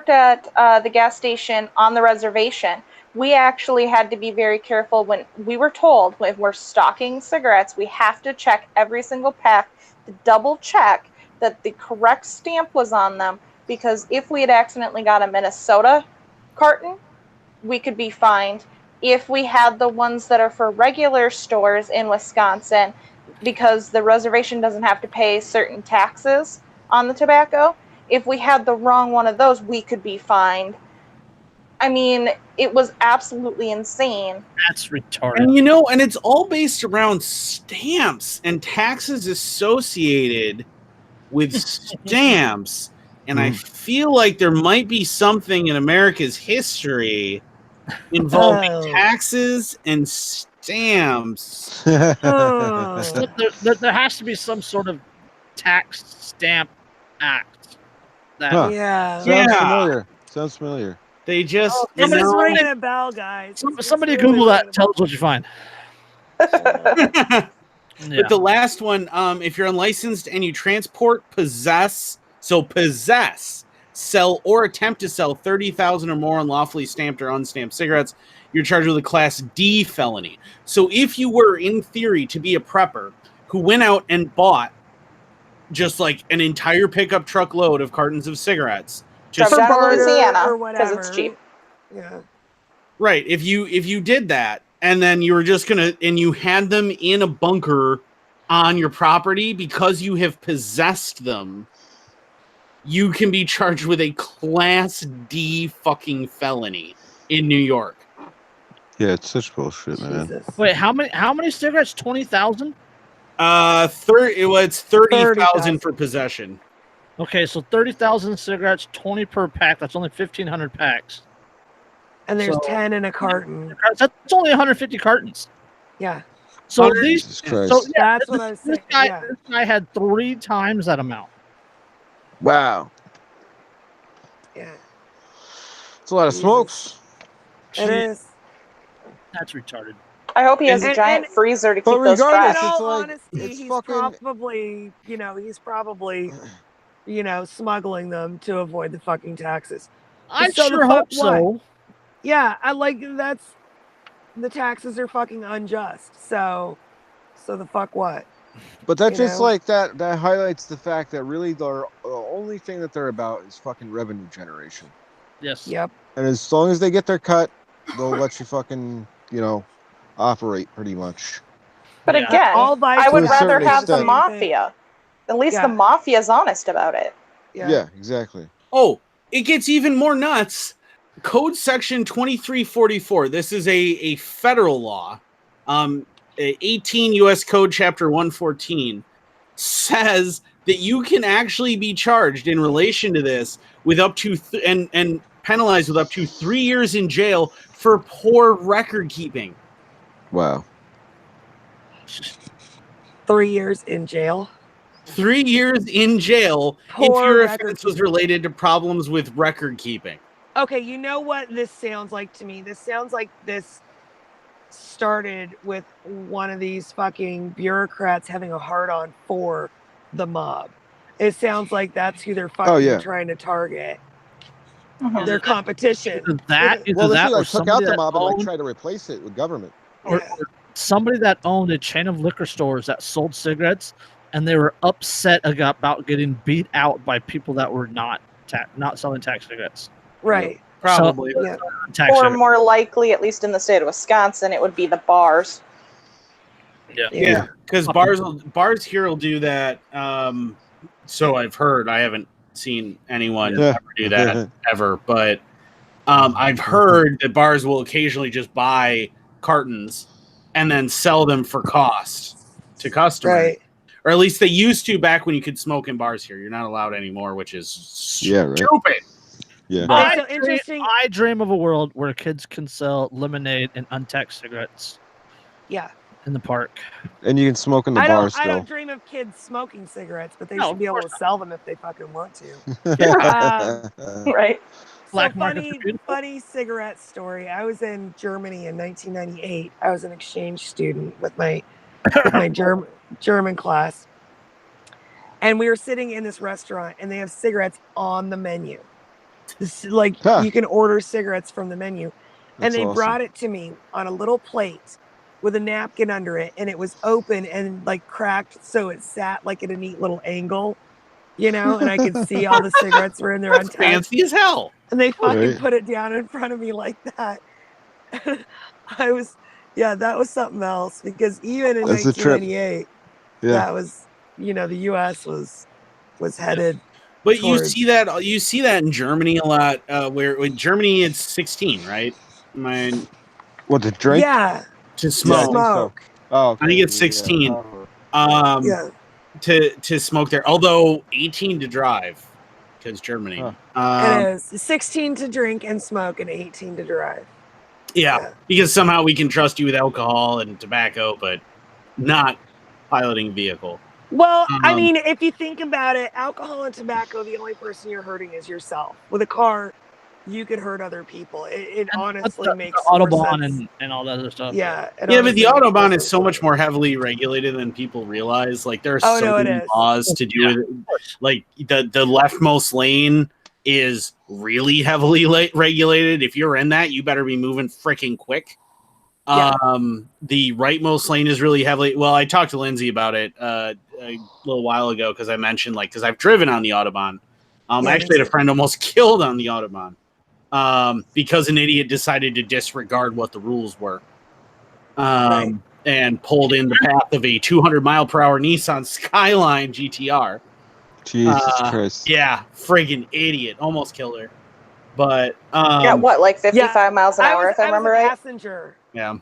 at the gas station on the reservation, we actually had to be very careful when we were told when we're stocking cigarettes, we have to check every single pack to double check that the correct stamp was on them, because if we had accidentally got a Minnesota carton, we could be fined. If we had the ones that are for regular stores in Wisconsin, because the reservation doesn't have to pay certain taxes on the tobacco, if we had the wrong one of those, we could be fined. I mean, it was absolutely insane. That's retarded. And and it's all based around stamps and taxes associated with stamps. And I feel like there might be something in America's history involving taxes and stamps. There has to be some sort of tax stamp act. Sounds familiar. They just Somebody's ringing a bell, guys. Somebody Google that. Tell us what you find. But the last one, if you're unlicensed and you transport, possess, sell, or attempt to sell 30,000 or more unlawfully stamped or unstamped cigarettes, you're charged with a Class D felony. So if you were, in theory, to be a prepper who went out and bought just like an entire pickup truck load of cartons of cigarettes, just From down in Louisiana, or because whatever. it's cheap. Yeah. right, if you did that and then you were just and you had them in a bunker on your property because you have possessed them, you can be charged with a Class D fucking felony in New York. Yeah, it's such bullshit, man. Jesus. Wait, how many cigarettes? 20,000? It's 30,000 for possession. Okay, so 30,000 cigarettes, 20 per pack. That's only 1,500 packs. And there's 10 in a carton. That's only 150 cartons. Yeah. So Jesus Christ. So yeah, That's what I was saying. This guy had 3 times that amount. Wow. Yeah. It's a lot of Jesus. smokes. It is. That's retarded. I hope he has a And- giant and- freezer to But keep those regardless, fresh. In it's all like, honesty, it's he's fucking- probably, smuggling them to avoid the fucking taxes. I So the sure fuck hope what? so. Yeah, the taxes are fucking unjust. So the fuck what? But that You just know? like that highlights the fact that really the only thing that they're about is fucking revenue generation. Yes. Yep. And as long as they get their cut, they'll let you fucking, operate pretty much. But Yeah. again, All I would To a rather certain have the extent. mafia. At least the Yeah. mafia's honest about it. Yeah, exactly. Oh, it gets even more nuts. Code section 2344. This is a federal law. 18 U.S. Code Chapter 114 says that you can actually be charged in relation to this with up to and penalized with up to 3 years in jail for poor record keeping. Wow. 3 years in jail. 3 years in jail Poor if your record offense was keeping. related to problems with record keeping. Okay, you know what this sounds like to me? This sounds like this started with one of these fucking bureaucrats having a hard-on for the mob. It sounds like that's who they're fucking trying to target. Mhm. Their competition. Either that Well, this or thing like took out somebody the that mob and like owned, tried to replace it with government. or Yeah. somebody that owned a chain of liquor stores that sold cigarettes, and they were upset about getting beat out by people that were not selling tax cigarettes. Right. Probably. So, Yeah. tax Or cigarettes. more likely, at least in the state of Wisconsin, it would be the bars. Yeah, because bars here will do that. So I've heard. I haven't seen anyone ever do that ever, but I've heard that bars will occasionally just buy cartons and then sell them for cost to customers. Right. Or at least they used to back when you could smoke in bars here. You're not allowed anymore, which is stupid. Yeah. Okay, so interesting. I dream of a world where kids can sell lemonade and untaxed cigarettes Yeah. in the park. And you can smoke in the I bar don't still. dream of kids smoking cigarettes, but they No, should be of able to course sell them if they fucking want to. Right? Black So markets are beautiful. funny cigarette story. I was in Germany in 1998. I was an exchange student with my German class, and we were sitting in this restaurant, and they have cigarettes on the menu. You can order cigarettes from the menu, and they brought it to me on a little plate with a napkin under it, and it was open and like cracked, so it sat like at a neat little angle, and I could see all the cigarettes were in there That's untouched. fancy as hell. And they fucking Right. put it down in front of me like that. That was something else, because even in That's a trip. 1998, Yeah. that was, the U.S. was headed. But towards- you see that in Germany a lot. Where in Germany it's 16, right? What, to drink? Yeah, To Yeah, I smoke. think so. smoke. Oh, okay. I think it's 16. Yeah. To smoke there. Although 18 to drive, because Germany. Huh. It is 16 to drink and smoke and 18 to drive. Yeah, because somehow we can trust you with alcohol and tobacco, but not piloting a vehicle. Well, I mean, if you think about it, alcohol and tobacco, the only person you're hurting is yourself. With a car, you could hurt other people. It honestly makes the more Autobahn sense. and all that other stuff. Yeah. Yeah, but the honestly makes more Autobahn is sense. so much more heavily regulated than people realize. Like there are Oh, so no, it many is. laws to do with it. Like the leftmost lane is really heavily regulated. If you're in that, you better be moving freaking quick. Yeah. The rightmost lane is really heavily. Well, I talked to Lindsay about it a little while ago because I mentioned because I've driven on the Autobahn. I actually had a friend almost killed on the Autobahn because an idiot decided to disregard what the rules were and pulled in the path of a 200-mile-per-hour Nissan Skyline GTR. Jesus Christ. Yeah, friggin' idiot. Almost killed her. But like 55 miles an hour, if I remember was a right? passenger. Yeah.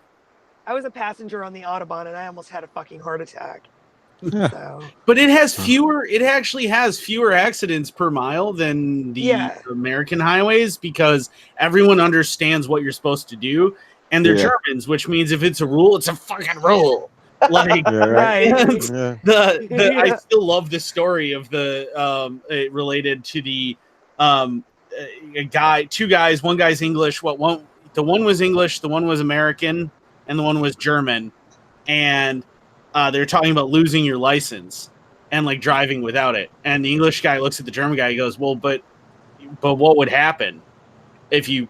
I was a passenger on the Autobahn, and I almost had a fucking heart attack. Yeah. So. But it has fewer. It actually has fewer accidents per mile than the American highways because everyone understands what you're supposed to do, and they're Germans, which means if it's a rule, it's a fucking rule. Like, Right. I still love the story of the it related to the two guys. One guy's English. The one was English, the one was American, and the one was German. And they're talking about losing your license and like driving without it. And the English guy looks at the German guy. He goes, "Well, but what would happen if you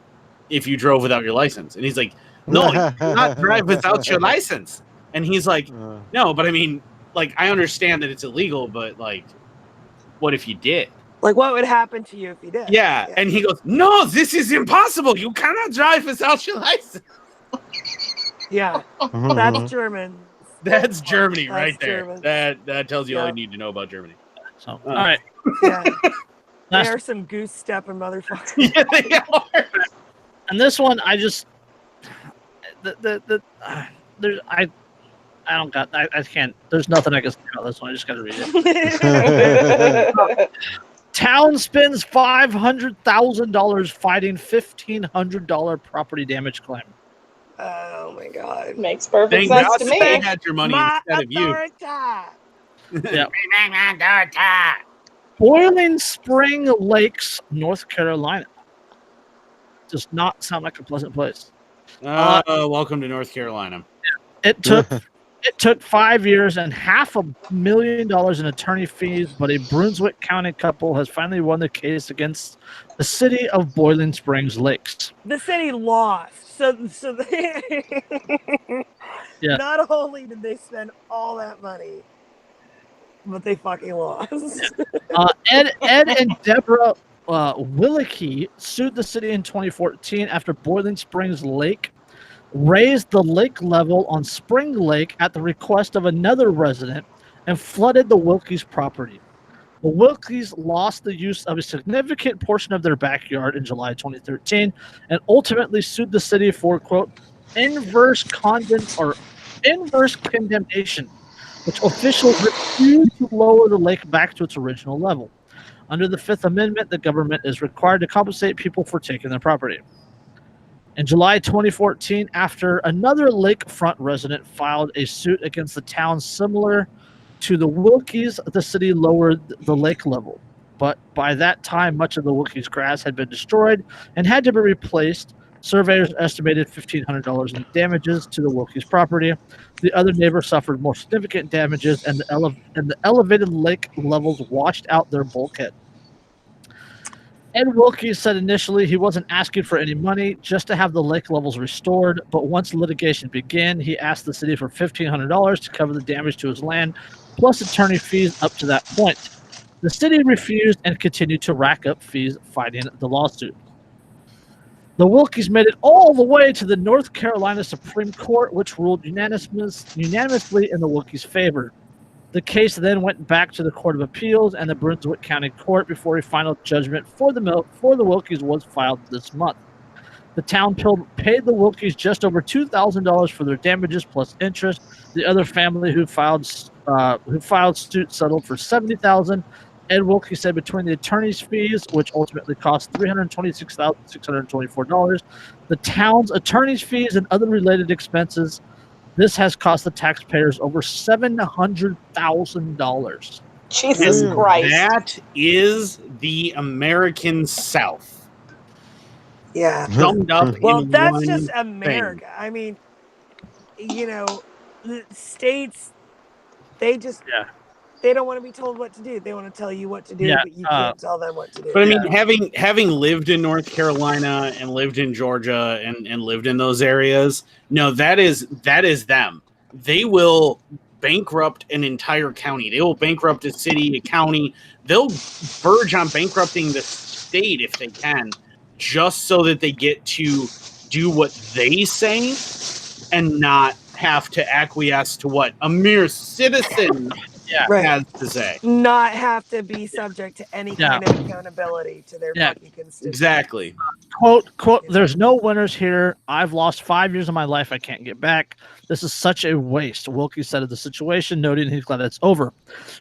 drove without your license?" And he's like, "No, you cannot drive without your license." And he's like, "No, but I mean, like, I understand that it's illegal, but like, what if you did?" Like, what would happen to you if you did? Yeah. And he goes, "No, this is impossible. You cannot drive without your licence." Yeah, that's German. That's Germany That's right there. German. That tells you all you need to know about Germany. So, all right. Yeah. They are some goose stepping motherfuckers. Yeah, they are. And this one, I just I can't. There's nothing I can say about this one. I just got to read it. Town spends $500,000 fighting $1,500 property damage claim. Oh my god. Makes perfect Thank sense God to they me. had your money My instead of you. authority. Yeah. Boiling Spring Lakes, North Carolina. Does not sound like a pleasant place. Welcome to North Carolina. It took 5 years and $500,000 in attorney fees, but a Brunswick County couple has finally won the case against the city of Boiling Springs Lakes. The city lost. So they Yeah. Not only did they spend all that money, but they fucking lost. Ed and Deborah Willicke sued the city in 2014 after Boiling Springs Lake raised the lake level on Spring Lake at the request of another resident and flooded the Wilkes property. The Wilkes lost the use of a significant portion of their backyard in July 2013 and ultimately sued the city for, quote, inverse condemnation, which officials refused to lower the lake back to its original level. Under the Fifth Amendment, the government is required to compensate people for taking their property. In July 2014, after another lakefront resident filed a suit against the town similar to the Wilkes, the city lowered the lake level. But by that time, much of the Wilkes grass had been destroyed and had to be replaced. Surveyors estimated $1,500 in damages to the Wilkes property. The other neighbor suffered more significant damages, and the elevated lake levels washed out their bulkhead. Ed Wilkes said initially he wasn't asking for any money, just to have the lake levels restored, but once litigation began, he asked the city for $1,500 to cover the damage to his land, plus attorney fees up to that point. The city refused and continued to rack up fees fighting the lawsuit. The Wilkes made it all the way to the North Carolina Supreme Court, which ruled unanimously in the Wilkes' favor. The case then went back to the Court of Appeals and the Brunswick County Court before a final judgment for the Wilkes was filed this month. The town paid the Wilkes just over $2,000 for their damages plus interest. The other family who filed suit settled for $70,000. Ed Wilkes said between the attorney's fees, which ultimately cost $326,624, the town's attorney's fees and other related expenses, this has cost the taxpayers over $700,000. Jesus Christ. That is the American South. Yeah. Summed up Well, in that's one just America. thing. I mean, the states, they don't want to be told what to do. They want to tell you what to do, but you can't tell them what to do. But I mean, having lived in North Carolina and lived in Georgia and lived in those areas, no, that is them. They will bankrupt an entire county. They will bankrupt a city, a county. They'll verge on bankrupting the state if they can, just so that they get to do what they say and not have to acquiesce to what a mere citizen has to say. Not have to be subject to any kind of accountability to their fucking constituents. Exactly. Quote, there's no winners here. I've lost 5 years of my life I can't get back. This is such a waste, Wilkes said of the situation, noting he's glad it's over.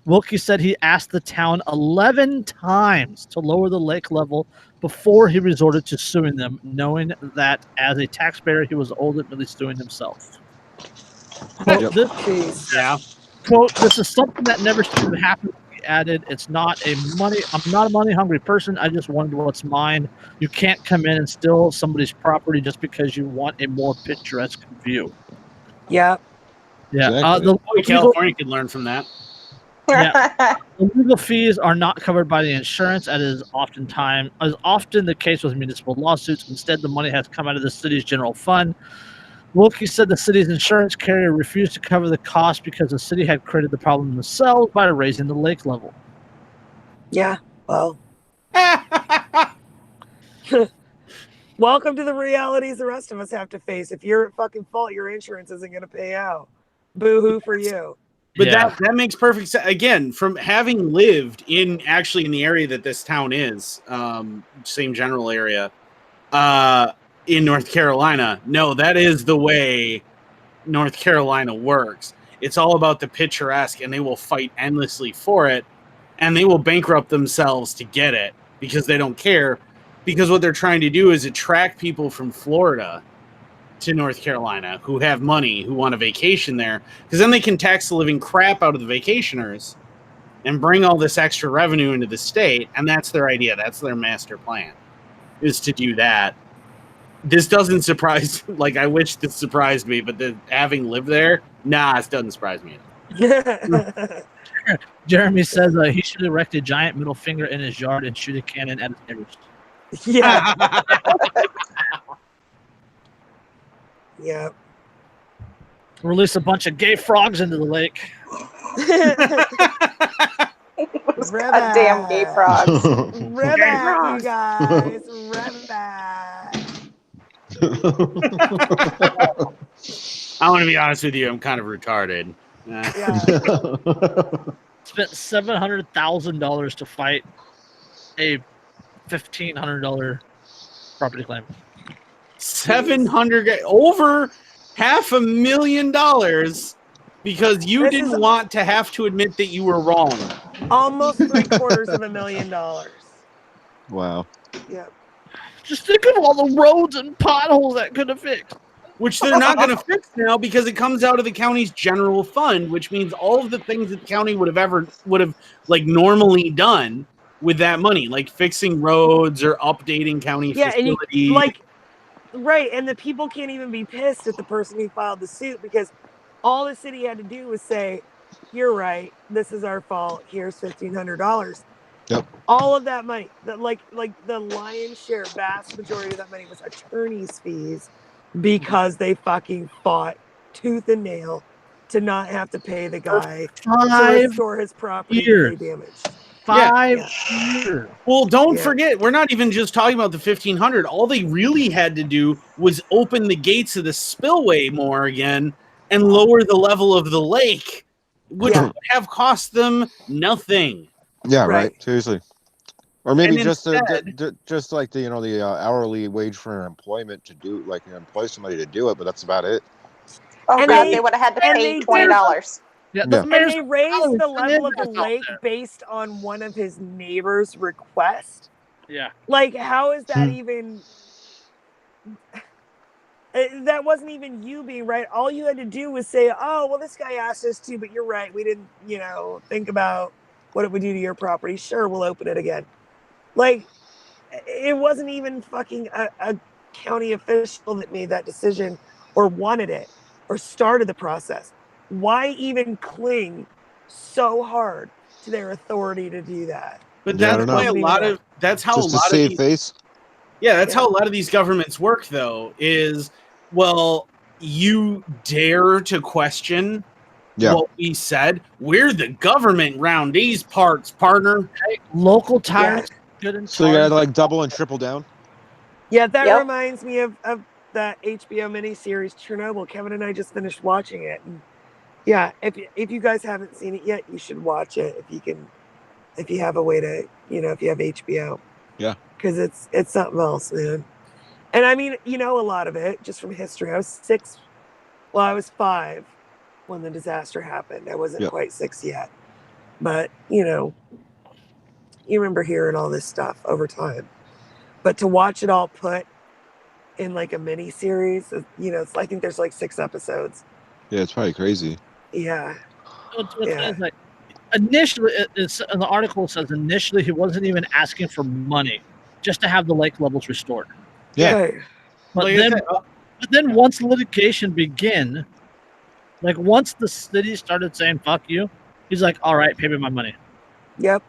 Wilkes said he asked the town 11 times to lower the lake level before he resorted to suing them, knowing that as a taxpayer, he was ultimately suing himself. Quote, this, Jeez. Yeah. quote, this is something that never should have happened. He added, I'm not a money hungry person. I just wanted what's mine. You can't come in and steal somebody's property just because you want a more picturesque view. Yeah. Yeah. Exactly. Only California could learn from that. Yeah. The legal fees are not covered by the insurance, as is often the case with municipal lawsuits. Instead, the money has come out of the city's general fund. Wilkie said the city's insurance carrier refused to cover the cost because the city had created the problem themselves by raising the lake level. Yeah. Well, welcome to the realities the rest of us have to face. If you're at fucking fault, your insurance isn't going to pay out. Boo-hoo for you. But that makes perfect sense. Again, from having lived in the area that this town is, same general area, in North Carolina. No, that is the way North Carolina works. It's all about the picturesque, and they will fight endlessly for it, and they will bankrupt themselves to get it because they don't care. Because what they're trying to do is attract people from Florida to North Carolina who have money, who want a vacation there, because then they can tax the living crap out of the vacationers and bring all this extra revenue into the state. And that's their idea. That's their master plan, is to do that. This doesn't surprise, like, I wish this surprised me, but having lived there, it doesn't surprise me. Jeremy says he should erect a giant middle finger in his yard and shoot a cannon at his neighbors. Yeah. Yeah. Release a bunch of gay frogs into the lake. Those goddamn gay frogs. Rev at, you guys. Rev at. I want to be honest with you. I'm kind of retarded. Yeah. Spent $700,000 to fight a $1,500 property claim. Over $500,000 because you didn't want to have to admit that you were wrong. Almost $750,000. Wow. Yeah. Just think of all the roads and potholes that could have fixed. Which they're not going to fix now because it comes out of the county's general fund, which means all of the things that the county would have like normally done with that money, like fixing roads or updating county facilities. Right, and the people can't even be pissed at the person who filed the suit because all the city had to do was say, "You're right. This is our fault. Here's $1,500." Yep. All of that money, the lion's share, vast majority of that money was attorney's fees because they fucking fought tooth and nail to not have to pay the guy to restore his property they damaged. 5 years. Well, don't forget, we're not even just talking about the 1,500. All they really had to do was open the gates of the spillway more again and lower the level of the lake, which would have cost them nothing. Yeah, right. Seriously. Or maybe just like the hourly wage for employment to do, like, employ somebody to do it, but that's about it. Oh, and God, they would have had to pay $20. Yeah, and they raised the level of the lake based on one of his neighbors' request. Yeah. Like, how is that even... That wasn't even you being right. All you had to do was say, oh, well, this guy asked us to, but you're right. We didn't, think about what it would do to your property. Sure, we'll open it again. Like, it wasn't even fucking a county official that made that decision or wanted it or started the process. Why even cling so hard to their authority to do that? But that's why that's how a lot of these face. Yeah, that's how a lot of these governments work, though, is, well, you dare to question what we said. We're the government round these parts, partner. Hey, local tires. So you gotta double and triple down. Yeah, that reminds me of that HBO miniseries Chernobyl. Kevin and I just finished watching it. And yeah, if you guys haven't seen it yet, you should watch it if you have a way to, if you have HBO. Yeah. Because it's something else, man. And I mean, a lot of it just from history. I was 5 when the disaster happened. I wasn't quite 6 yet. But, you remember hearing all this stuff over time. But to watch it all put in like a mini series, I think there's like 6 episodes. Yeah, it's probably crazy. Yeah. What's like, initially, in the article says initially he wasn't even asking for money, just to have the lake levels restored. Yeah. Right. But Like I then, said, but then once litigation began, like once the city started saying "fuck you," he's like, "All right, pay me my money." Yep.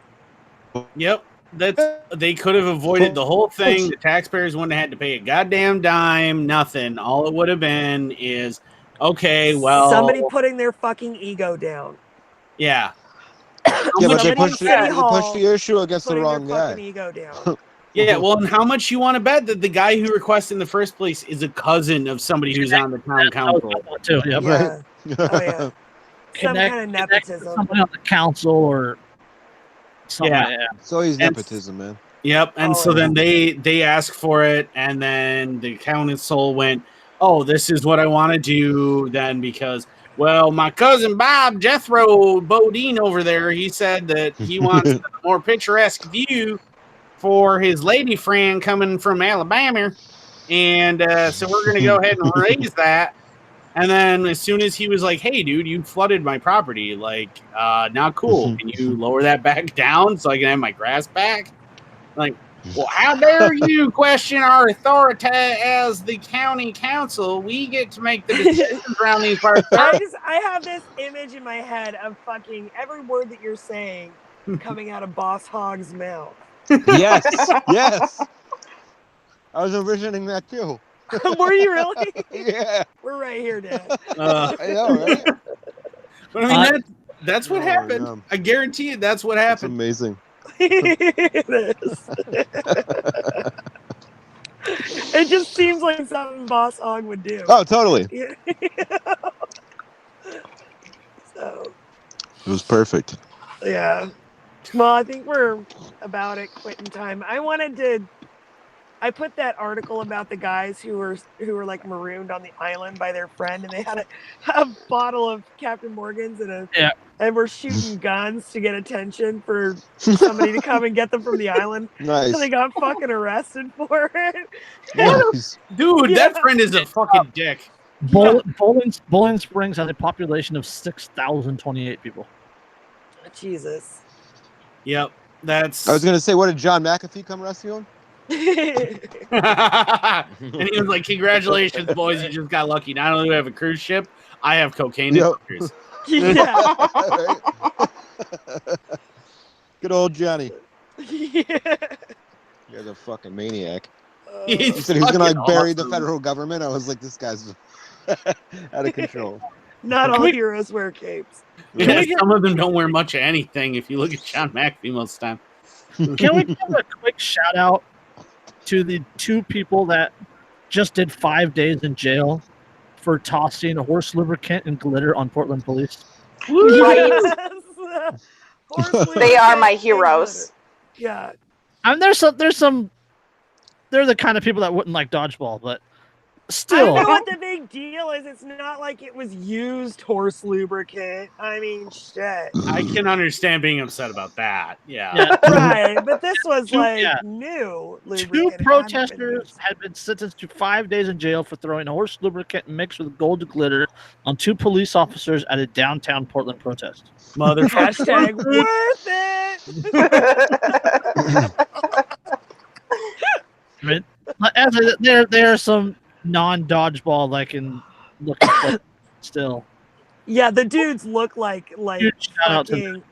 Yep. They could have avoided the whole thing. The taxpayers wouldn't have had to pay a goddamn dime, nothing. All it would have been is, okay, well, somebody putting their fucking ego down. yeah. Yeah, but they Somebody pushed in City Hall the issue against the putting wrong their fucking guy. ego down. Yeah, well, and how much you want to bet that the guy who requested in the first place is a cousin of somebody who's on the town council? Too. Yep. Yeah. Oh yeah. Some Connect kind of with nepotism. somebody on the council or something. Yeah. Like that. It's always And- nepotism, man. Yep. And Oh, so yeah. then they asked for it, and then the council went, "Oh, this is what I want to do." Then because, well, my cousin Bob Jethro Bodine over there, he said that he wants a more picturesque view for his lady friend coming from Alabama, and so we're gonna go ahead and raise that. And then as soon as he was like, "Hey, dude, you flooded my property. Like, not cool. Can you lower that back down so I can have my grass back?" Like, well, how dare you question our authority as the county council? We get to make the decisions around these parts. I have this image in my head of fucking every word that you're saying coming out of Boss Hogg's mouth. Yes, yes. I was envisioning that too. Were you really? Yeah, We're right here, Dad. I know, right? But I mean, that's what Oh, happened. yeah. I guarantee you that's what That's happened. amazing. It is. It just seems like something Boss Hogg would do. Oh, totally. So, It was perfect. yeah. Well, I think we're about at quitting time. I put that article about the guys who were like marooned on the island by their friend, and they had a bottle of Captain Morgan's and were shooting guns to get attention for somebody to come and get them from the island. Nice. So they got fucking arrested for it. Nice. Dude, Yeah. that friend is a fucking dick. Bowling Springs has a population of 6,028 people. Jesus. Yep, that's. I was gonna say, what did John McAfee come rescue him? And he was like, "Congratulations, boys! You just got lucky. Not only do I have a cruise ship, I have cocaine and hookers." Yeah. Good old Johnny. Yeah. You're the fucking maniac. He's He said he was gonna fucking bury the awesome. federal government. I was like, this guy's out of control. Not all heroes wear capes. Yeah, some of them don't wear much of anything. If you look at John McAfee most of the time. Can we give a quick shout out to the two people that just did 5 days in jail for tossing a horse lubricant and glitter on Portland police? Right. They are my heroes. Yeah. I mean, they're the kind of people that wouldn't like Dodgeball, but I still. don't know what the big deal is. It's not like it was used horse lubricant. I mean, shit. I can understand being upset about that. Yeah. Yeah. Right, but this was like Yeah. new lubricant. Two It hadn't been protesters used. had been sentenced to 5 days in jail for throwing horse lubricant mixed with gold glitter on two police officers at a downtown Portland protest. Motherfucker. Hashtag worth it. I mean, as there are some non-Dodgeball that can look like still. Yeah, the dudes look like Huge shout out to fucking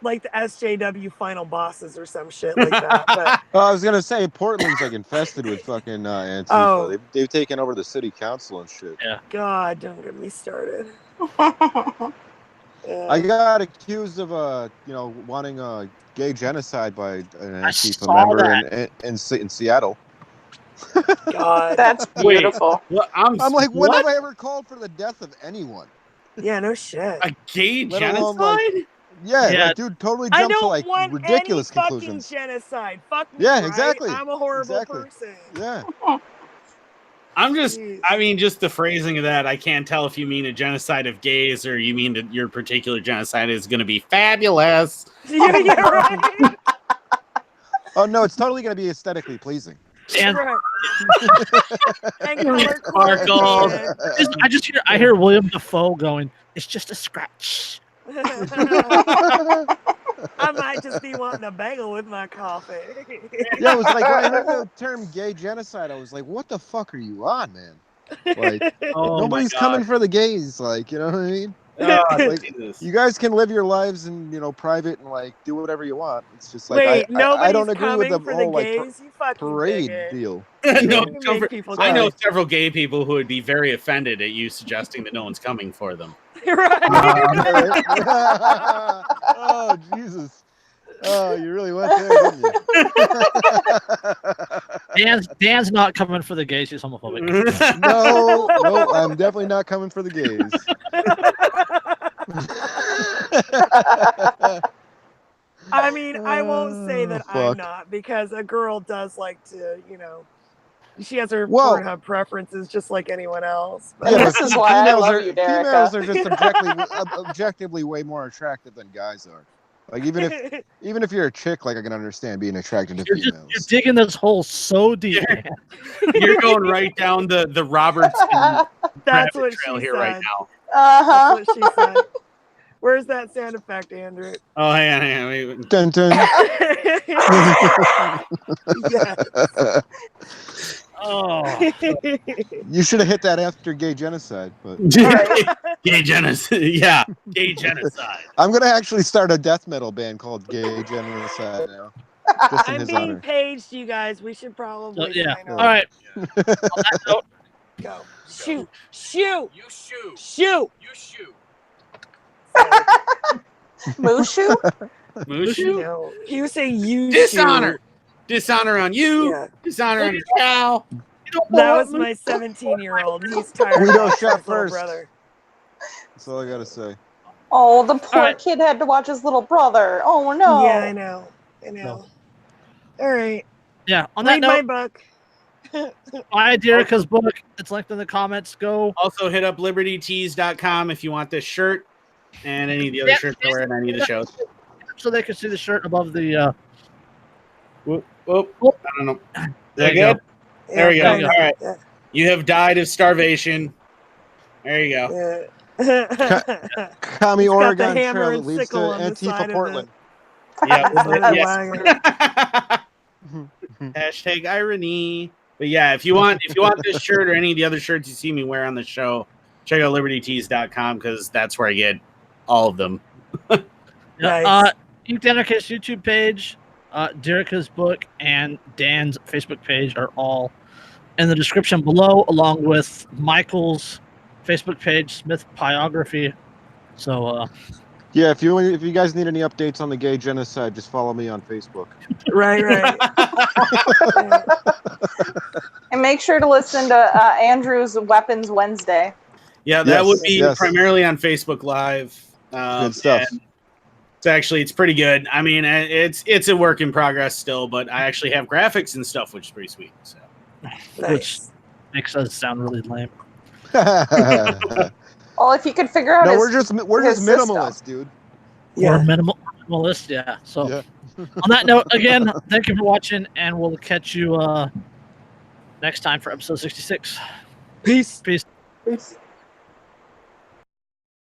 like the SJW final bosses or some shit like that. But I was gonna say Portland's like infested with fucking Antifa. Oh. They've taken over the city council and shit. God, don't get me started. I got accused of wanting a gay genocide by an Antifa saw member that. in Seattle. God. That's beautiful. Well, I'm like, when what? have I ever called for the death of anyone? Yeah, no shit. A gay Let alone, genocide? like, Yeah, Yeah. like, dude, totally I jumped to don't like want ridiculous any fucking conclusions. genocide. Fuck me, Yeah, right? exactly. I'm a horrible Exactly. person. Yeah. Jeez. I mean, just the phrasing of that, I can't tell if you mean a genocide of gays or you mean that your particular genocide is going to be fabulous. Yeah, right. Oh no, it's totally gonna be aesthetically pleasing. And Right. And color Sparkles. coordinated. I hear William Dafoe going, "It's just a scratch." I might just be wanting a bagel with my coffee. Yeah, it was like when I heard the term gay genocide, I was like, what the fuck are you on, man? Like, Oh nobody's my coming God. for the gays, like, you know what I mean? Oh, Like, Jesus. you guys can live your lives in, private and like do whatever you want. It's just like Wait, I nobody's don't agree with the coming for the whole like gays? You fucking parade bigot. deal. No, You make people I know come. several gay people who would be very offended at you suggesting that no one's coming for them. Right. Oh, Jesus. Oh, you really went there, didn't you? Dan's not coming for the gays. He's homophobic. No, I'm definitely not coming for the gays. I mean, I won't say that I'm Fuck. not, because a girl does like to, she has her Well- Pornhub preferences just like anyone else. But And this is why I love you, Derica. Females are just objectively way more attractive than guys are. Like even if you're a chick, like I can understand being attracted to females. You're digging this hole so deep. You're going right down the Robertson That's rabbit what trail she here said. right now. Uh-huh. That's what she said. Where's that sound effect, Andrew? Oh, hang on. Wait. Dun, dun. Yes. Oh, You should have hit that after gay genocide, but Gay genocide. Yeah, gay genocide. I'm gonna actually start a death metal band called Gay Genocide now. Just in I'm his being honor. paged, you guys. We should probably yeah. sign All off. right. On that note, Go. Shoot. Shoot. You shoot. Shoot. You shoot. Mushu? Mushu? No. He was saying you Dishonor. Dishonor on you. Yeah. Dishonor on your cow. That was my 17-year-old. He's tired. Guido of shot his little first. brother. That's all I gotta say. Oh, the poor right. kid had to watch his little brother. Oh, no. Yeah, I know. All right. yeah. On that Read my note, book. buy Derica's book. It's linked in the comments. Go. Also, hit up libertytees.com if you want this shirt and any of the other shirts I wear in any of the shows. So they can see the shirt above the. Whoop, whoop. I don't know. Is that you good? There we go. kind of. All right. Yeah. You have died of starvation. There you go. Yeah. Commie It's got Oregon the hammer Trail and that leads to sickle on the side Antifa of Portland. Yeah. Wagon. Hashtag irony. But yeah, if you want this shirt or any of the other shirts you see me wear on the show, check out libertytees.com because that's where I get all of them. Nice. Inked Anarchist YouTube page, Derica's book, and Dan's Facebook page are all in the description below, along with Michael's Facebook page, Smith Biography. So, Yeah, if you guys need any updates on the gay genocide, just follow me on Facebook. Right. Yeah. And make sure to listen to Andrew's Weapons Wednesday. Yeah, that Yes, would be yes. primarily on Facebook Live. Good stuff. and it's pretty good. I mean, it's a work in progress still, but I actually have graphics and stuff, which is pretty sweet. So. which makes us sound really lame. Well, if you could figure out No, his, we're just his minimalist, dude. We're Yeah. minimalist, yeah. So, Yeah. on that note, again, thank you for watching, and we'll catch you next time for episode 66. Peace. Peace. Peace.